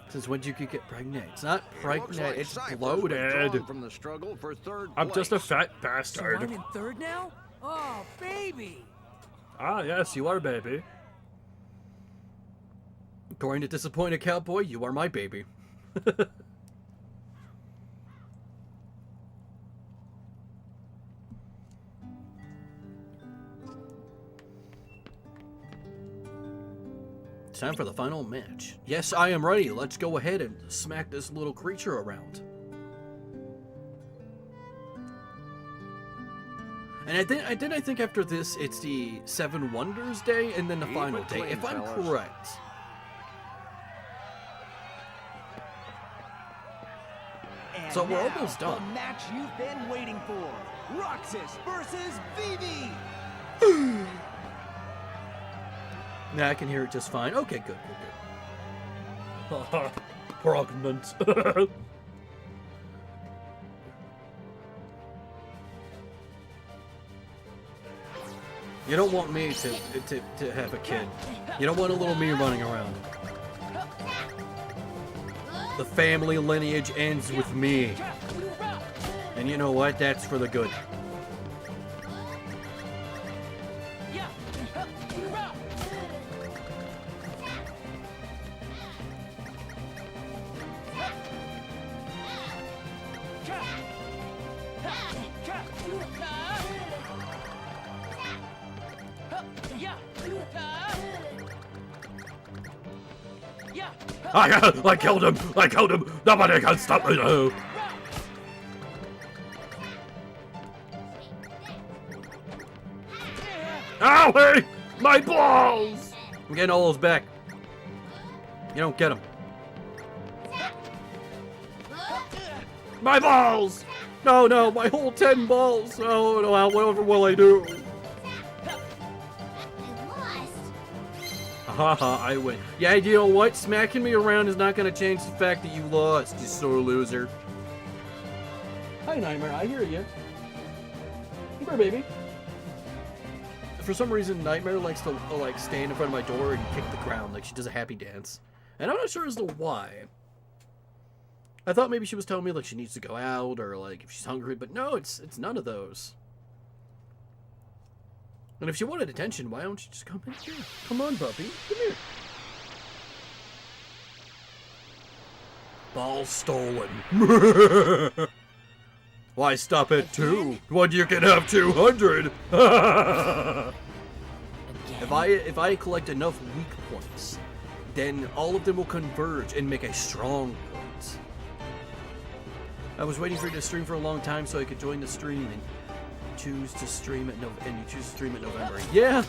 Since when did you get pregnant? It's not pregnant, it's bloated. From the struggle for third I'm just a place. fat So bastard. I'm in third now? Oh, baby! Ah, yes, you are, baby. According to Disappointed Cowboy, you are my baby. It's time for the final match. Yes, I am ready. Let's go ahead and smack this little creature around. And I think after this, it's the 7 Wonders Day and then the final day, if I'm correct. And So we're now, almost done. The match you've been waiting for. Roxas versus Vivi. Yeah, I can hear it just fine. Okay, good, good, good. Pregnant. You don't want me to have a kid. You don't want a little me running around. The family lineage ends with me. And you know what? That's for the good. I killed him! I killed him! Nobody can stop me now! Owie! My balls! I'm getting all those back. You don't get them. My balls! No, no, my whole 10 balls! Oh, no, whatever will I do? Haha, I win. Yeah, you know what? Smacking me around is not going to change the fact that you lost, you sore loser. Hi, Nightmare. I hear you. Come here, baby. For some reason, Nightmare likes to like stand in front of my door and kick the ground like she does a happy dance. And I'm not sure as to why. I thought maybe she was telling me like she needs to go out or like if she's hungry, but no, it's none of those. And if she wanted attention, why don't you just come in here? Come on, puppy. Come here. Ball stolen. Why stop at 2 when you can have 200? If I collect enough weak points, then all of them will converge and make a strong point. I was waiting for you to stream for a long time so I could join the stream and choose to stream at November. Yeah,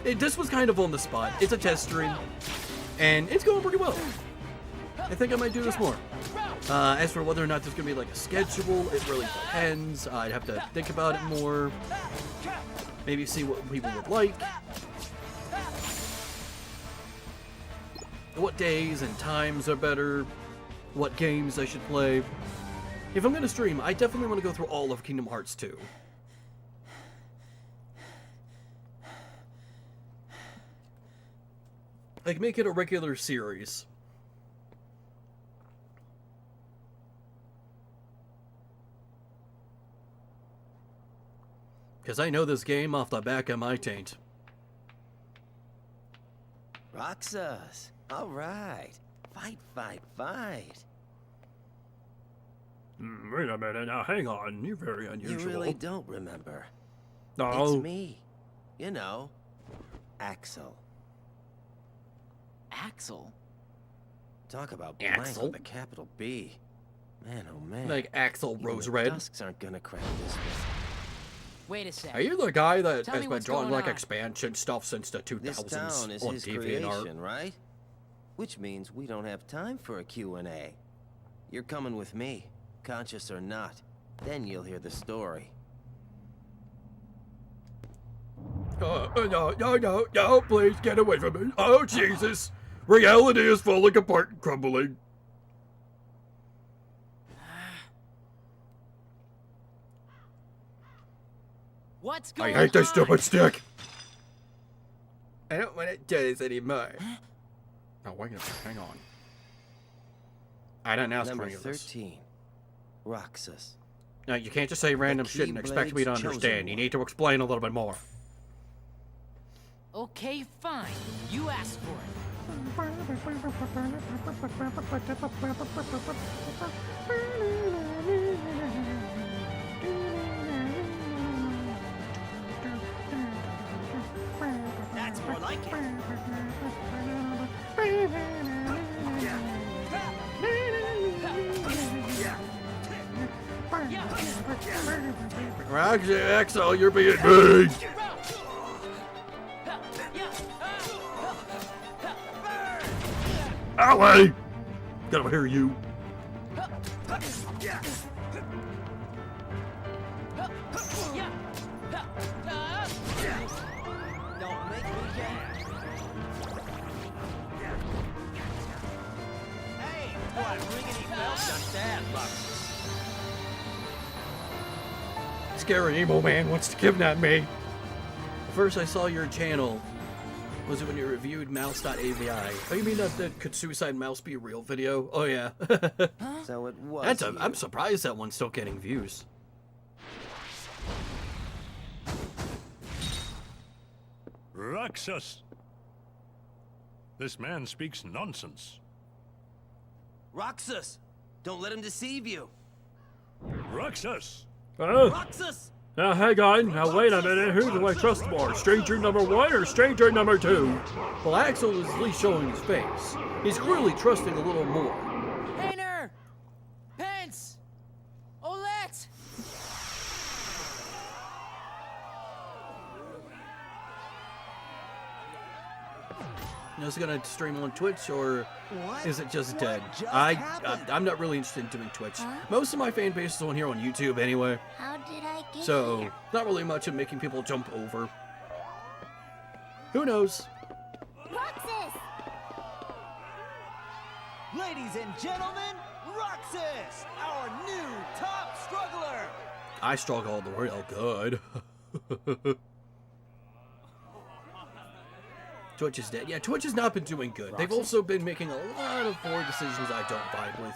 this was kind of on the spot. It's a test stream, and it's going pretty well. I think I might do this more. As for whether or not there's gonna be like a schedule, it really depends. I'd have to think about it more. Maybe see what people would like. What days and times are better. What games I should play. If I'm gonna stream, I definitely want to go through all of Kingdom Hearts 2. Like, make it a regular series. Because I know this game off the back of my taint. Roxas, all right. Fight, fight, fight. Wait a minute, now hang on. You're very unusual. You really don't remember. No. It's me. You know, Axel. Axel? Talk about blank Axel? with a capital B. Man, oh man. Like Axel Even Rose the Red. Dusks aren't gonna crack this one. Wait a sec. Are you the guy that Tell has me been what's drawing going like on. expansion stuff since the 2000s This town is on his DeviantArt? creation, right? Which means we don't have time for a Q&A. You're coming with me, conscious or not. Then you'll hear the story. No, please get away from me. Oh, Jesus. Reality is falling apart and crumbling. What's I going hate this on? stupid stick. I don't want to do this anymore. Oh, wait a minute. Hang on. I didn't ask for Number any of this. 13, Roxas. No, you can't just say random shit and expect me to Keyblade's chosen understand. You one. need to explain a little bit more. Okay, fine. You asked for it. That's more like it. Roxy XL, you're being big. Owie! Gotta hear you. Don't make me get. Hey, what riggedy bell just that, Lux? Scary emo man wants to kidnap me. First I saw your channel. Was it when you reviewed mouse.avi? Oh, you mean that could Suicide Mouse be a real video? Oh yeah. So it was. I'm surprised that one's still getting views. Roxas! This man speaks nonsense. Roxas! Don't let him deceive you. Roxas! Roxas! Now, hang on. Now, wait a minute. Who do I trust more? Stranger number 1 or stranger number 2? Well, Axel is at least showing his face. He's clearly trusting a little more. Painter! Pence! Olette! Is it gonna stream on Twitch or is it just dead? just I'm not really interested in doing Twitch. Most of my fan base is on here on YouTube anyway. How did I get So, here? not really much of making people jump over. Who knows? Roxas! Ladies and gentlemen, Roxas, our new top struggler. I struggled real good. Twitch is dead. Yeah, Twitch has not been doing good. They've also been making a lot of poor decisions I don't vibe with.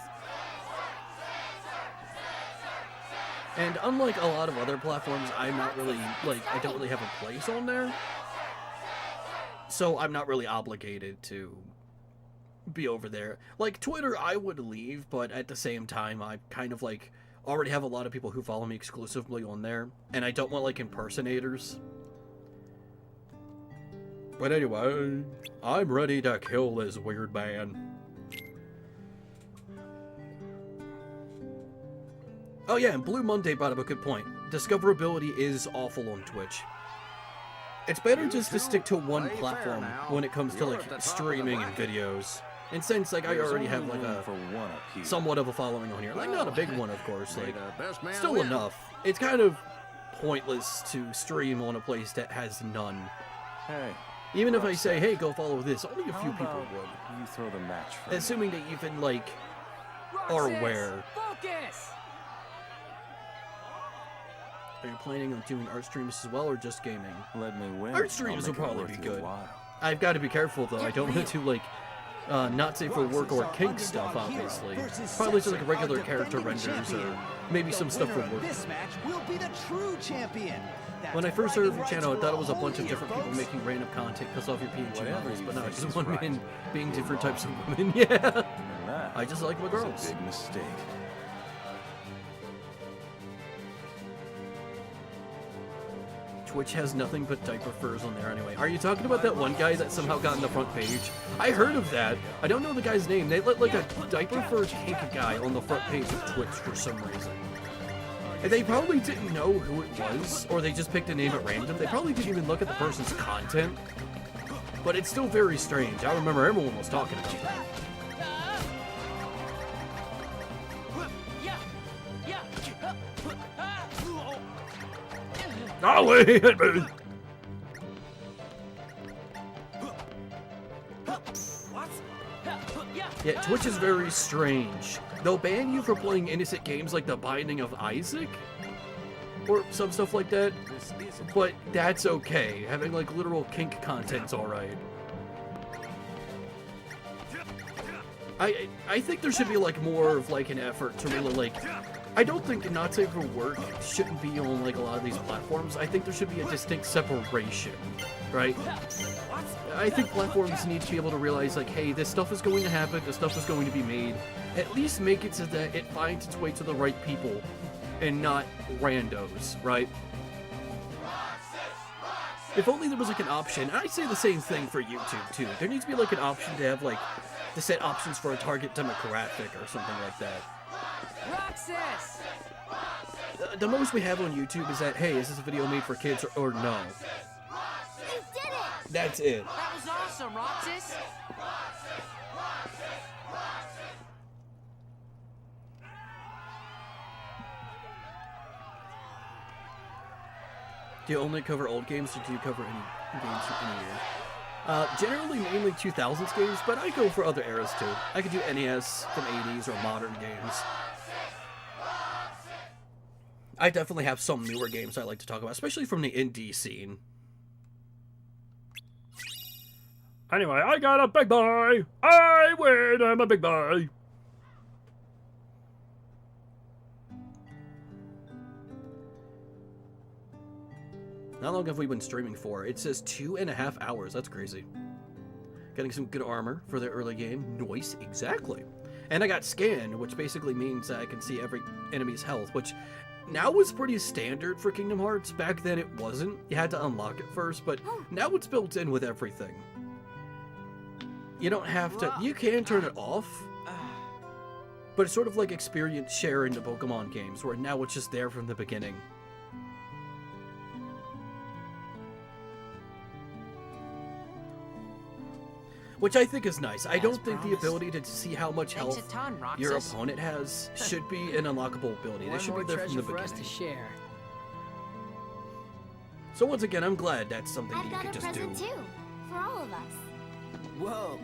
And unlike a lot of other platforms, I'm not really, I don't really have a place on there. So I'm not really obligated to be over there. Like, Twitter, I would leave, but at the same time, I kind of, already have a lot of people who follow me exclusively on there. And I don't want, impersonators. But anyway, I'm ready to kill this weird man. Oh yeah, and Blue Monday brought up a good point. Discoverability is awful on Twitch. It's better just to stick to one platform when it comes to streaming and videos. And since I already have a somewhat of a following on here, not a big one of course, still enough. It's kind of pointless to stream on a place that has none. Hey. Even if I say, hey, go follow this, only a few people would. You throw the match for me. Assuming that you even, are aware. Focus! Are you planning on doing art streams as well, or just gaming? Let me win. Art streams will probably be good. I've got to be careful, though. I don't want to, not safe for work or kink stuff, obviously. Probably just, regular character renders, or maybe some stuff for work. This match will be the true champion. When I first started your channel, I thought it was a bunch of different people making random content because of your PNG models, but now it's just one man being different types of women. Yeah, I just like my girls. Big mistake. Twitch has nothing but diaper furs on there anyway. Are you talking about that one guy that somehow got on the front page? I heard of that. I don't know the guy's name. They let a diaper fur kink guy on the front page of Twitch for some reason. And they probably didn't know who it was, or they just picked a name at random. They probably didn't even look at the person's content. But it's still very strange. I remember everyone was talking about that. Ollie, hit me! Yeah, Twitch is very strange. They'll ban you for playing innocent games like The Binding of Isaac, or some stuff like that, but that's okay. Having literal kink content's alright. I think there should be more of an effort to really I don't think Not Safe for Work shouldn't be on like a lot of these platforms. I think there should be a distinct separation, right? I think platforms need to be able to realize like, hey, this stuff is going to happen, this stuff is going to be made. At least make it so that it finds its way to the right people and not randos, right? If only there was like an option. I say the same thing for YouTube too. There needs to be like an option to have like to set options for a target demographic or something like that. Roxas! The most we have on YouTube is that, hey, is this a video made for kids or no? You did it! That's it. That was awesome, Roxas! Do you only cover old games, or do you cover any games from any year? Generally, mainly 2000s games, but I go for other eras too. I could do NES from 80s or modern games. I definitely have some newer games I like to talk about, especially from the indie scene. Anyway, I got a big boy! I win! I'm a big boy! How long have we been streaming for? It says 2.5 hours. That's crazy. Getting some good armor for the early game. Nice, exactly. And I got scan, which basically means that I can see every enemy's health, which now is pretty standard for Kingdom Hearts. Back then it wasn't. You had to unlock it first, but now it's built in with everything. You don't have to... You can turn it off, but it's sort of like experience share in the Pokemon games, where now it's just there from the beginning. Which I think is nice. I don't think the ability to see how much health your opponent has should be an unlockable ability. They should be there from the beginning. To share. So once again, I'm glad that's something you can just do. I've got a present too, for all of us. Whoa.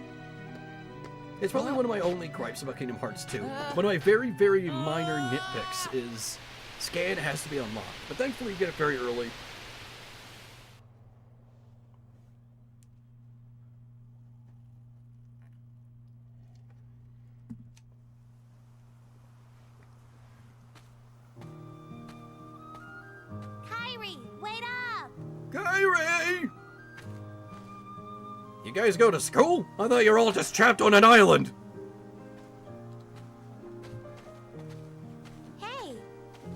It's probably one of my only gripes about Kingdom Hearts 2. One of my very, very minor nitpicks is scan has to be unlocked. But thankfully you get it very early. Kyrie! You guys go to school? I thought you were all just trapped on an island. Hey,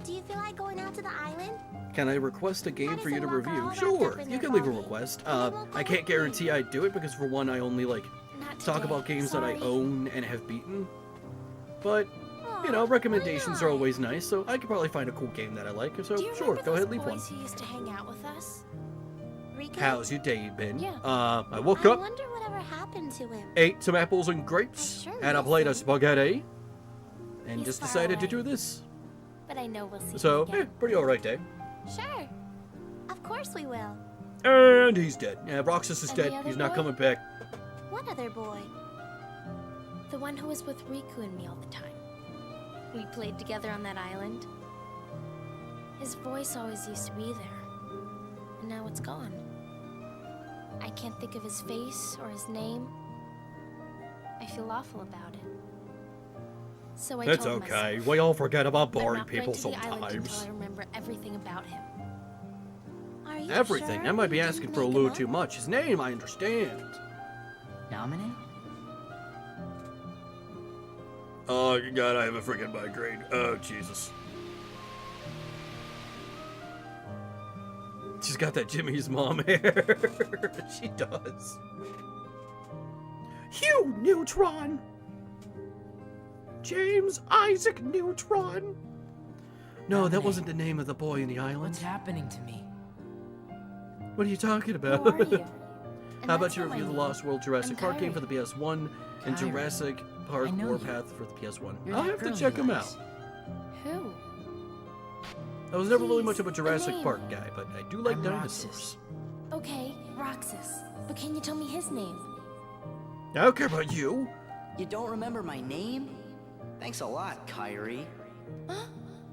do you feel like going out to the island? Can I request a game for you to review? Sure, you can leave a request. I can't guarantee I'd do it because for one, I only like talk about games that I own and have beaten. But, you know, recommendations are always nice, so I could probably find a cool game that I like. So sure, go ahead, leave one. Who used to hang out with us? Rico? How's your day been? Yeah. I woke up, I wonder whatever happened to him. ate some apples and grapes, Sure, had a we'll plate of see. spaghetti, and He's just far decided to away. do this. But I know we'll see So, him again. pretty alright day. Sure. Of course we will. And he's dead. Yeah, Roxas is And the dead. other He's not boy? coming back. What other boy? The one who was with Riku and me all the time. We played together on that island. His voice always used to be there. And now it's gone. I can't think of his face or his name. I feel awful about it. So I That's told okay. myself, We all forget about I'm boring not going people to the island until sometimes. I remember everything about him. Are you Everything. sure That might be you asking didn't for a make little him too up? much. His name, I understand. Dominic? Oh, God, I have a freaking migraine. Oh, Jesus. She's got that Jimmy's mom hair. She does. Hugh Neutron! James Isaac Neutron! No, that wasn't the name of the boy in the island. What's happening to me? What are you talking about? Who are you? And How about that's you how I review the knew. Lost World Jurassic I'm Park game Kyrie. for the PS1 and Kyrie. Jurassic Park I know you. Warpath for the PS1? You're I'll that have to girl check he them likes. out. Who? I was never really Please, much of a Jurassic name. Park guy, but I do like I'm dinosaurs. Roxas. Okay, Roxas. But can you tell me his name? I don't care about you. You don't remember my name? Thanks a lot, Kyrie.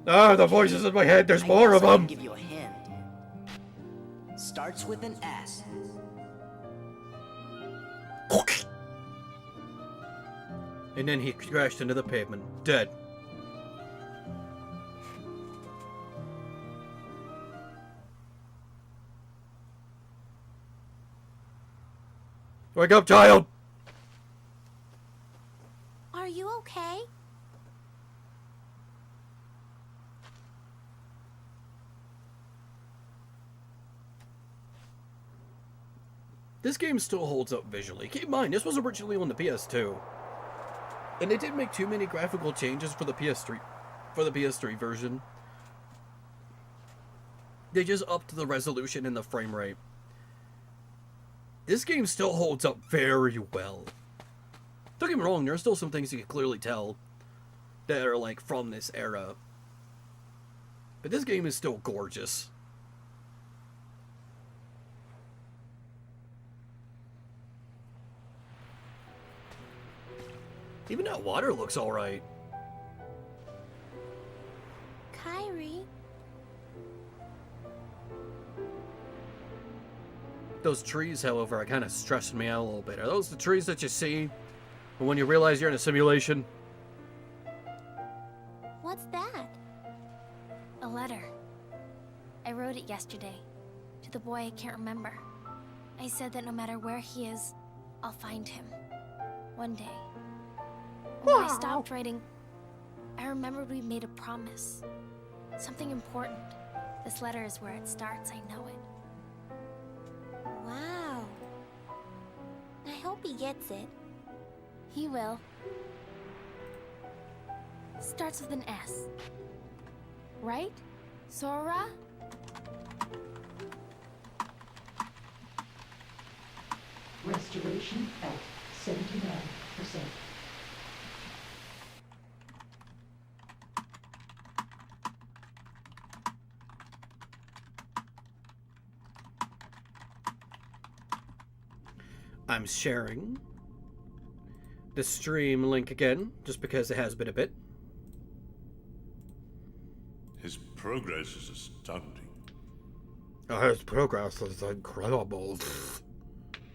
Ah, the voices in my head, there's more I of guess I can them. give you a hint. Starts with an S. And then he crashed into the pavement, dead. Wake up, child! Are you okay? This game still holds up visually. Keep in mind, this was originally on the PS2. And they didn't make too many graphical changes for the PS3 version. They just upped the resolution and the frame rate. This game still holds up very well. Don't get me wrong, there are still some things you can clearly tell that are like from this era. But this game is still gorgeous. Even that water looks alright. Kyrie? Those trees, however, are kind of stressing me out a little bit. Are those the trees that you see when you realize you're in a simulation? What's that? A letter. I wrote it yesterday. To the boy I can't remember. I said that no matter where he is, I'll find him. One day. When I stopped writing, I remembered we made a promise. Something important. This letter is where it starts, I know it. Wow. I hope he gets it. He will. Starts with an S. Right? Sora? Restoration at 79%. I'm sharing the stream link again, just because it has been a bit. His progress is astounding. His progress is incredible.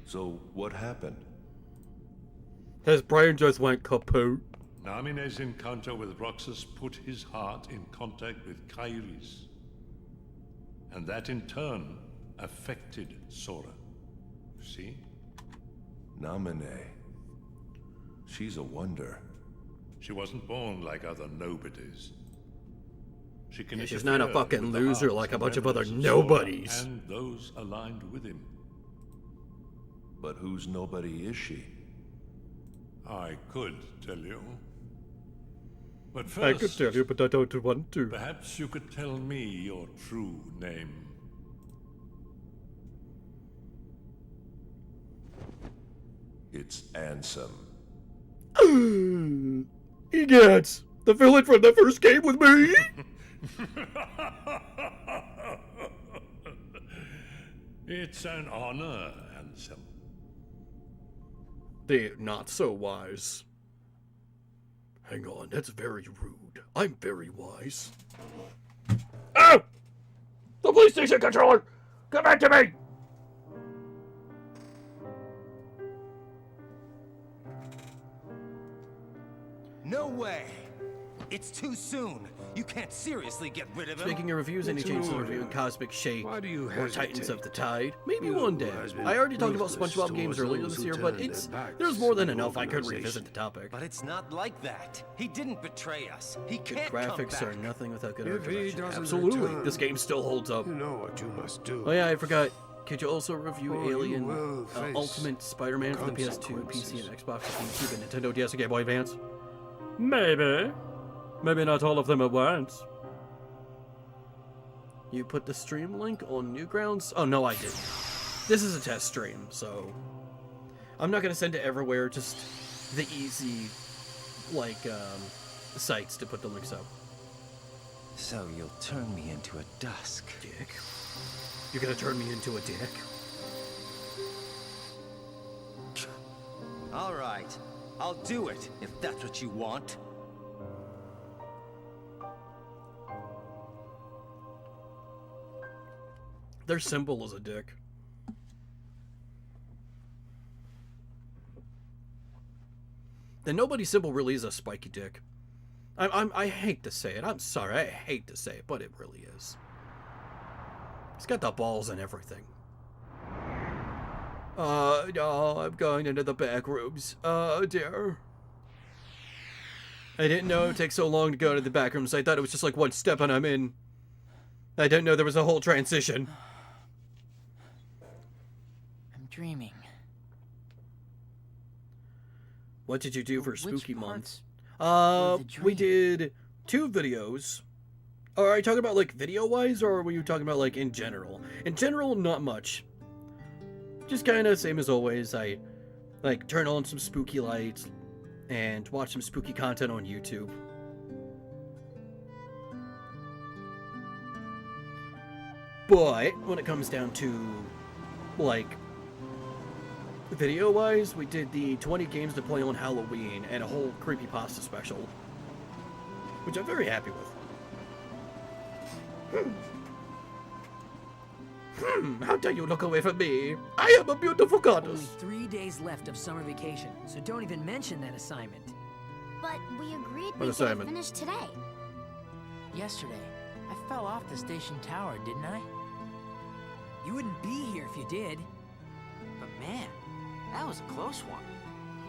So, what happened? His brain just went kaput. Namine's encounter with Roxas put his heart in contact with Kairi's. And that in turn affected Sora. You see? Namine. She's a wonder. She wasn't born like other nobodies. She can She's not a interfere fucking with the loser hearts like a and bunch of other memories Sora nobodies. And those aligned with him. But whose nobody is she? I could tell you. But first, I could tell you, but I don't want to. Perhaps you could tell me your true name. It's Ansem. He gets the villain from the first game with me. It's an honor, Ansem. They're not so wise. Hang on, that's very rude. I'm very wise. Oh! The police station controller! Come back to me! No way! It's too soon. You can't seriously get rid of him. Speaking of reviews, any It's changes an to order. reviewing Cosmic Shake Why do you or Titans hesitate? of the Tide? Maybe You one day. has been I already talked about ruthless SpongeBob games towards earlier those this who year, but turned their backs there's more than on the enough I could organization. revisit the topic. But it's not like that. He didn't betray us. He Good can't come graphics back. are nothing without good If art he direction. doesn't Absolutely, return, this game still holds up. you know what you must do. Oh yeah, I forgot. Could you also review Or you Alien will face Ultimate Spider-Man for the PS2, PC, and Xbox, GameCube, and Nintendo DS and Game Boy Advance? Maybe. Maybe not all of them at once. You put the stream link on Newgrounds? Oh, no, I didn't. This is a test stream, so... I'm not going to send it everywhere, just the easy, like, sites to put the links up. So you'll turn me into a dusk. Dick. You're going to turn me into a dick? All right. I'll do it, if that's what you want. Their symbol is a dick. The nobody symbol really is a spiky dick. I hate to say it. I'm sorry. I hate to say it, but it really is. It's got the balls and everything. No, I'm going into the back rooms. Dear. I didn't know it would take so long to go to the back rooms. I thought it was just like one step and I'm in. I didn't know there was a whole transition. I'm dreaming. What did you do for Spooky Month? were the We did 2 videos. Are you talking about like video-wise, or were you talking about like in general? In general, not much. Just kind of same as always. I like turn on some spooky lights and watch some spooky content on YouTube. But when it comes down to like video-wise, we did the 20 games to play on Halloween and a whole creepypasta special, which I'm very happy with. How dare you look away from me? I am a beautiful goddess. Only 3 days left of summer vacation, so don't even mention that assignment. But we agreed What we'd get it assignment? finished today. Yesterday, I fell off the station tower, didn't I? You wouldn't be here if you did. But man, that was a close one.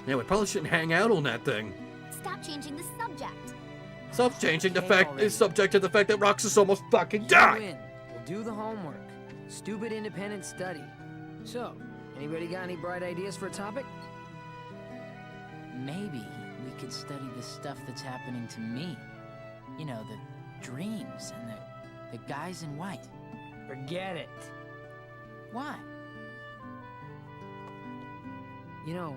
Yeah, we probably shouldn't hang out on that thing. Stop changing the subject. Stop changing the Okay, fact already. is subject to the fact that Roxas almost fucking You died. win. We'll do the homework. Stupid independent study. So, anybody got any bright ideas for a topic? Maybe we could study the stuff that's happening to me. You know, the dreams and the guys in white. Forget it. Why? You know,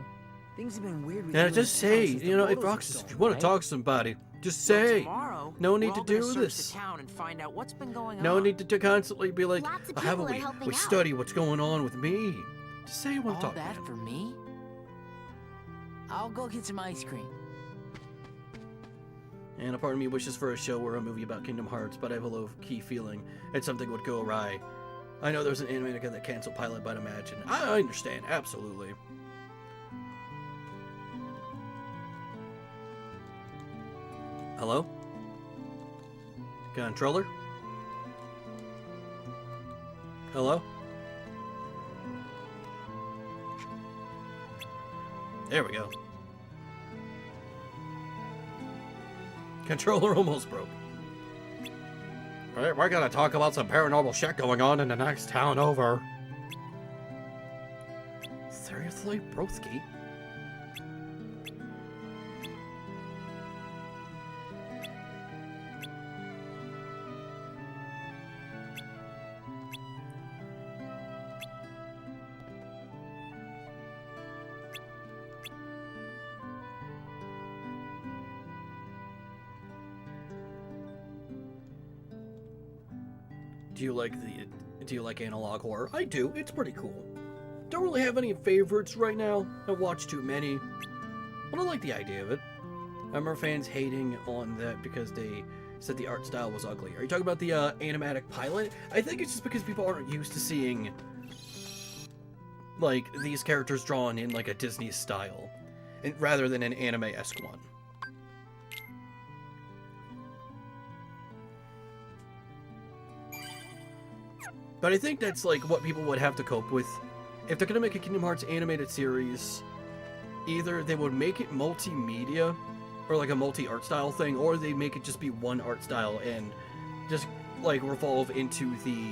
things have been weird with Yeah, you just in town say, since the you know, if photos were Roxas, if you stolen, want right? to talk to somebody, just So say. tomorrow, No we're need all to gonna do search this. the town and find out what's been going No on. need to constantly be like, Lots of how people about are we helping out. study what's going on with me. Just say you want to All talk. that for me? I'll go get some ice cream. And a part of me wishes for a show or a movie about Kingdom Hearts, but I have a low-key feeling that something would go awry. I know there's an animator that canceled pilot, but imagine. I understand, absolutely. Hello? Controller? Hello? There we go. Controller almost broke. Alright, we're gonna talk about some paranormal shit going on in the next town over. Seriously, broski? Do you like analog horror? I do. It's pretty cool. Don't really have any favorites right now. I've watched too many. But I like the idea of it. I remember fans hating on that because they said the art style was ugly. Are you talking about the animatic pilot? I think it's just because people aren't used to seeing like these characters drawn in like a Disney style, and rather than an anime-esque one. But I think that's like what people would have to cope with. If they're gonna make a Kingdom Hearts animated series, either they would make it multimedia, or like a multi-art style thing, or they make it just be one art style and just like revolve into the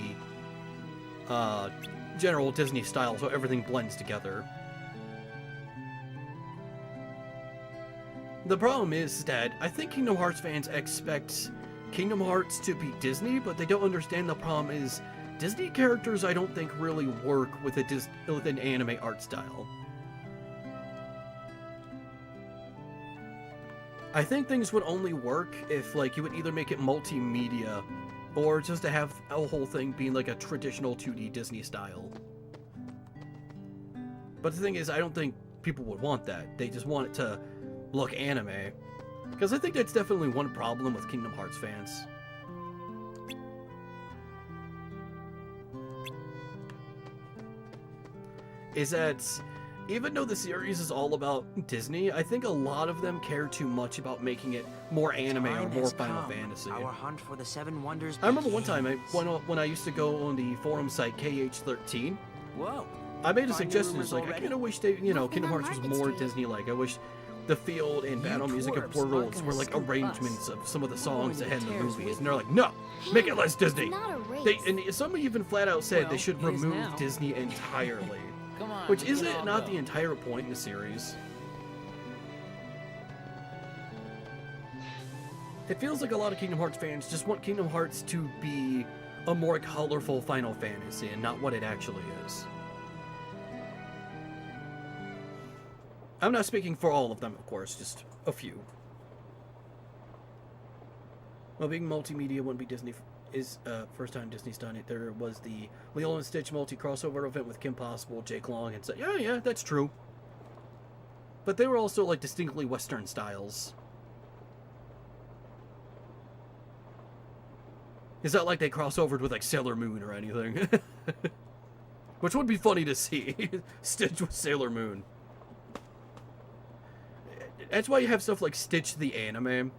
general Disney style, so everything blends together. The problem is that I think Kingdom Hearts fans expect Kingdom Hearts to be Disney, but they don't understand the problem is Disney characters I don't think really work with with an anime art style. I think things would only work if like you would either make it multimedia or just to have a whole thing being like a traditional 2D Disney style. But the thing is, I don't think people would want that. They just want it to look anime. Because I think that's definitely one problem with Kingdom Hearts fans. Is that even though the series is all about Disney, I think a lot of them care too much about making it more anime or Time more has Final come. Fantasy. Our hunt for the 7 wonders I remember one begins. time when I used to go on the forum site KH13. Whoa. I made a Find suggestion. your It's like, I rumors kind of wish they, Kingdom Hearts was Market more Street. Disney-like. I wish the field and battle music of twerps aren't Portals gonna were like scoop arrangements us. of some of the We're songs going they to had in the tears movies. with And they're like, no, make it less Disney. It's not a race. And some even flat out said they Well, should it is remove now. Disney entirely. Come on, Which we can isn't all not go. the entire point in the series. It feels like a lot of Kingdom Hearts fans just want Kingdom Hearts to be a more colorful Final Fantasy and not what it actually is. I'm not speaking for all of them, of course, just a few. Well, being multimedia wouldn't be Disney is first time Disney's done it. There was the Lilo and Stitch multi-crossover event with Kim Possible, Jake Long, and so yeah, that's true. But they were also like distinctly Western styles. It's not like they crossovered with like Sailor Moon or anything. Which would be funny to see. Stitch with Sailor Moon. That's why you have stuff like Stitch the Anime.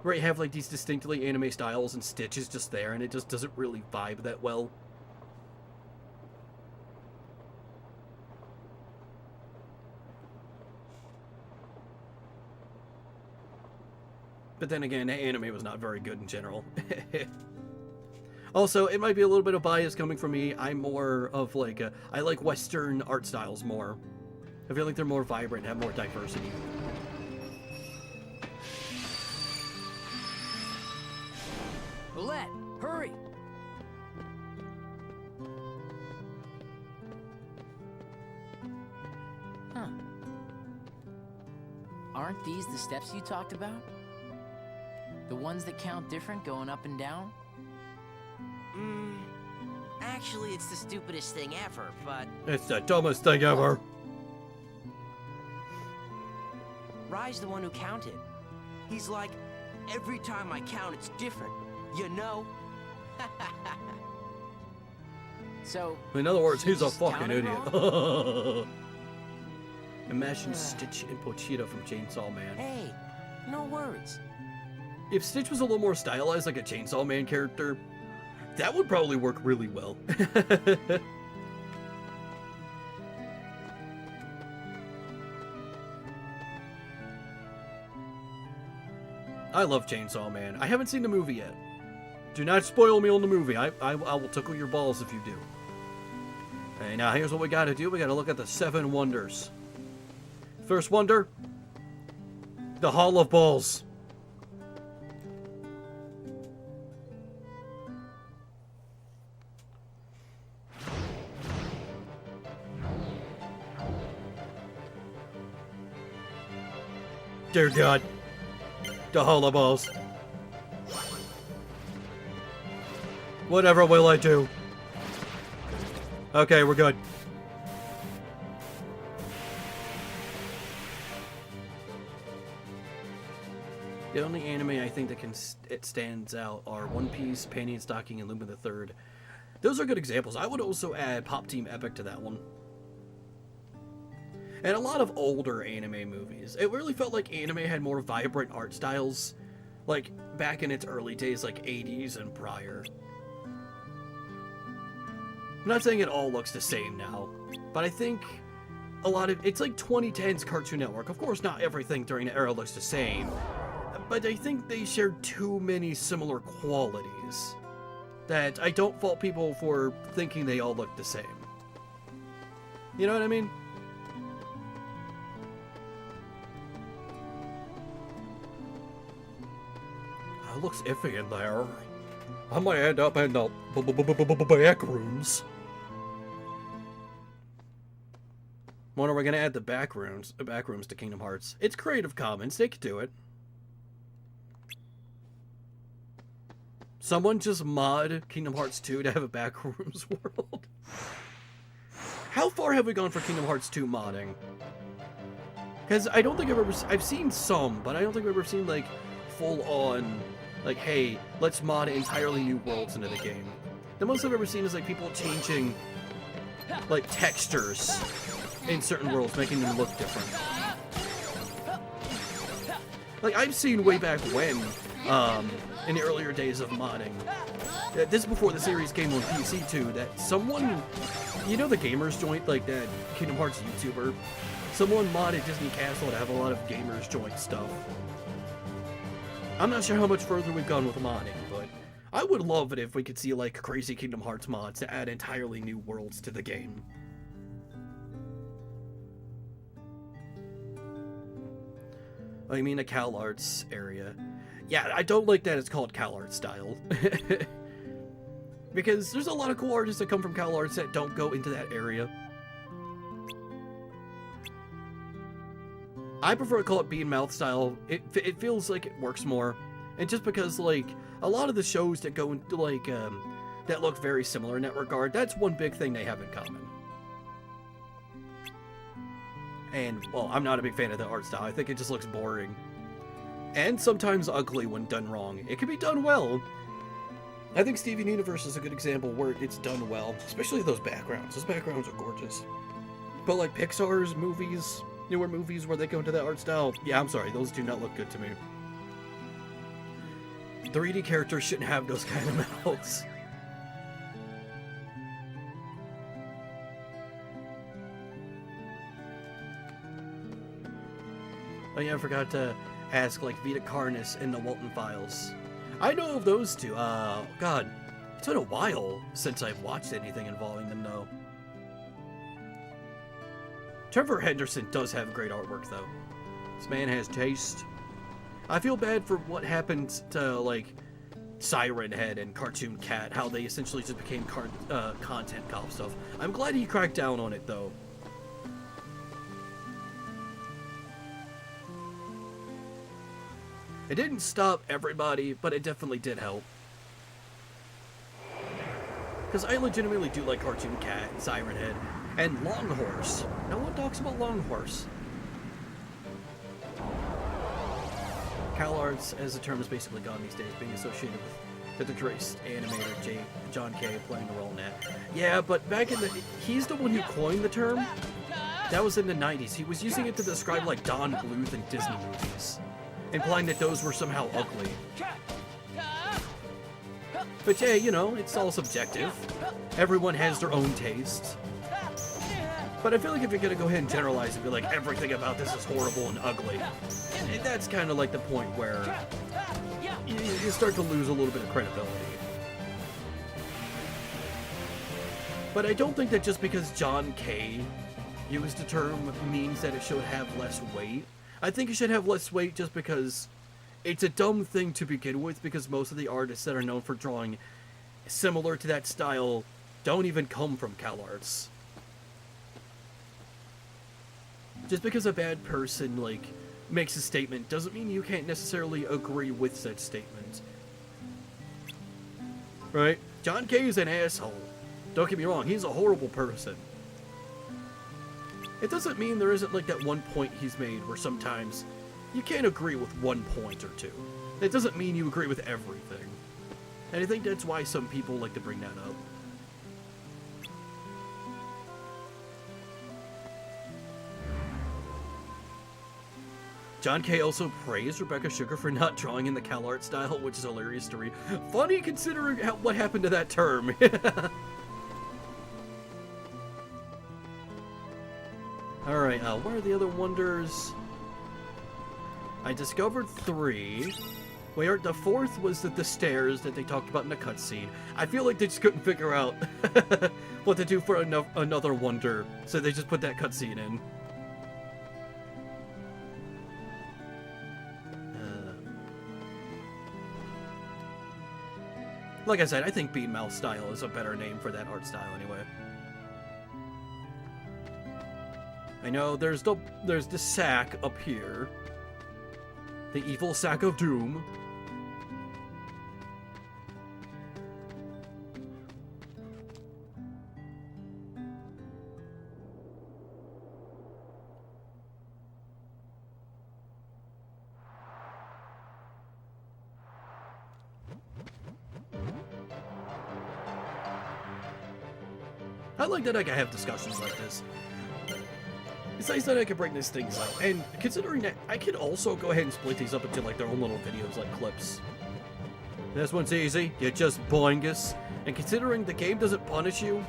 Where you have like these distinctly anime styles and Stitch is just there and it just doesn't really vibe that well. But then again, the anime was not very good in general. Also, it might be a little bit of bias coming from me. I'm more of like, I like Western art styles more. I feel like they're more vibrant and have more diversity. Roulette, hurry! Huh. Aren't these the steps you talked about? The ones that count different going up and down? Actually, it's the stupidest thing ever, but It's the dumbest thing ever. Rai's the one who counted. He's like, every time I count, it's different. You know? So, In other words, he he's a just fucking counted idiot. Imagine Stitch and Pochita from Chainsaw Man. Hey, no worries. If Stitch was a little more stylized like a Chainsaw Man character, that would probably work really well. I love Chainsaw Man. I haven't seen the movie yet. Do not spoil me on the movie. I will tickle your balls if you do. Okay, now here's what we gotta do. We gotta look at the 7 wonders. First wonder, the Hall of Balls. Dear God. The Hall of Balls. Whatever will I do? Okay, we're good. The only anime I think that it stands out are One Piece, Panty and Stocking, and Lupin the Third. Those are good examples. I would also add Pop Team Epic to that one. And a lot of older anime movies. It really felt like anime had more vibrant art styles, like back in its early days, like 80s and prior. I'm not saying it all looks the same now, but I think a lot of it's like 2010's Cartoon Network. Of course, not everything during the era looks the same, but I think they shared too many similar qualities that I don't fault people for thinking they all look the same. You know what I mean? It looks iffy in there. I might end up in the back rooms. When are we gonna add the back rooms to Kingdom Hearts? It's Creative Commons, they could do it. Someone just mod Kingdom Hearts 2 to have a backrooms world. How far have we gone for Kingdom Hearts 2 modding? Because I don't think I've seen some, but I don't think I've ever seen like full on, like, hey, let's mod entirely new worlds into the game. The most I've ever seen is like people changing like textures in certain worlds, making them look different. Like, I've seen way back when, in the earlier days of modding, this is before the series came on PC too, that someone, you know the Gamers Joint, like that Kingdom Hearts YouTuber? Someone modded Disney Castle to have a lot of Gamers Joint stuff. I'm not sure how much further we've gone with modding, but I would love it if we could see, like, crazy Kingdom Hearts mods to add entirely new worlds to the game. Oh, you mean a CalArts area? Yeah, I don't like that it's called CalArts style. Because there's a lot of cool artists that come from CalArts that don't go into that area. I prefer to call it Bean Mouth style. It feels like it works more. And just because, like, a lot of the shows that go into, like, that look very similar in that regard, that's one big thing they have in common. And, well, I'm not a big fan of the art style. I think it just looks boring. And sometimes ugly when done wrong. It can be done well. I think Steven Universe is a good example where it's done well. Especially those backgrounds. Those backgrounds are gorgeous. But, like, Pixar's movies, newer movies where they go into that art style, yeah, I'm sorry, those do not look good to me. 3D characters shouldn't have those kind of mouths. Oh yeah, I forgot to ask, like, Vita Carnus and the Walton Files. I know of those two. God, it's been a while since I've watched anything involving them, though. Trevor Henderson does have great artwork, though. This man has taste. I feel bad for what happened to, like, Siren Head and Cartoon Cat, how they essentially just became content cop stuff. I'm glad he cracked down on it, though. It didn't stop everybody, but it definitely did help. Because I legitimately do like Cartoon Cat and Siren Head. And Long Horse. No one talks about Long Horse. CalArts, as the term is basically gone these days, being associated with the disgraced animator John Kay playing the role in that. Yeah, but back in the... He's the one who coined the term. That was in the 90s. He was using it to describe, like, Don Bluth and Disney movies, implying that those were somehow ugly. But yeah, you know, it's all subjective. Everyone has their own taste. But I feel like if you're gonna go ahead and generalize and be like, everything about this is horrible and ugly, that's kind of like the point where you start to lose a little bit of credibility. But I don't think that just because John Kay used the term means that it should have less weight. I think it should have less weight just because it's a dumb thing to begin with, because most of the artists that are known for drawing similar to that style don't even come from CalArts. Just because a bad person, like, makes a statement doesn't mean you can't necessarily agree with such statement. Right? John Kay is an asshole. Don't get me wrong, he's a horrible person. It doesn't mean there isn't, like, that one point he's made where sometimes you can't agree with one point or two. It doesn't mean you agree with everything. And I think that's why some people like to bring that up. John Kay also praised Rebecca Sugar for not drawing in the CalArts style, which is hilarious to read. Funny considering what happened to that term. Alright, what are the other wonders? I discovered 3. Wait, the 4th was the stairs that they talked about in the cutscene. I feel like they just couldn't figure out what to do for another wonder, so they just put that cutscene in. Like I said, I think Bean Mouth style is a better name for that art style anyway. I know there's the sack up here. The evil sack of doom. I like that I can have discussions like this. it's nice that I can bring these things out. And considering that, I could also go ahead and split these up into like their own little videos, like clips. This one's easy. You just boingus. And considering the game doesn't punish you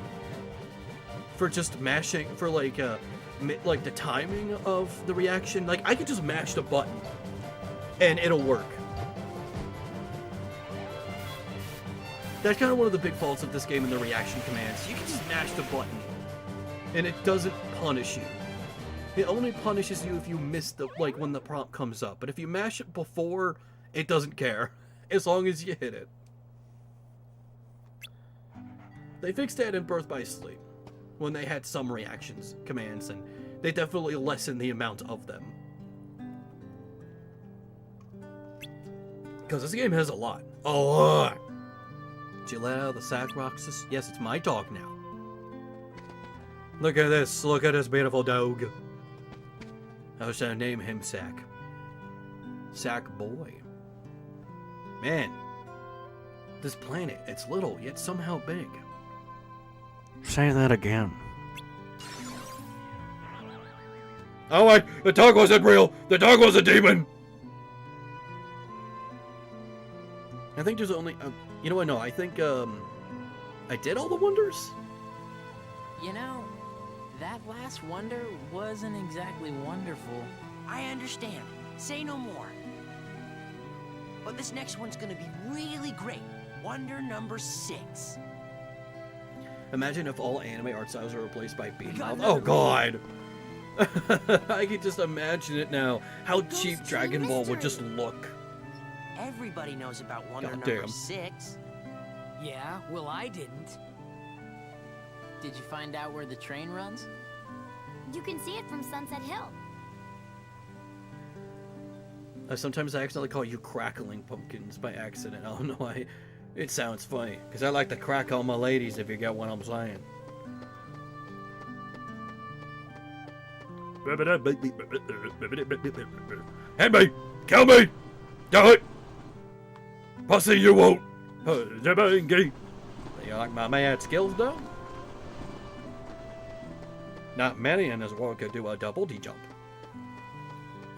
for just mashing, for like the timing of the reaction, like I could just mash the button and it'll work. That's kind of one of the big faults of this game in the reaction commands. You can just mash the button and it doesn't punish you. It only punishes you if you miss the, like, when the prompt comes up. But if you mash it before, it doesn't care. As long as you hit it. They fixed that in Birth by Sleep, when they had some reactions commands, and they definitely lessened the amount of them. Because this game has a lot. A lot! Did you let out the sack, Roxas? Yes, it's my dog now. Look at this. Look at this beautiful dog. How should I name him Sack? Sack Boy. Man, this planet, it's little, yet somehow big. Say that again. Oh wait, the dog wasn't real! The dog was a demon! I think there's only, you know what, no, I think, I did all the wonders? You know, that last wonder wasn't exactly wonderful. I understand. Say no more. But this next one's gonna be really great. Wonder number 6. Imagine if all anime art styles are replaced by beam mouth. Oh god! I can just imagine it now. How cheap Dragon Ball would just look. Everybody knows about wonder God number damn. 6. Yeah, well, I didn't. Did you find out where the train runs? You can see it from Sunset Hill. Sometimes I accidentally call you crackling pumpkins by accident. I don't know why. It sounds funny. Because I like to crack all my ladies, if you get what I'm saying. Hit me! Kill me! Do it! Pussy, you won't! You like my mad skills, though? Not many in this world could do a double D-jump.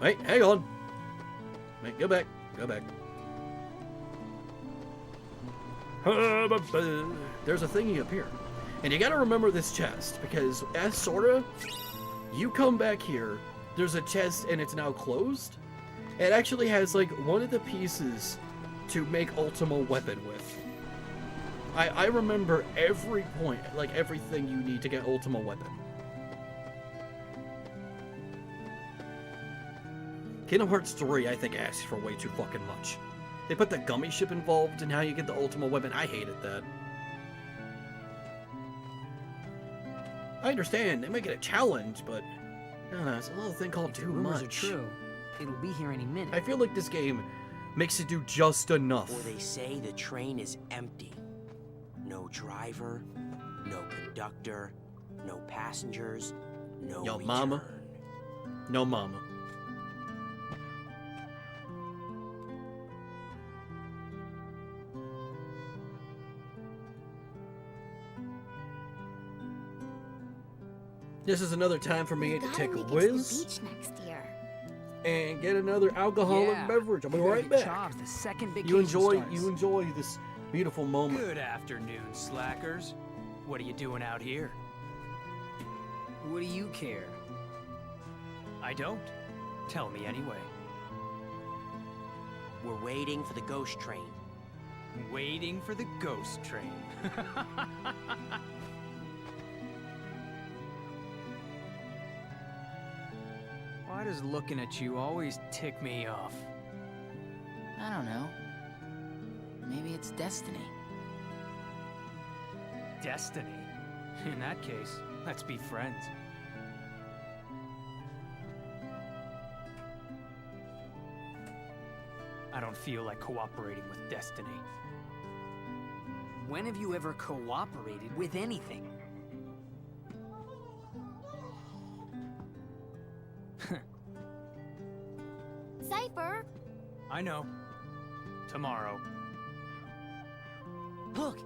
Wait, hang on. Wait, go back. Go back. There's a thingy up here. And you gotta remember this chest, because as Sora, you come back here, there's a chest and it's now closed. It actually has like one of the pieces to make Ultima weapon with. I remember every point, like everything you need to get Ultima weapon. Kingdom Hearts 3, I think, asks for way too fucking much. They put the gummy ship involved in how you get the Ultima weapon. I hated that. I understand, they make it a challenge, but I don't know, it's a little thing called too Rumors much. are true. It'll be here any minute. I feel like this game makes it do just enough. Or they say the train is empty. No driver, no conductor, no passengers, no Yo, return. mama. No mama. This is another time for me to Gotta take a make it to the whiz beach next year. and get another alcoholic Yeah. beverage. I'll be You gotta right get back. chopped the second You vacation starts. enjoy this beautiful moment. Good afternoon, slackers. What are you doing out here? What do you care? I don't. Tell me anyway. We're waiting for the ghost train. Waiting for the ghost train. Why does looking at you always tick me off? I don't know. Maybe it's destiny. Destiny? In that case, let's be friends. I don't feel like cooperating with destiny. When have you ever cooperated with anything? Cypher! I know. Tomorrow. Look!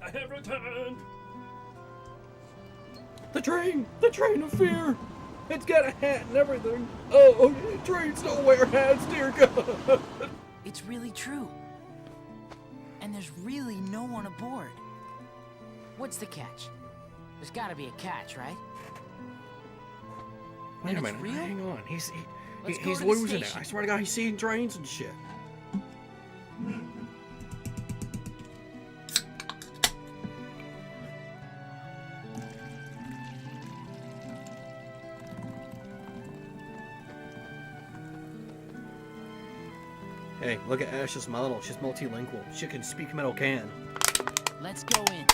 I have returned. The train of fear. It's got a hat and everything. Oh, trains don't wear hats, dear God. It's really true. And there's really no one aboard. What's the catch? There's gotta be a catch, right? Wait a And it's minute, real? hang on. He's Let's go he's to the losing it. station. I swear to God, he's seeing trains and shit. Hey, look at Ash's model. She's multilingual. She can speak metal can. Let's go in.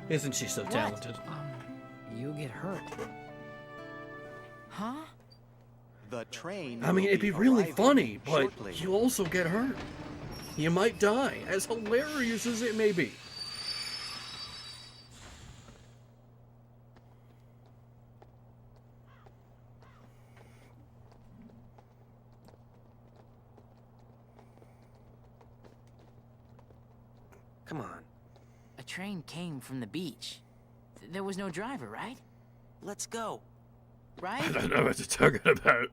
Isn't she so What? talented? You'll get hurt. Huh? The train. I mean, will it'd be really arriving funny, but shortly. you also get hurt. You might die, as hilarious as it may be. Come on. A train came from the beach. There was no driver, right? Let's go. Right? I don't know what you're talking about.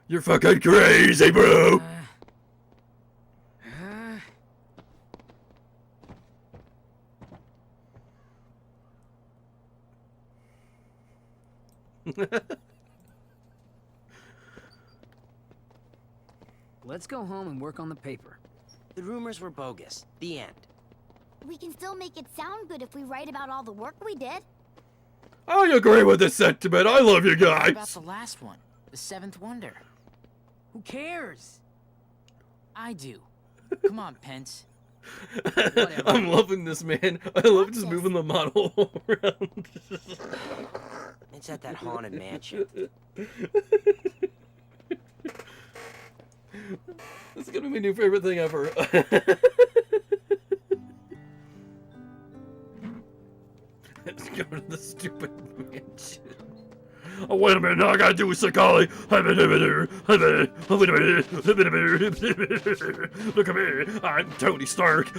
You're fucking crazy, bro. Let's go home and work on the paper. The rumors were bogus. The end. We can still make it sound good if we write about all the work we did. I agree with the sentiment. I love you What about guys. the last one? The seventh wonder? Who cares? I do. Come on, Pence. I'm loving this, man. I love just moving the model around. It's at that haunted mansion. This is gonna be my new favorite thing ever. Let's go to the stupid mansion. Oh, wait a minute. Now I gotta do a Sakali. Look at me. I'm Tony Stark.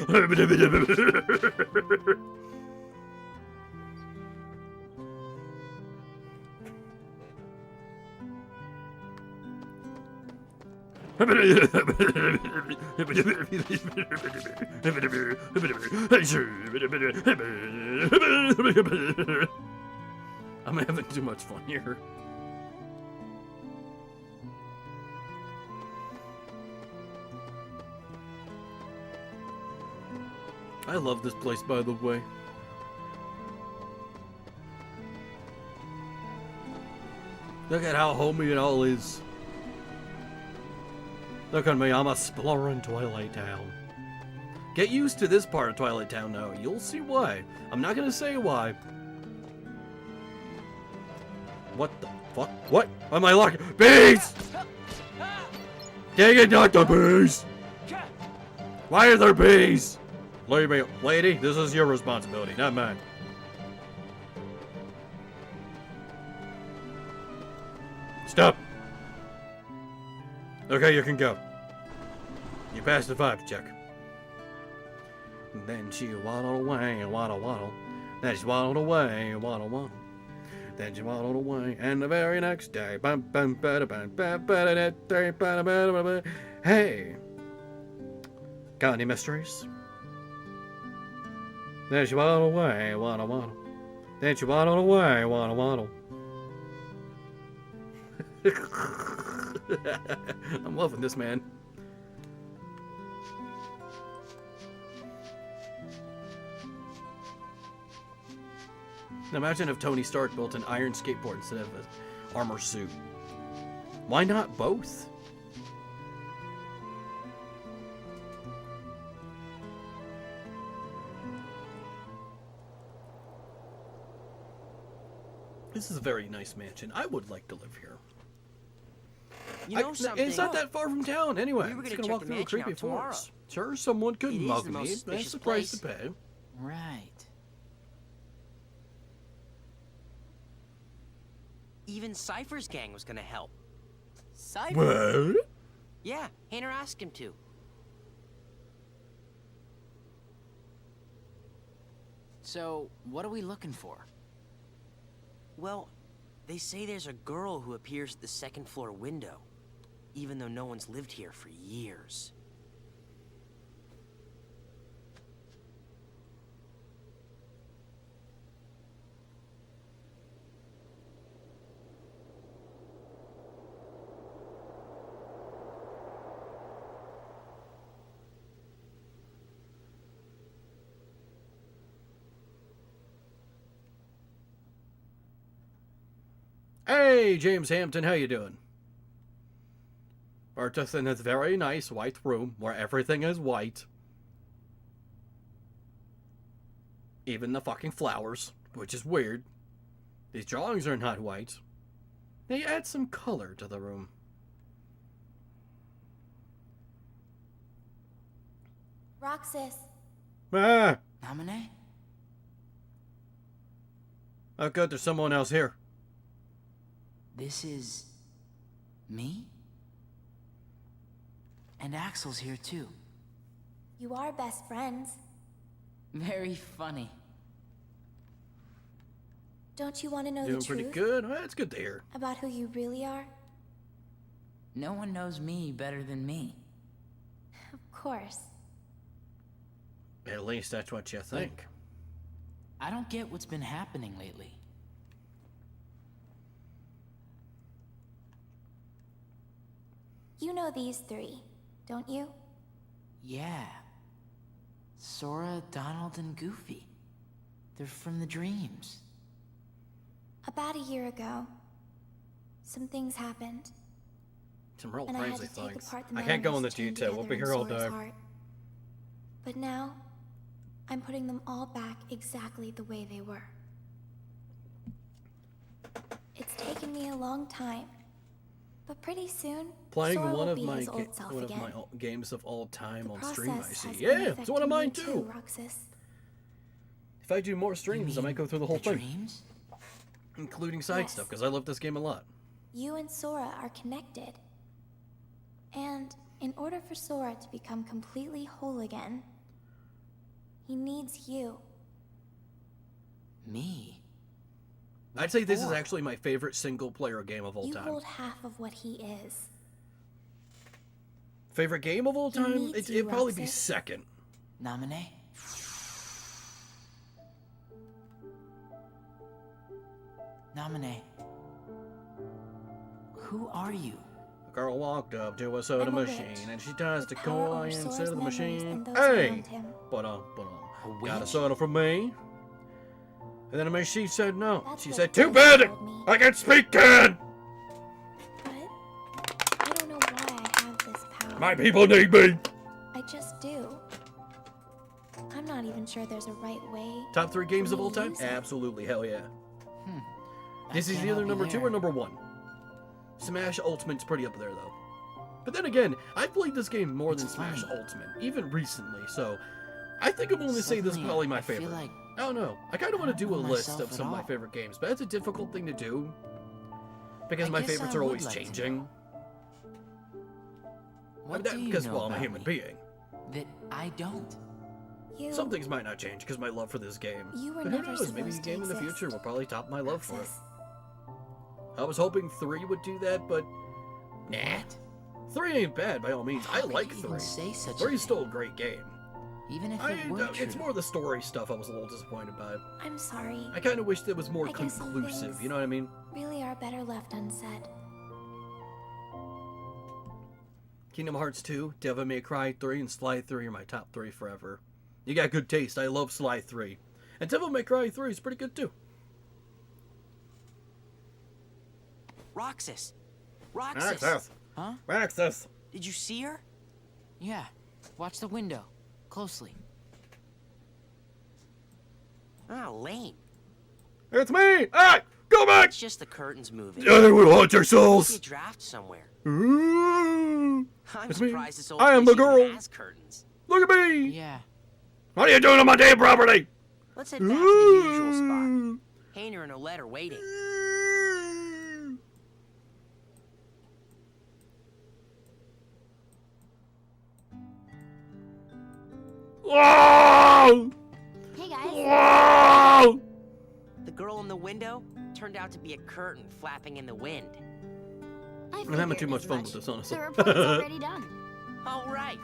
I'm having too much fun here. I love this place, by the way. Look at how homey it all is. Look at me, I'm exploring Twilight Town. Get used to this part of Twilight Town now. You'll see why. I'm not gonna say why. What the fuck? What? Am I locking? Bees! Dang it, not the bees! Why are there bees? Leave me, lady, this is your responsibility, not mine. Stop. Okay, you can go. You passed the vibe check. And then she waddled away, waddle, waddle. Then she waddled away, waddle, waddle. Then she waddled away, and the very next day, hey, got any mysteries? Then she waddled away, waddle, waddle. Then she waddled away, waddle, waddle. I'm loving this, man. Now imagine if Tony Stark built an iron skateboard instead of an armor suit. Why not both? This is a very nice mansion. I would like to live here. You know something? It's not that far from town anyway. We were It's gonna gonna check walk the through a mansion creepy out tomorrow. forest. Sure, someone could It is mug the me. most That's suspicious the price to place. pay. Right. Even Cypher's gang was gonna help. Cypher? Yeah, Hayner asked him to. So, what are we looking for? Well, they say there's a girl who appears at the second floor window, even though no one's lived here for years. Hey, James Hampton, how you doing? We're just in this very nice white room where everything is white. Even the fucking flowers, which is weird. These drawings are not white. They add some color to the room. Roxas. Ah! Namine? Oh good, there's someone else here. This is... me? And Axel's here too. You are best friends. Very funny. Don't you want to know Doing the truth? pretty good. Well, that's good to hear. About who you really are? No one knows me better than me. Of course. At least that's what you think. I don't get what's been happening lately. You know these three, don't you? Yeah. Sora, Donald, and Goofy. They're from the dreams. About a year ago, some things happened. Some real and I had crazy to take things. apart the I can't go memories into chained detail. We'll together be in here all Sora's day. heart. But now, I'm putting them all back exactly the way they were. It's taken me a long time, but pretty soon, Playing Sora one will of be my his old self again. games of all time The on stream. I process see. has been Yeah, it's one of affecting mine you too. Roxas. If I do more streams, I might go through the whole thing, Dreams? including side Yes. stuff, because I love this game a lot. You and Sora are connected. And in order for Sora to become completely whole again, he needs you. Me? I'd say this is actually my favorite single-player game of all You time. hold half of what he is. Favorite game of all He time? needs It'd you, probably be Roxas. second. Namine? Namine. Who are you? The girl walked up to a soda I'm a machine witch. and she tossed a power coin over instead Sora's of the memories machine. and those Hey! around him. Got a witch? soda from me. And then the machine said no. That's She what said, "Too Dad bad! told me. I can speak kid! But I don't know why I have this power. My people need me!" I just do. I'm not even sure there's a right way. Top 3 games for of me all to time? use it. Absolutely, hell yeah. I This is can't either help you number 2 there. or number 1. Smash Ultimate's pretty up there, though. But then again, I've played this game more than Smash funny. Ultimate, even recently, so I think I'm going to say this is Suddenly, probably my I feel favorite. like I don't know. I kind of want to do a know list myself of some at of my all. favorite games, but that's a difficult thing to do. Because I my guess favorites I are would always like to changing. know. What do you Because, know well, I'm a about human me being. that I don't? You, Some things might not change because my love for this game. You were But who never knows? Maybe a supposed to game in the exist, future will probably top my love for it. Roxas. I was hoping 3 would do that, but nah. 3 ain't bad by all means. I like 3. Say such a 3 is thing? still a great game. Even if it were true. It's more the story stuff I was a little disappointed by. I'm sorry. I kind of wish that was more I guess some conclusive, things you know what I mean? Really are better left unsaid. Kingdom Hearts 2, Devil May Cry 3, and Sly 3 are my top 3 forever. You got good taste. I love Sly 3. And Devil May Cry 3 is pretty good too. Roxas! Roxas! Huh? Roxas! Did you see her? Yeah. Watch the window. Closely. Ah, lame. It's me! Hey! Go back! It's just the curtains moving. Yeah, they will haunt your souls! Maybe a draft somewhere. Ooh. I'm It's me. surprised this old I am the place even girl. has curtains. Look at me! Yeah. What are you doing on my damn property? Let's head back to the usual spot. Hayner and Olette are waiting. Whoa! Hey guys. Whoa! girl in the window turned out to be a curtain flapping in the wind. I'm having too much fun with this, honestly. The report's already done. All right.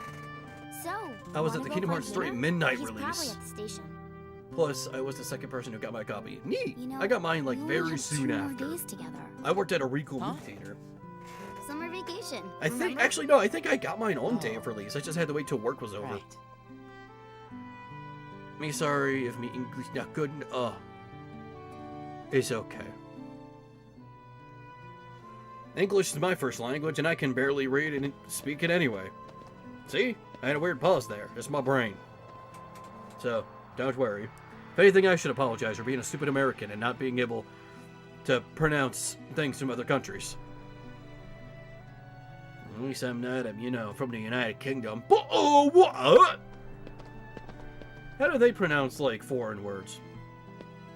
So, I was at wanna the go Kingdom for Hearts 3 dinner? midnight He's release. probably at the station. Plus, I was the second person who got my copy. Neat! You know, I got mine like we only very have soon 2 more after. days together. I worked at a Rico movie theater. Summer vacation. I think, remember? actually, no, I think I got mine on day of release. I just had to wait till work was over. Right. Me sorry if me English not good. It's okay. English is my first language, and I can barely read and speak it anyway. See? I had a weird pause there. It's my brain. So, don't worry. If anything, I should apologize for being a stupid American and not being able to pronounce things from other countries. At least I'm not, you know, from the United Kingdom. Oh, what? How do they pronounce, like, foreign words?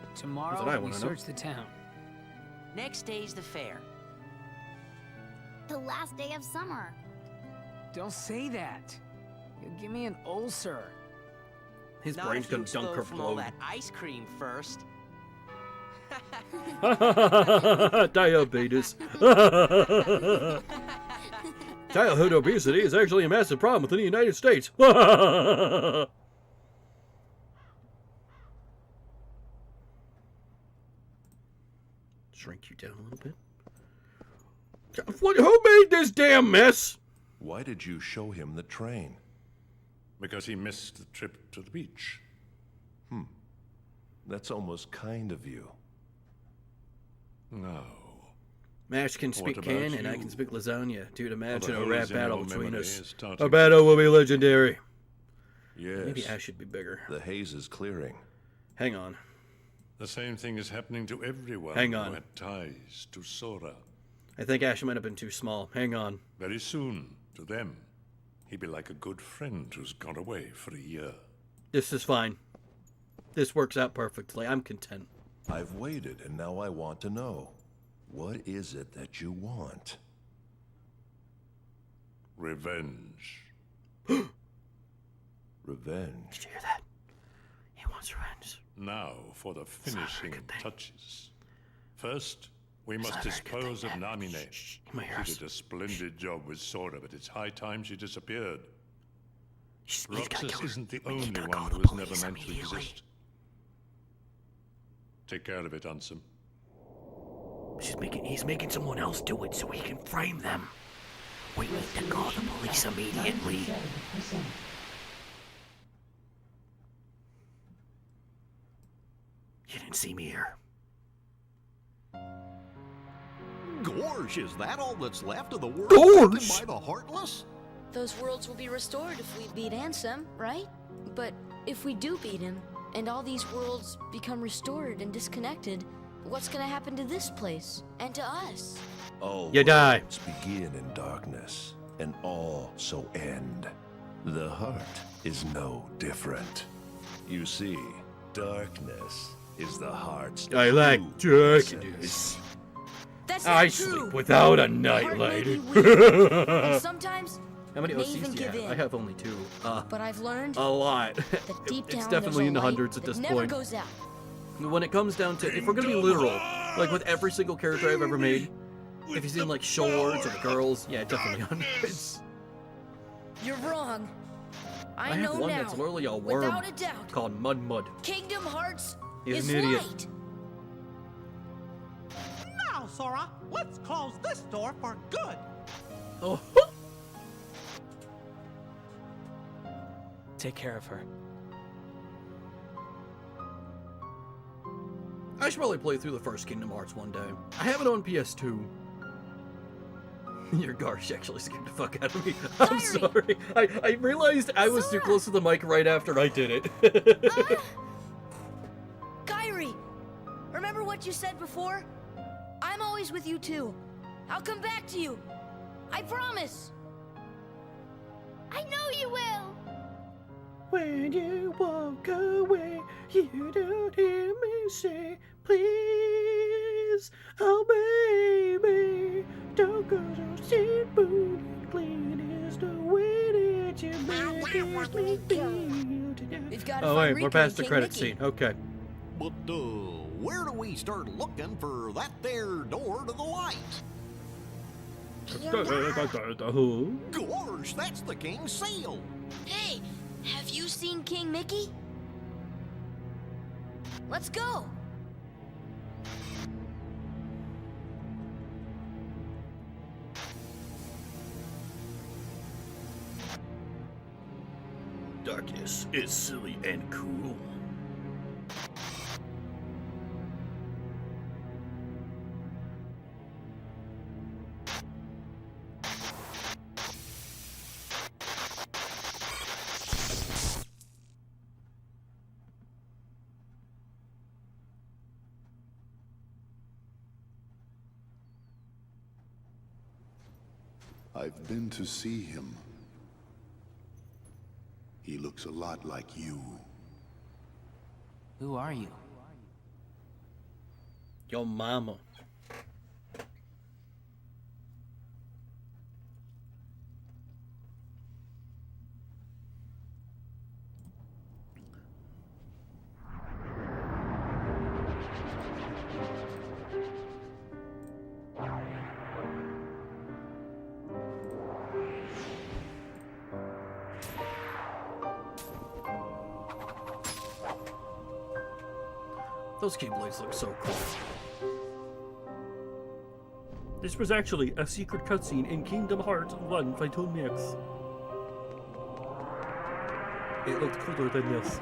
That's what I Tomorrow, we wanna know. search the town. Next day's the fair. The last day of summer. Don't say that. You'll give me an ulcer. His Not brain's if you gonna dunk her explode from all blow. that ice cream first. Diabetes. Childhood obesity is actually a massive problem within the United States. Shrink you down a little bit. What? Who made this damn mess? Why did you show him the train? Because he missed the trip to the beach. That's almost kind of you. No. Mash can What speak about can, and I you? can speak lasagna. Dude, imagine the a holes rap in battle your between memory us. is starting A battle will be legendary. Yes. Maybe Ash should be bigger. The haze is clearing. Hang on. The same thing is happening to everyone Hang who on. had ties to Sora. I think Ash might have been too small. Hang on. Very soon, to them, he'd be like a good friend who's gone away for a year. This is fine. This works out perfectly. I'm content. I've waited, and now I want to know. What is it that you want? Revenge. Revenge. Did you hear that? He wants revenge. Now for the finishing touches. First, we must dispose of Namine. She did a splendid job with Sora, but it's high time she disappeared. Roxas isn't the only one who was never meant to exist. Take care of it, Ansem. He's making someone else do it so he can frame them. We need to call the police immediately. 97%. You didn't see me here. Gorge, is that all that's left of the world Gorge! taken by the Heartless? Those worlds will be restored if we beat Ansem, right? But if we do beat him, and all these worlds become restored and disconnected, what's gonna happen to this place? And to us? All You die. roads begin in darkness, and all so end. The heart is no different. You see, darkness is the heart's I like true darkness. That's I not true. sleep without a The heart may nightlight. be weak, and sometimes How many may OCs even do you give have? in. I have only 2. But I've learned A lot. that deep It's down definitely in the there's a hundreds light at this that never point. goes out. When it comes down to, if we're gonna be literal, like with every single character I've ever made, if you've seen like shorts or the girls, yeah, definitely hundreds. You're wrong. I, I have know one now. that's literally a worm Without a doubt. called Mud. Kingdom Hearts He's is an idiot. light. Now, Sora, let's close this door for good. Oh. Take care of her. I should probably play through the first Kingdom Hearts one day. I have it on PS2. Your Garsh actually scared the fuck out of me. I'm sorry. I realized I was too close to the mic right after I did it. Kyrie, remember what you said before? I'm always with you too. I'll come back to you. I promise. I know you will. When you walk away, you don't hear me say, please, oh baby, don't go so simple and clean is the way that you make me feel today. We've got to Oh find wait, we're Riku past the and King credit Mickey. scene. Okay. But where do we start looking for that there door to the light? Gorge, that's the king's seal. Hey, have you seen King Mickey? Let's go. Darkness is silly and cool. I've been to see him. He looks a lot like you. Who are you? Your mama. Those keyblades look so cool. This was actually a secret cutscene in Kingdom Hearts 1 by Tony X. It looked cooler than this.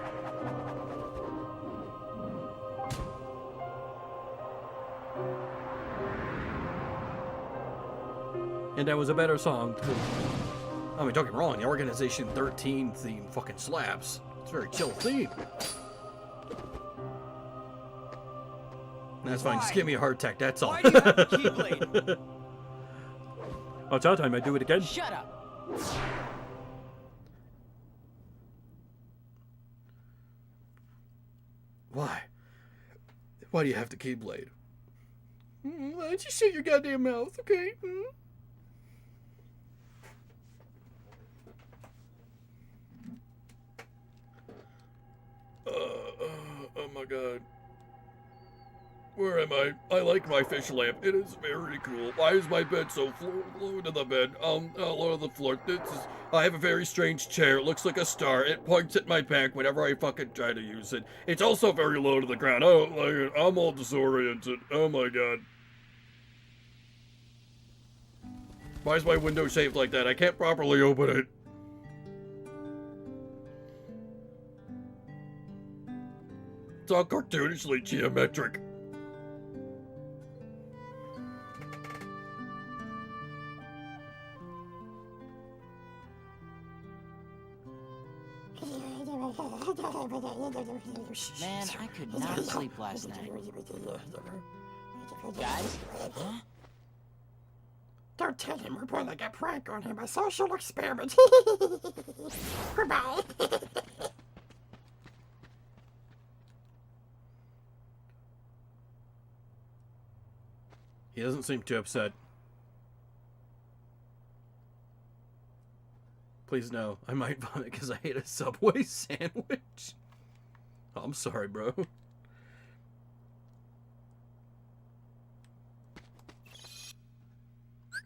And that was a better song, too. I mean, don't get me wrong, the Organization 13 theme fucking slaps. It's a very chill theme. That's fine, just give me a heart attack, that's all. Why do you have a keyblade? Oh, it's our time I do it again. Shut up! Why? Why do you have the keyblade? Why don't you shut your goddamn mouth, okay? Oh my god. Where am I? I like my fish lamp. It is very cool. Why is my bed so low to the bed? Low to the floor. I have a very strange chair. It looks like a star. It points at my back whenever I fucking try to use it. It's also very low to the ground. I don't like it. I'm all disoriented. Oh my god. Why is my window shaped like that? I can't properly open it. It's all cartoonishly geometric. Man, I could not sleep last night. Guys? Huh? Don't tell him we're pulling like a prank on him, a social experiment. Goodbye. He doesn't seem too upset. Please no, I might vomit because I ate a Subway sandwich. Oh, I'm sorry, bro.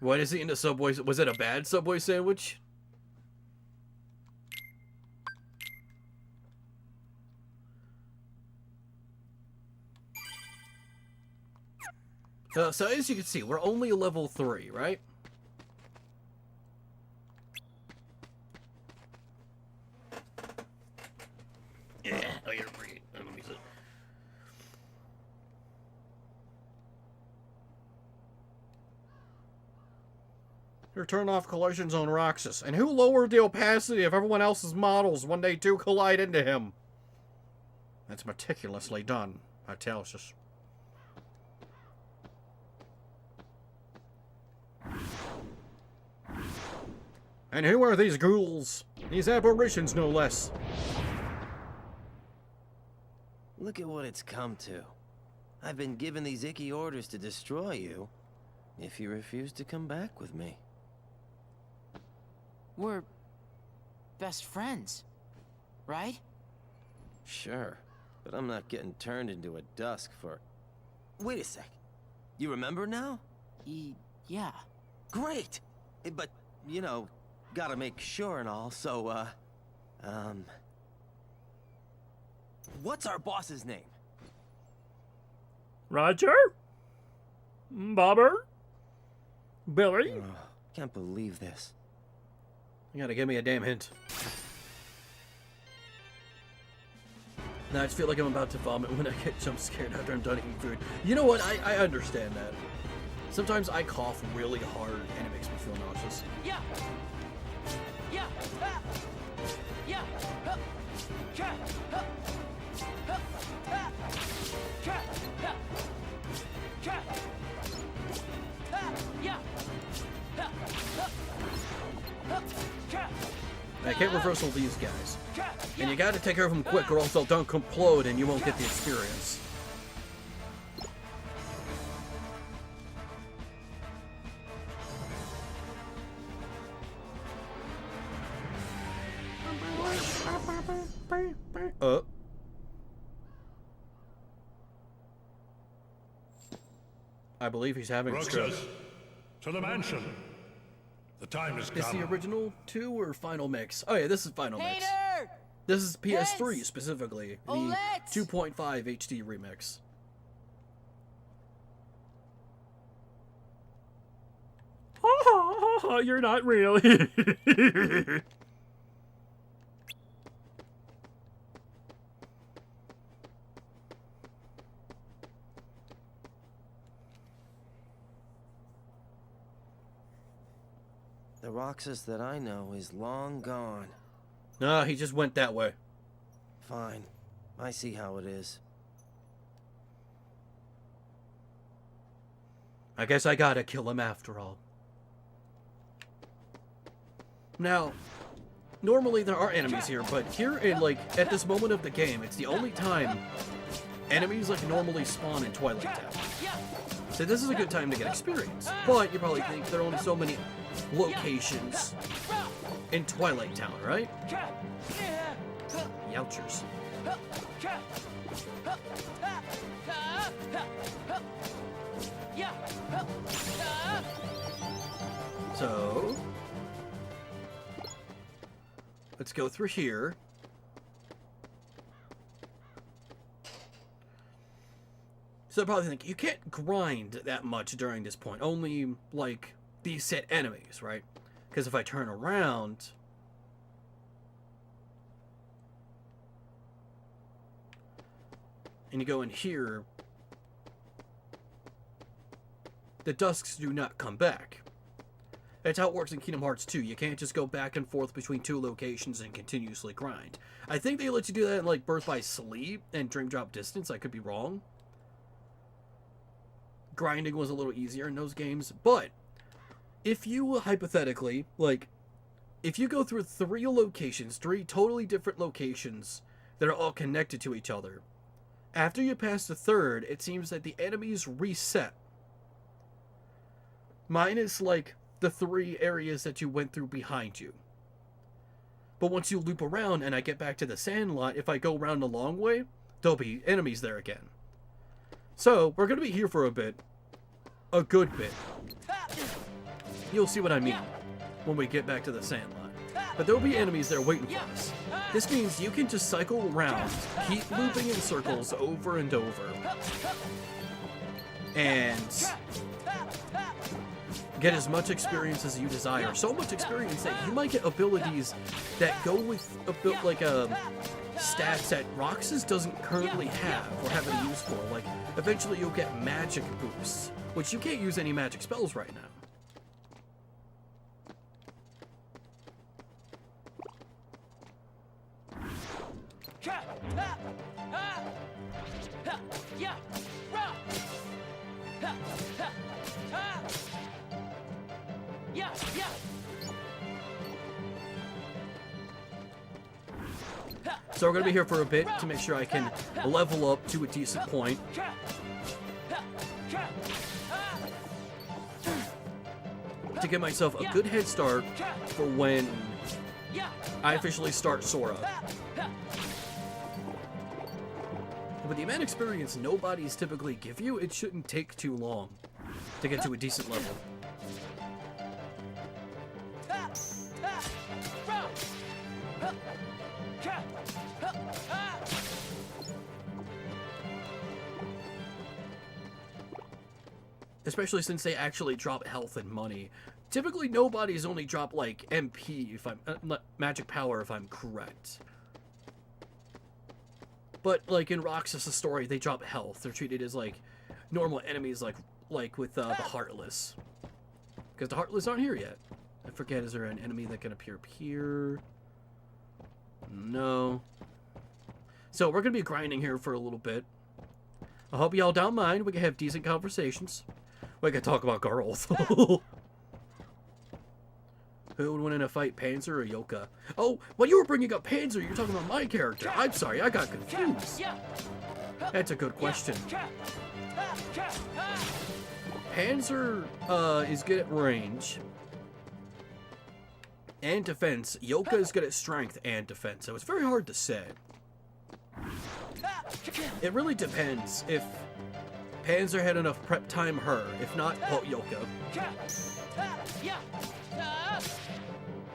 Why is he into Subway? Was it a bad Subway sandwich? So as you can see, we're only level 3, right? Yeah, I gotta breathe. Let me see. Turn off collisions on Roxas. And who lowered the opacity of everyone else's models when they do collide into him? That's meticulously done, I tells us. And who are these ghouls? These apparitions, no less. Look at what it's come to. I've been given these icky orders to destroy you if you refuse to come back with me. We're best friends, right? Sure. but I'm not getting turned into a dusk for... Wait a sec. You remember now? Yeah. Great! But, you know, gotta make sure and all, so, what's our boss's name? Roger? Bobber? Billy? Oh, can't believe this. You gotta give me a damn hint. Now I just feel like I'm about to vomit when I get jump scared after I'm done eating food. You know what? I understand that. Sometimes I cough really hard and it makes me feel nauseous. Yeah. Yeah. Ah. Yeah. Huh. Cha. Huh. Huh. Ah. Cha. Huh. Cha. Ah. Yeah. Huh. Huh. Huh. Cha. I can't reversal these guys. And you gotta take care of them quick or else they'll don't implode and you won't get the experience. I believe he's having a stroke. Roxas, to the mansion. The time has come. Is the original 2 or final mix? Oh yeah, this is final mix. Hater! This is PS3 Let's- specifically, the Oh, let's- 2.5 HD remix. You're not real. The Roxas that I know is long gone. No, he just went that way. Fine. I see how it is. I guess I gotta kill him after all. Now, normally there are enemies here, but here in, like, at this moment of the game, it's the only time enemies, like, normally spawn in Twilight Town. So this is a good time to get experience. But you probably think there are only so many locations in Twilight Town, right? Youchers. So, let's go through here. So I probably think you can't grind that much during this point. Only, like, these set enemies, right? Because if I turn around... and you go in here... the dusks do not come back. That's how it works in Kingdom Hearts 2. You can't just go back and forth between 2 locations and continuously grind. I think they let you do that in, like, Birth by Sleep and Dream Drop Distance. I could be wrong. Grinding was a little easier in those games, but if you hypothetically, like, if you go through 3 locations, 3 totally different locations that are all connected to each other, after you pass the 3rd, it seems that the enemies reset. Minus, like, the 3 areas that you went through behind you. But once you loop around and I get back to the Sandlot, if I go around the long way, there'll be enemies there again. So, we're going to be here for a bit. A good bit. You'll see what I mean when we get back to the Sandlot. But there'll be enemies there waiting for us. This means you can just cycle around, keep looping in circles over and over. And get as much experience as you desire. So much experience that you might get abilities that go with stats that Roxas doesn't currently have or have any use for. Like, eventually you'll get magic boosts, which you can't use any magic spells right now. So we're going to be here for a bit to make sure I can level up to a decent point. To give myself a good head start for when I officially start Sora. with the amount of experience nobodies typically give you, it shouldn't take too long to get to a decent level. Especially since they actually drop health and money. Typically, nobodies only drop, like, MP, if I'm... magic power, if I'm correct. But, like, in Roxas' story, they drop health. They're treated as, like, normal enemies, like with the Heartless. Because the Heartless aren't here yet. I forget, is there an enemy that can appear up here? No. So, we're going to be grinding here for a little bit. I hope y'all don't mind. We can have decent conversations. We can talk about girls. Who would win in a fight, Panzer or Yoka? Oh, when you were bringing up Panzer, you're talking about my character. I'm sorry, I got confused. That's a good question. Panzer is good at range and defense. Yoka is good at strength and defense, so it's very hard to say. It really depends if Panzer had enough prep time, her. If not, oh, Yoka.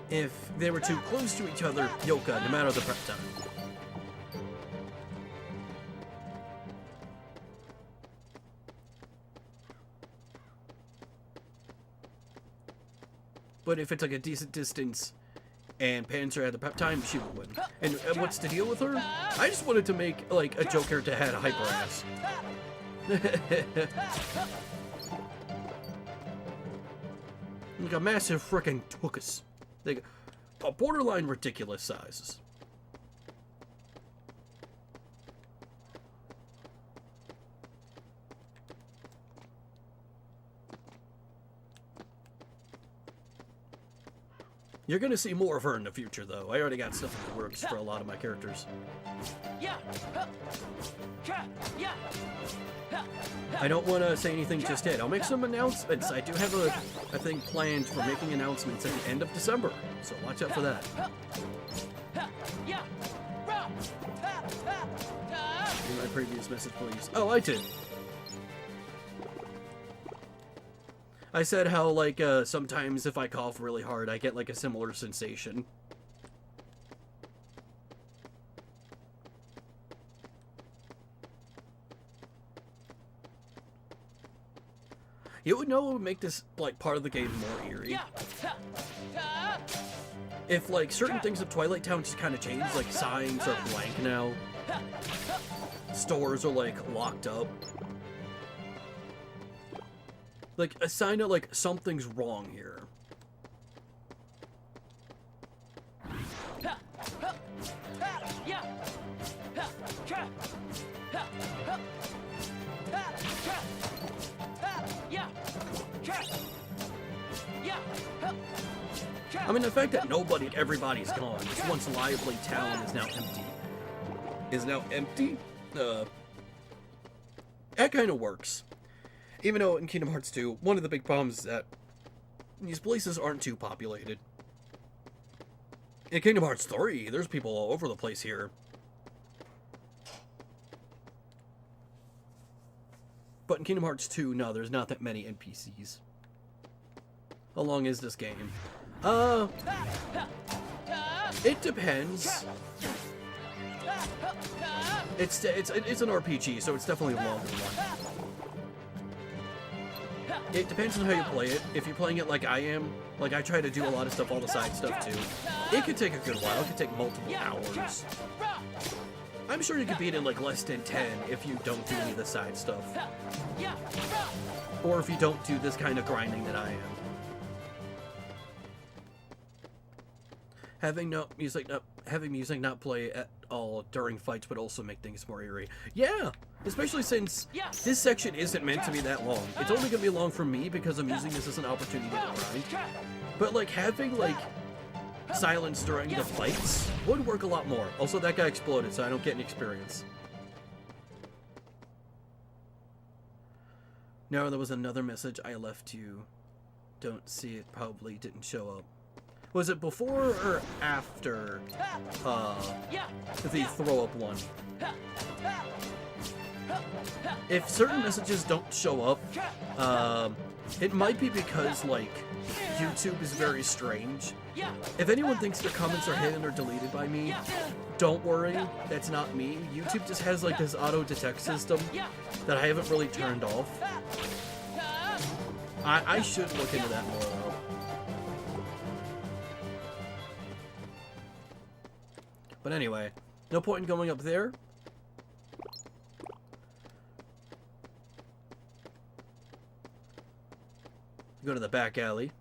If they were too close to each other, Yoka, no matter the prep time. But if it's like a decent distance and Panzer had the prep time, she would win. And what's the deal with her? I just wanted to make like a Joker to have a hyper ass. Like a massive frickin' tuchus. Like a borderline ridiculous sizes. You're gonna see more of her in the future, though. I already got stuff in the works for a lot of my characters. I don't want to say anything just yet. I'll make some announcements. I do have a thing planned for making announcements at the end of December, so watch out for that. In my previous message, please. Oh, I did. I said how, like, sometimes if I cough really hard, I get, like, a similar sensation. You would know what would make this, like, part of the game more eerie. If, like, certain things of Twilight Town just kind of change, like, signs are blank now. Stores are, like, locked up. Like, a sign of, like, something's wrong here. I mean, the fact that everybody's gone, this once lively town is now empty. That kind of works. Even though in Kingdom Hearts 2, one of the big problems is that these places aren't too populated. In Kingdom Hearts 3, there's people all over the place here. But in Kingdom Hearts 2, no, there's not that many NPCs. How long is this game? It depends. It's an RPG, so it's definitely a longer one. It depends on how you play it. If you're playing it like I am, like I try to do a lot of stuff, all the side stuff too, it could take a good while. It could take multiple hours. I'm sure you could beat it in like less than 10 if you don't do any of the side stuff. Or if you don't do this kind of grinding that I am. Having music not play at all during fights would also make things more eerie. Yeah! Especially since this section isn't meant to be that long. It's only gonna be long for me because I'm using this as an opportunity to grind. But like having like silence during the fights would work a lot more. Also, that guy exploded, so I don't get any experience. No, there was another message I left you. Don't see it, probably didn't show up. Was it before or after the throw up one? if certain messages don't show up, it might be because, like, YouTube is very strange. If anyone thinks their comments are hidden or deleted by me, don't worry, that's not me. YouTube just has, like, this auto-detect system that I haven't really turned off. I should look into that more, though. But anyway, no point in going up there. Go to the back alley.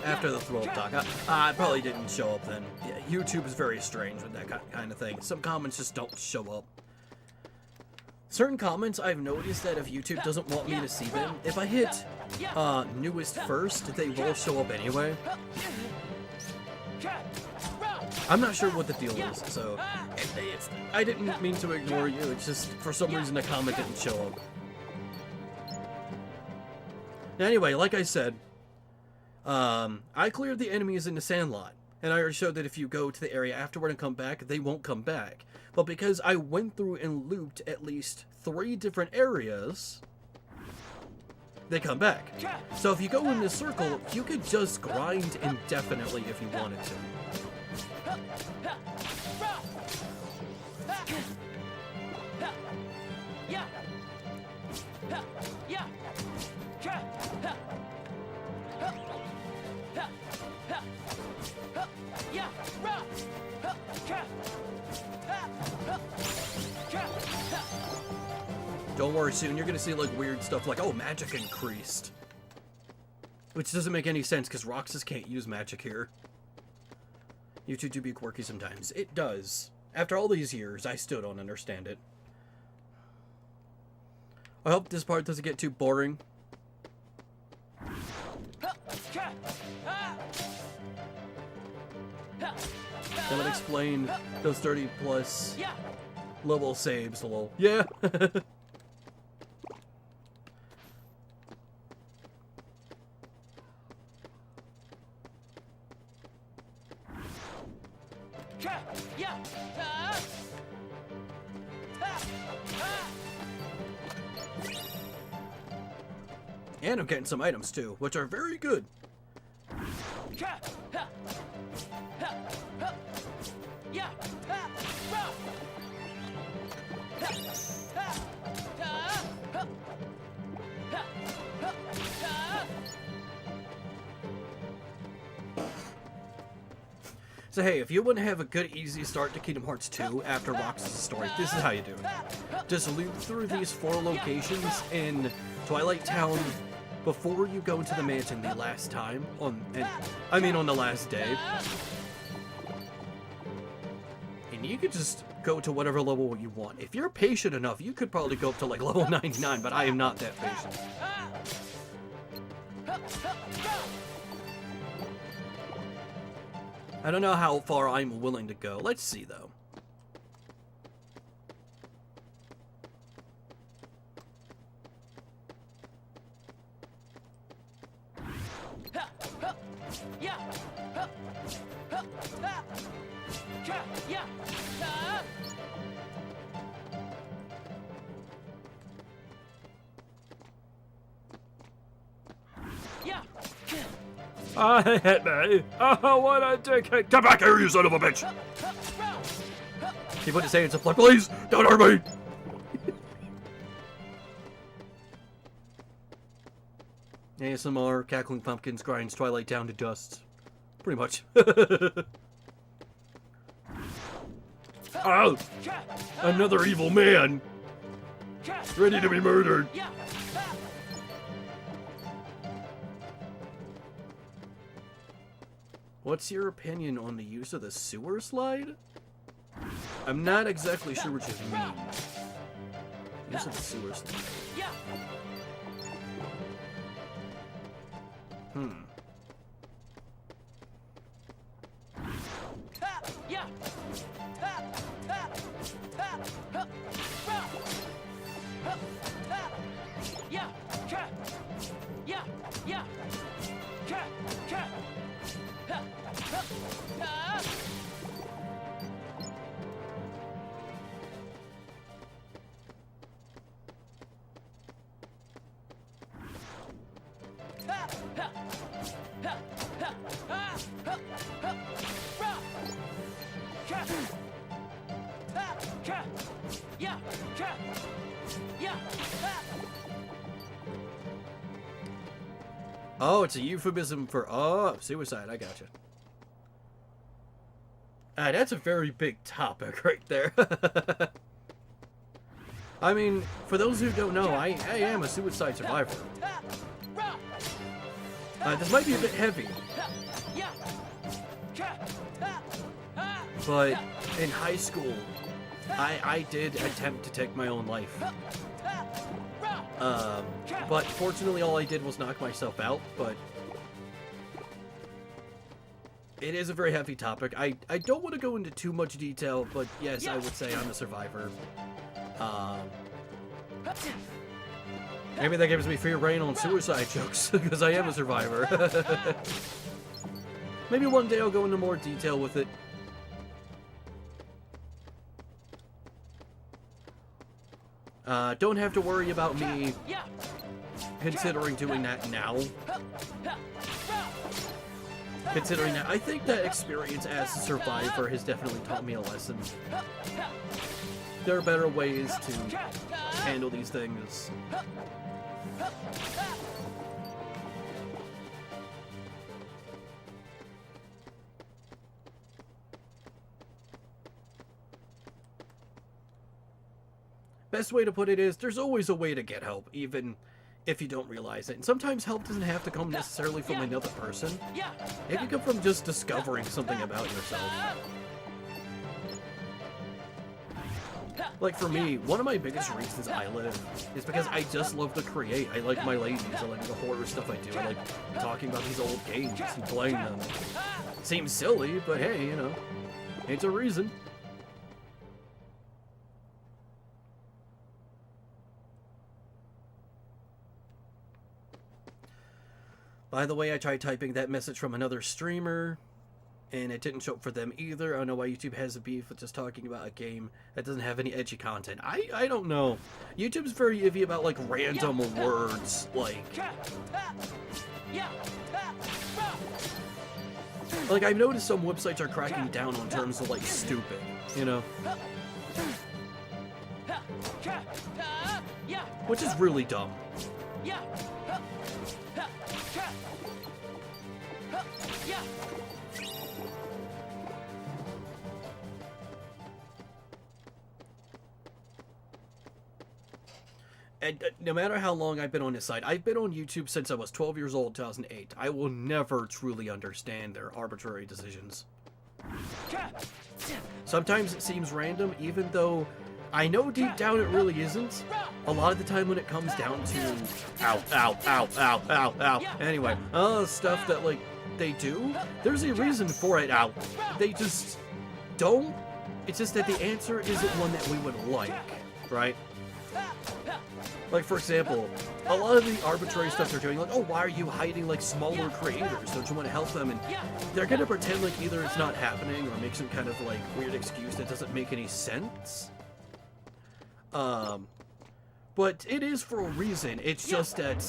After the throw up talk, I probably didn't show up then. Yeah, YouTube is very strange with that kind of thing. Some comments just don't show up. Certain comments, I've noticed that if YouTube doesn't want me to see them, if I hit newest first, they will show up anyway. I'm not sure what the deal is, so I didn't mean to ignore you. It's just for some reason the comment didn't show up. Anyway, like I said, I cleared the enemies in the Sandlot, and I already showed that if you go to the area afterward and come back, they won't come back. But because I went through and looped at least 3 different areas, they come back. So if you go in this circle, you could just grind indefinitely if you wanted to. Don't worry, soon you're gonna see like weird stuff like, oh, magic increased. Which doesn't make any sense because Roxas can't use magic here. YouTube do be quirky sometimes. It does. After all these years, I still don't understand it. I hope this part doesn't get too boring. That would explain those 30+ level saves, lol. Yeah! And I'm getting some items too, which are very good. So hey, if you want to have a good, easy start to Kingdom Hearts 2 after Roxas' story, this is how you do it. Just loop through these 4 locations in Twilight Town before you go into the mansion the last time, on the last day. And you could just go to whatever level you want. If you're patient enough, you could probably go up to like level 99, but I am not that patient. I don't know how far I'm willing to go. Let's see, though. He hit me. Oh, what a dickhead. Get back here, you son of a bitch. He put his hands up like, please, don't hurt me. ASMR, Cackling Pumpkins grinds Twilight down to dust. Pretty much. Oh, another evil man. Ready to be murdered. What's your opinion on the use of the sewer slide? I'm not exactly sure what you mean. Use of the sewer slide. Oh, it's a euphemism for, suicide. I gotcha. That's a very big topic right there. I mean, for those who don't know, I am a suicide survivor. This might be a bit heavy. But in high school, I did attempt to take my own life. But fortunately all I did was knock myself out, but it is a very heavy topic. I don't want to go into too much detail, but yes, I would say I'm a survivor. Maybe that gives me free reign on suicide jokes, because I am a survivor. Maybe one day I'll go into more detail with it. Don't have to worry about me considering doing that now. Considering that, I think that experience as a survivor has definitely taught me a lesson. There are better ways to handle these things. Best way to put it is, there's always a way to get help, even if you don't realize it. And sometimes help doesn't have to come necessarily from another person. It can come from just discovering something about yourself. Like for me, one of my biggest reasons I live is because I just love to create. I like my ladies, I like the horror stuff I do, I like talking about these old games and playing them. Seems silly, but hey, you know, it's a reason. By the way, I tried typing that message from another streamer, and it didn't show up for them either. I don't know why YouTube has a beef with just talking about a game that doesn't have any edgy content. I don't know. YouTube's very iffy about, like, random words, like... Like, I've noticed some websites are cracking down on terms of, like, stupid, you know? Which is really dumb. And no matter how long I've been on this site, I've been on YouTube since I was 12 years old, 2008. I will never truly understand their arbitrary decisions. Sometimes it seems random, even though I know deep down it really isn't. A lot of the time when it comes down to ow, ow, ow, ow, ow, ow. Anyway, stuff that, like, they do, there's a reason for it. Ow. They just don't. It's just that the answer isn't one that we would like, right? Like, for example, a lot of the arbitrary stuff they're doing, like, oh, why are you hiding, like, smaller creators? Don't you want to help them? And they're going to pretend like either it's not happening or make some kind of, like, weird excuse that doesn't make any sense. But it is for a reason. It's just that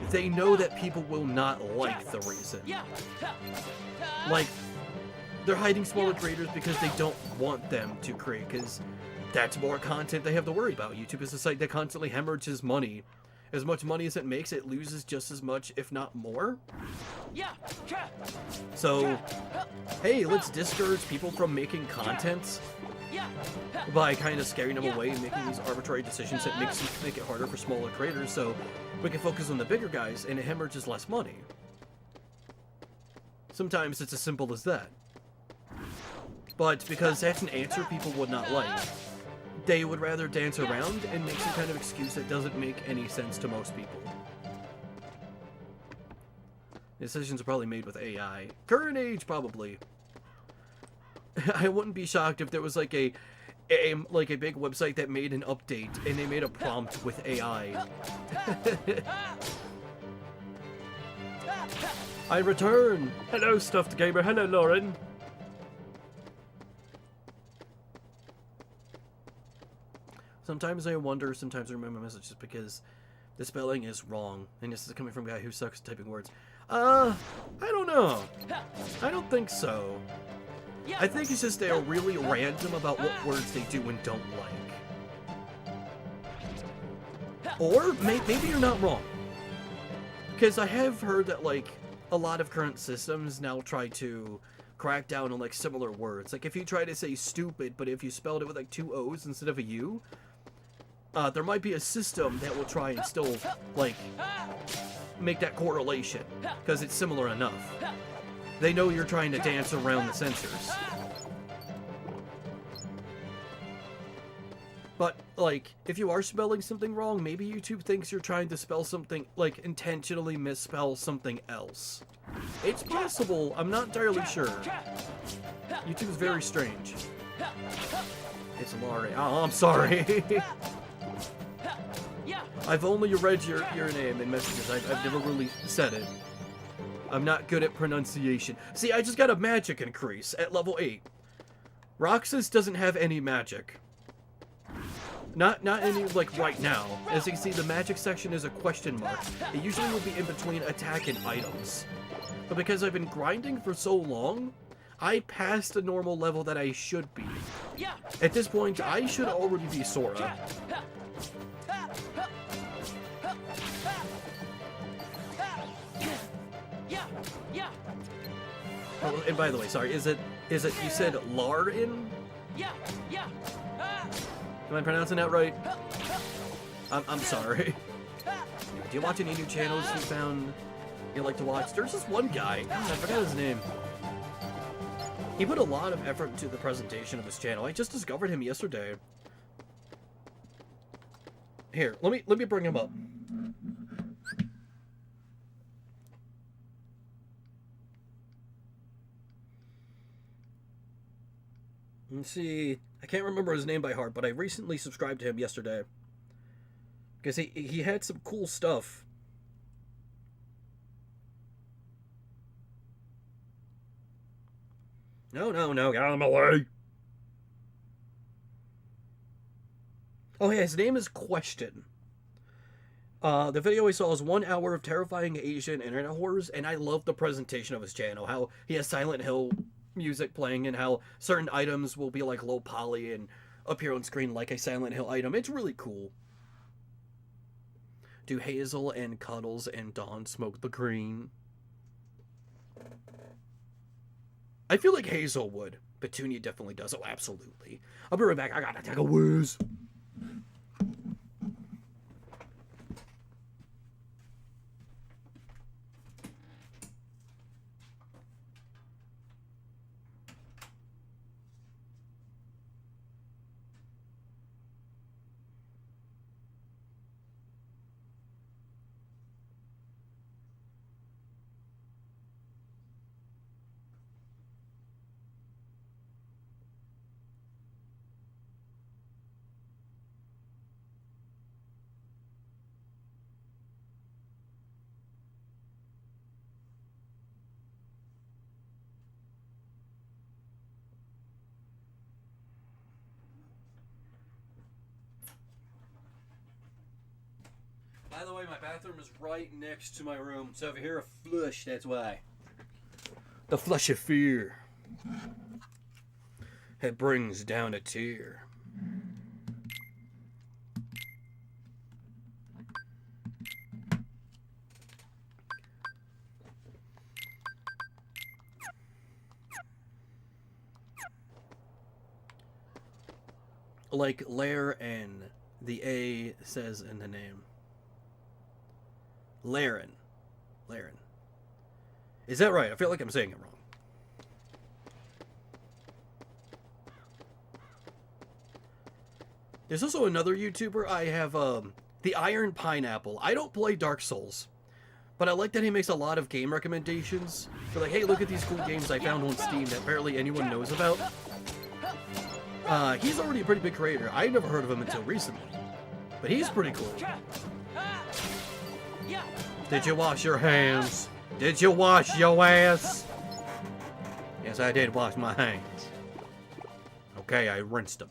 they know that people will not like the reason. Like, they're hiding smaller creators because they don't want them to create, because that's more content they have to worry about. YouTube is a site that constantly hemorrhages money. As much money as it makes, it loses just as much, if not more. So, hey, let's discourage people from making content by kind of scaring them away and making these arbitrary decisions that make it harder for smaller creators, so we can focus on the bigger guys and it hemorrhages less money. Sometimes it's as simple as that. But because that's an answer people would not like, they would rather dance around and make some kind of excuse that doesn't make any sense to most people. Decisions are probably made with AI. Current age, probably. I wouldn't be shocked if there was like a big website that made an update and they made a prompt with AI. I return. Hello, Stuffed Gamer. Hello, Lauren. Sometimes I wonder, sometimes I remember messages because the spelling is wrong. And this is coming from a guy who sucks at typing words. I don't know. I don't think so. I think it's just they're really random about what words they do and don't like. Or maybe you're not wrong. Because I have heard that, like, a lot of current systems now try to crack down on, like, similar words. Like, if you try to say stupid, but if you spelled it with, like, 2 O's instead of a U, there might be a system that will try and still, like, make that correlation. Because it's similar enough. They know you're trying to dance around the censors. But, like, if you are spelling something wrong, maybe YouTube thinks you're trying to spell something, like, intentionally misspell something else. It's possible. I'm not entirely sure. YouTube is very strange. It's Laurie. Oh, I'm sorry. I've only read your name in messages. I've never really said it. I'm not good at pronunciation. See, I just got a magic increase at level 8. Roxas doesn't have any magic. Not any, like, right now. As you can see, the magic section is a question mark. It usually will be in between attack and items. But because I've been grinding for so long, I passed the normal level that I should be. At this point, I should already be Sora. Oh, and by the way, sorry, is it, you said Larin? Am I pronouncing that right? I'm sorry. Do you watch any new channels you found you like to watch? There's this one guy. God, I forgot his name. He put a lot of effort into the presentation of his channel. I just discovered him yesterday. Here, let me bring him up. Let's see. I can't remember his name by heart, but I recently subscribed to him yesterday. Because he had some cool stuff. No, get out of my way. Oh, yeah, his name is Question. The video I saw is 1 hour of terrifying Asian internet horrors, and I love the presentation of his channel. How he has Silent Hill music playing and how certain items will be like low poly and appear on screen like a Silent Hill item. It's really cool. Do Hazel and Cuddles and Dawn smoke the green? I feel like Hazel would. Petunia definitely does. Oh, absolutely. I'll be right back. I gotta take a whiz. By the way, my bathroom is right next to my room, so if you hear a flush, that's why. The flush of fear. It brings down a tear. Like Lair N, the A says in the name. Laren. Is that right? I feel like I'm saying it wrong. There's also another YouTuber I have, the Iron Pineapple. I don't play Dark Souls, but I like that he makes a lot of game recommendations. For like, hey, look at these cool games I found on Steam that barely anyone knows about. He's already a pretty big creator. I never heard of him until recently, but he's pretty cool. Did you wash your hands? Did you wash your ass? Yes, I did wash my hands. Okay, I rinsed them.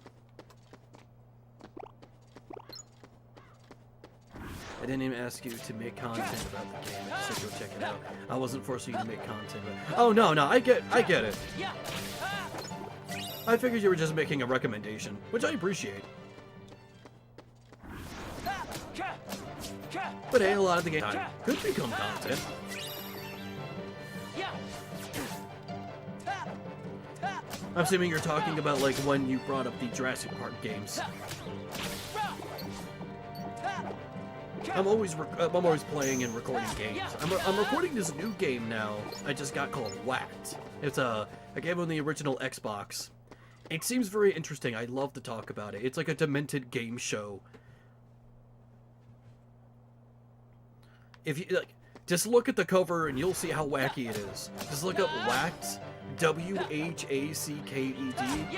I didn't even ask you to make content about the game. I just said go check it out. I wasn't forcing you to make content. Oh no, I get it. I figured you were just making a recommendation, which I appreciate. But hey, a lot of the game could become content. I'm assuming you're talking about like when you brought up the Jurassic Park games. I'm always playing and recording games. I'm recording this new game now. I just got called Whacked. It's a game on the original Xbox. It seems very interesting. I'd love to talk about it. It's like a demented game show. If you like, just look at the cover and you'll see how wacky it is. Just look up Whacked, WHACKED,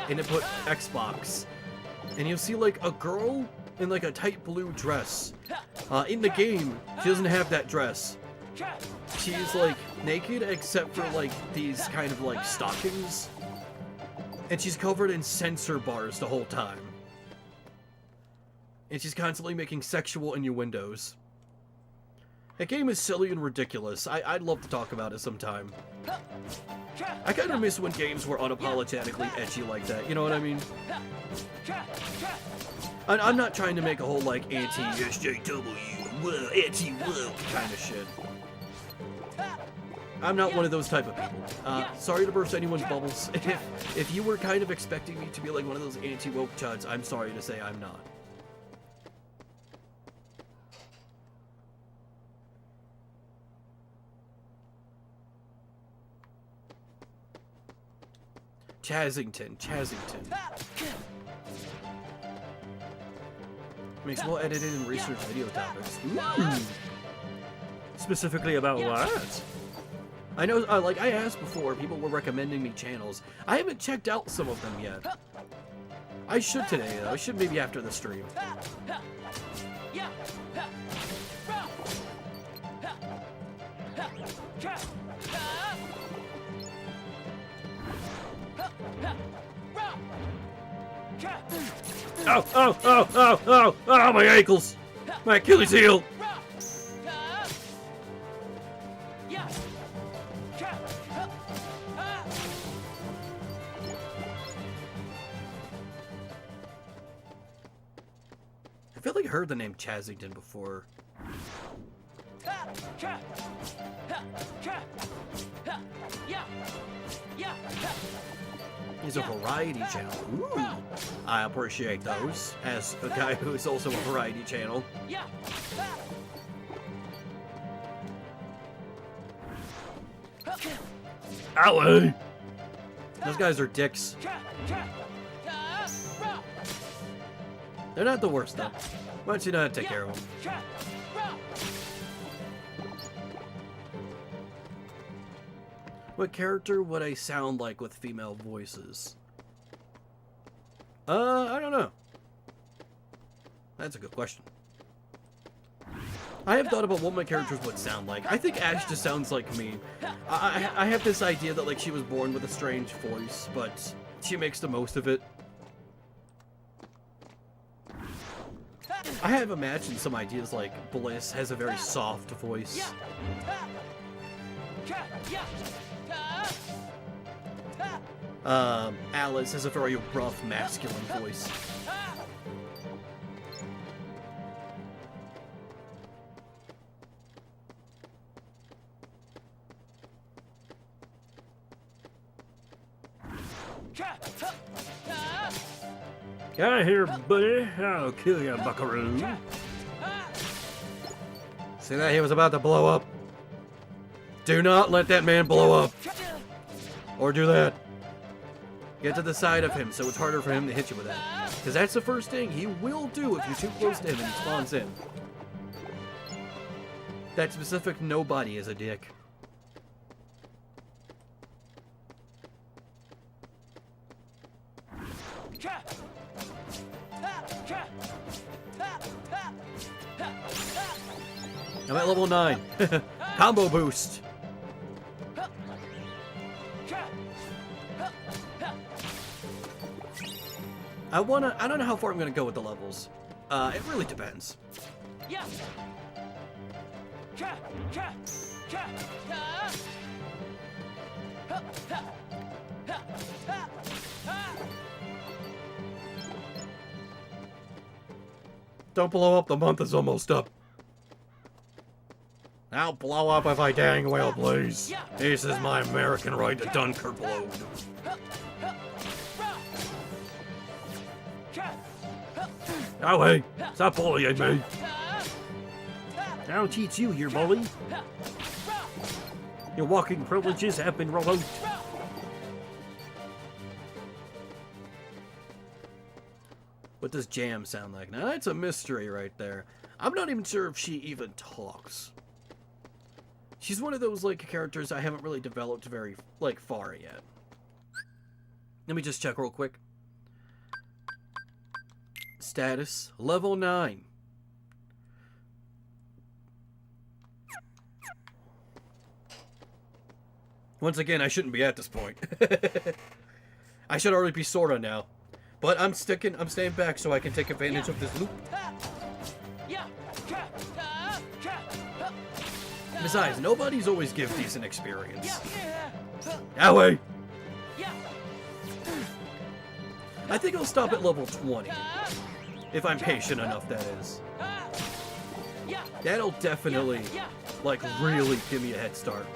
and then put Xbox, and you'll see like a girl in like a tight blue dress. In the game, she doesn't have that dress. She's like naked except for like these kind of like stockings. And she's covered in sensor bars the whole time. And she's constantly making sexual innuendos. That game is silly and ridiculous. I'd love to talk about it sometime. I kind of miss when games were unapologetically edgy like that, you know what I mean? I'm not trying to make a whole, like, anti-SJW, anti-woke kind of shit. I'm not one of those type of people. Sorry to burst anyone's bubbles. If you were kind of expecting me to be like one of those anti-woke chuds, I'm sorry to say I'm not. Chazington. Makes well edited and research video topics. Ooh. Specifically about what? I know, like I asked before, people were recommending me channels. I haven't checked out some of them yet. I should today, though. I should maybe after the stream. Oh, my ankles! My Achilles heel! I feel like I heard the name Chazington before. He's a variety channel. Ooh. I appreciate those, as a guy who is also a variety channel. Owie! Those guys are dicks. They're not the worst, though. Why don't you know how to take care of them? What character would I sound like with female voices? I don't know. That's a good question. I have thought about what my characters would sound like. I think Ash just sounds like me. I have this idea that like she was born with a strange voice, but she makes the most of it. I have imagined some ideas like Bliss has a very soft voice. Alice has a very rough, masculine voice. Get out of here, buddy. I'll kill you, buckaroo. See that? He was about to blow up. Do not let that man blow up. Or do that. Get to the side of him so it's harder for him to hit you with that. Because that's the first thing he will do if you're too close to him and he spawns in. That specific nobody is a dick. I'm at level 9. Combo boost. I don't know how far I'm gonna go with the levels. It really depends. Don't blow up, the month is almost up. I'll blow up if I dang well, please. This is my American right to Dunkirk blow. Oh, hey, stop bullying me. I'll teach you, you bully. Your walking privileges have been revoked. What does Jam sound like? Now that's a mystery right there. I'm not even sure if she even talks. She's one of those like characters I haven't really developed very like far yet. Let me just check real quick. Status level 9. Once again, I shouldn't be at this point. I should already be Sora now. But I'm staying back so I can take advantage of this loop. Besides, nobody's always give decent experience. That way. I think I'll stop at level 20. If I'm patient enough, that is. That'll definitely, like, really give me a head start.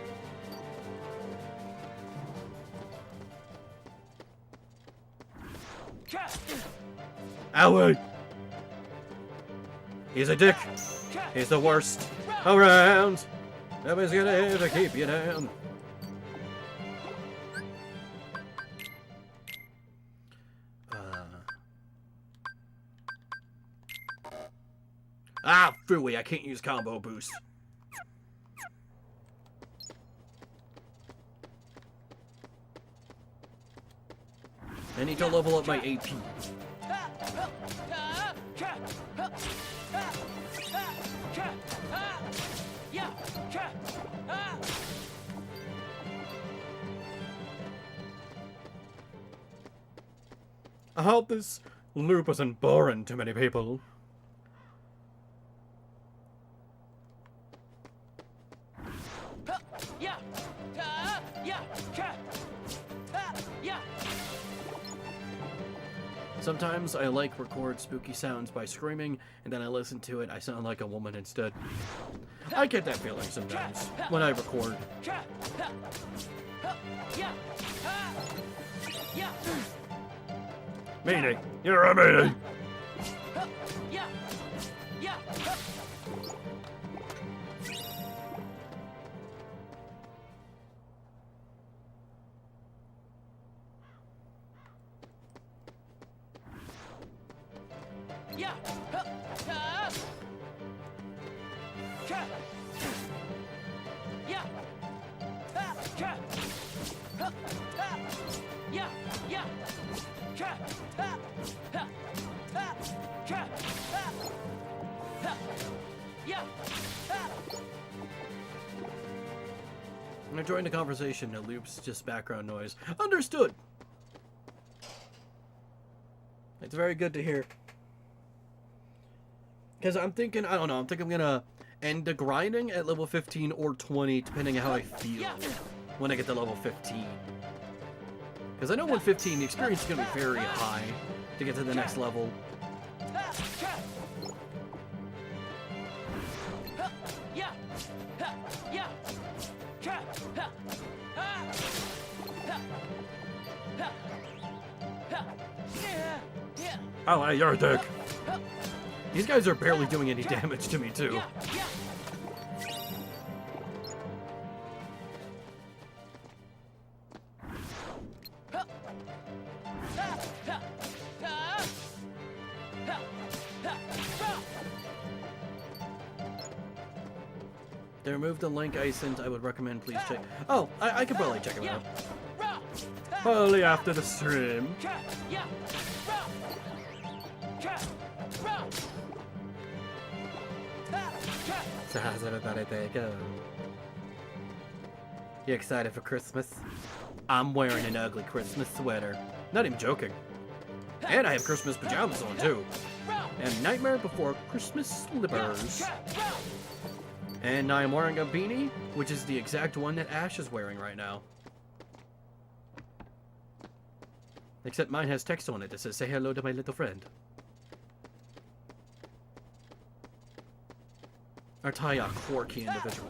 Owie! He's a dick. He's the worst around. Nobody's gonna ever keep you down. Phooey, I can't use combo boost. I need to level up my AP. I hope this loop isn't boring to many people. Sometimes I like record spooky sounds by screaming, and then I listen to it, I sound like a woman instead. I get that feeling sometimes when I record. Meanie, you're a meanie. I joined the conversation, it loops just background noise. Understood! It's very good to hear. Because I'm thinking, I don't know, I'm thinking I'm gonna end the grinding at level 15 or 20, depending on how I feel when I get to level 15. Because I know when 15, the experience is gonna be very high to get to the next level. Oh, hey, you're a dick. These guys are barely doing any damage to me, too. They removed the link I sent. I would recommend please check. Oh, I could probably check it out. Probably after the stream. So how's everybody there go? You excited for Christmas? I'm wearing an ugly Christmas sweater. Not even joking. And I have Christmas pajamas on too. And Nightmare Before Christmas slippers. And I'm wearing a beanie, which is the exact one that Ash is wearing right now. Except mine has text on it that says, "Say hello to my little friend." Aren't I a quirky individual?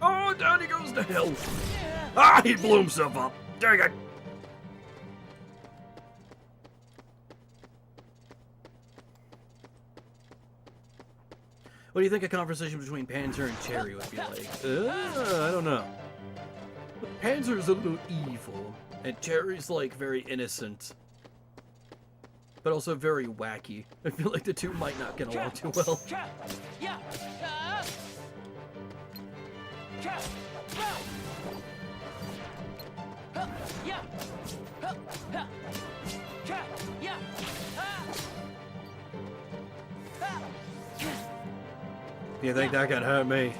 Oh, down he goes to hell. Ah, he blew himself up. Dang it. What do you think a conversation between Panzer and Cherry would be like? I don't know. Panzer's a little evil, and Cherry's like very innocent, but also very wacky. I feel like the two might not get along too well. You think that can hurt me?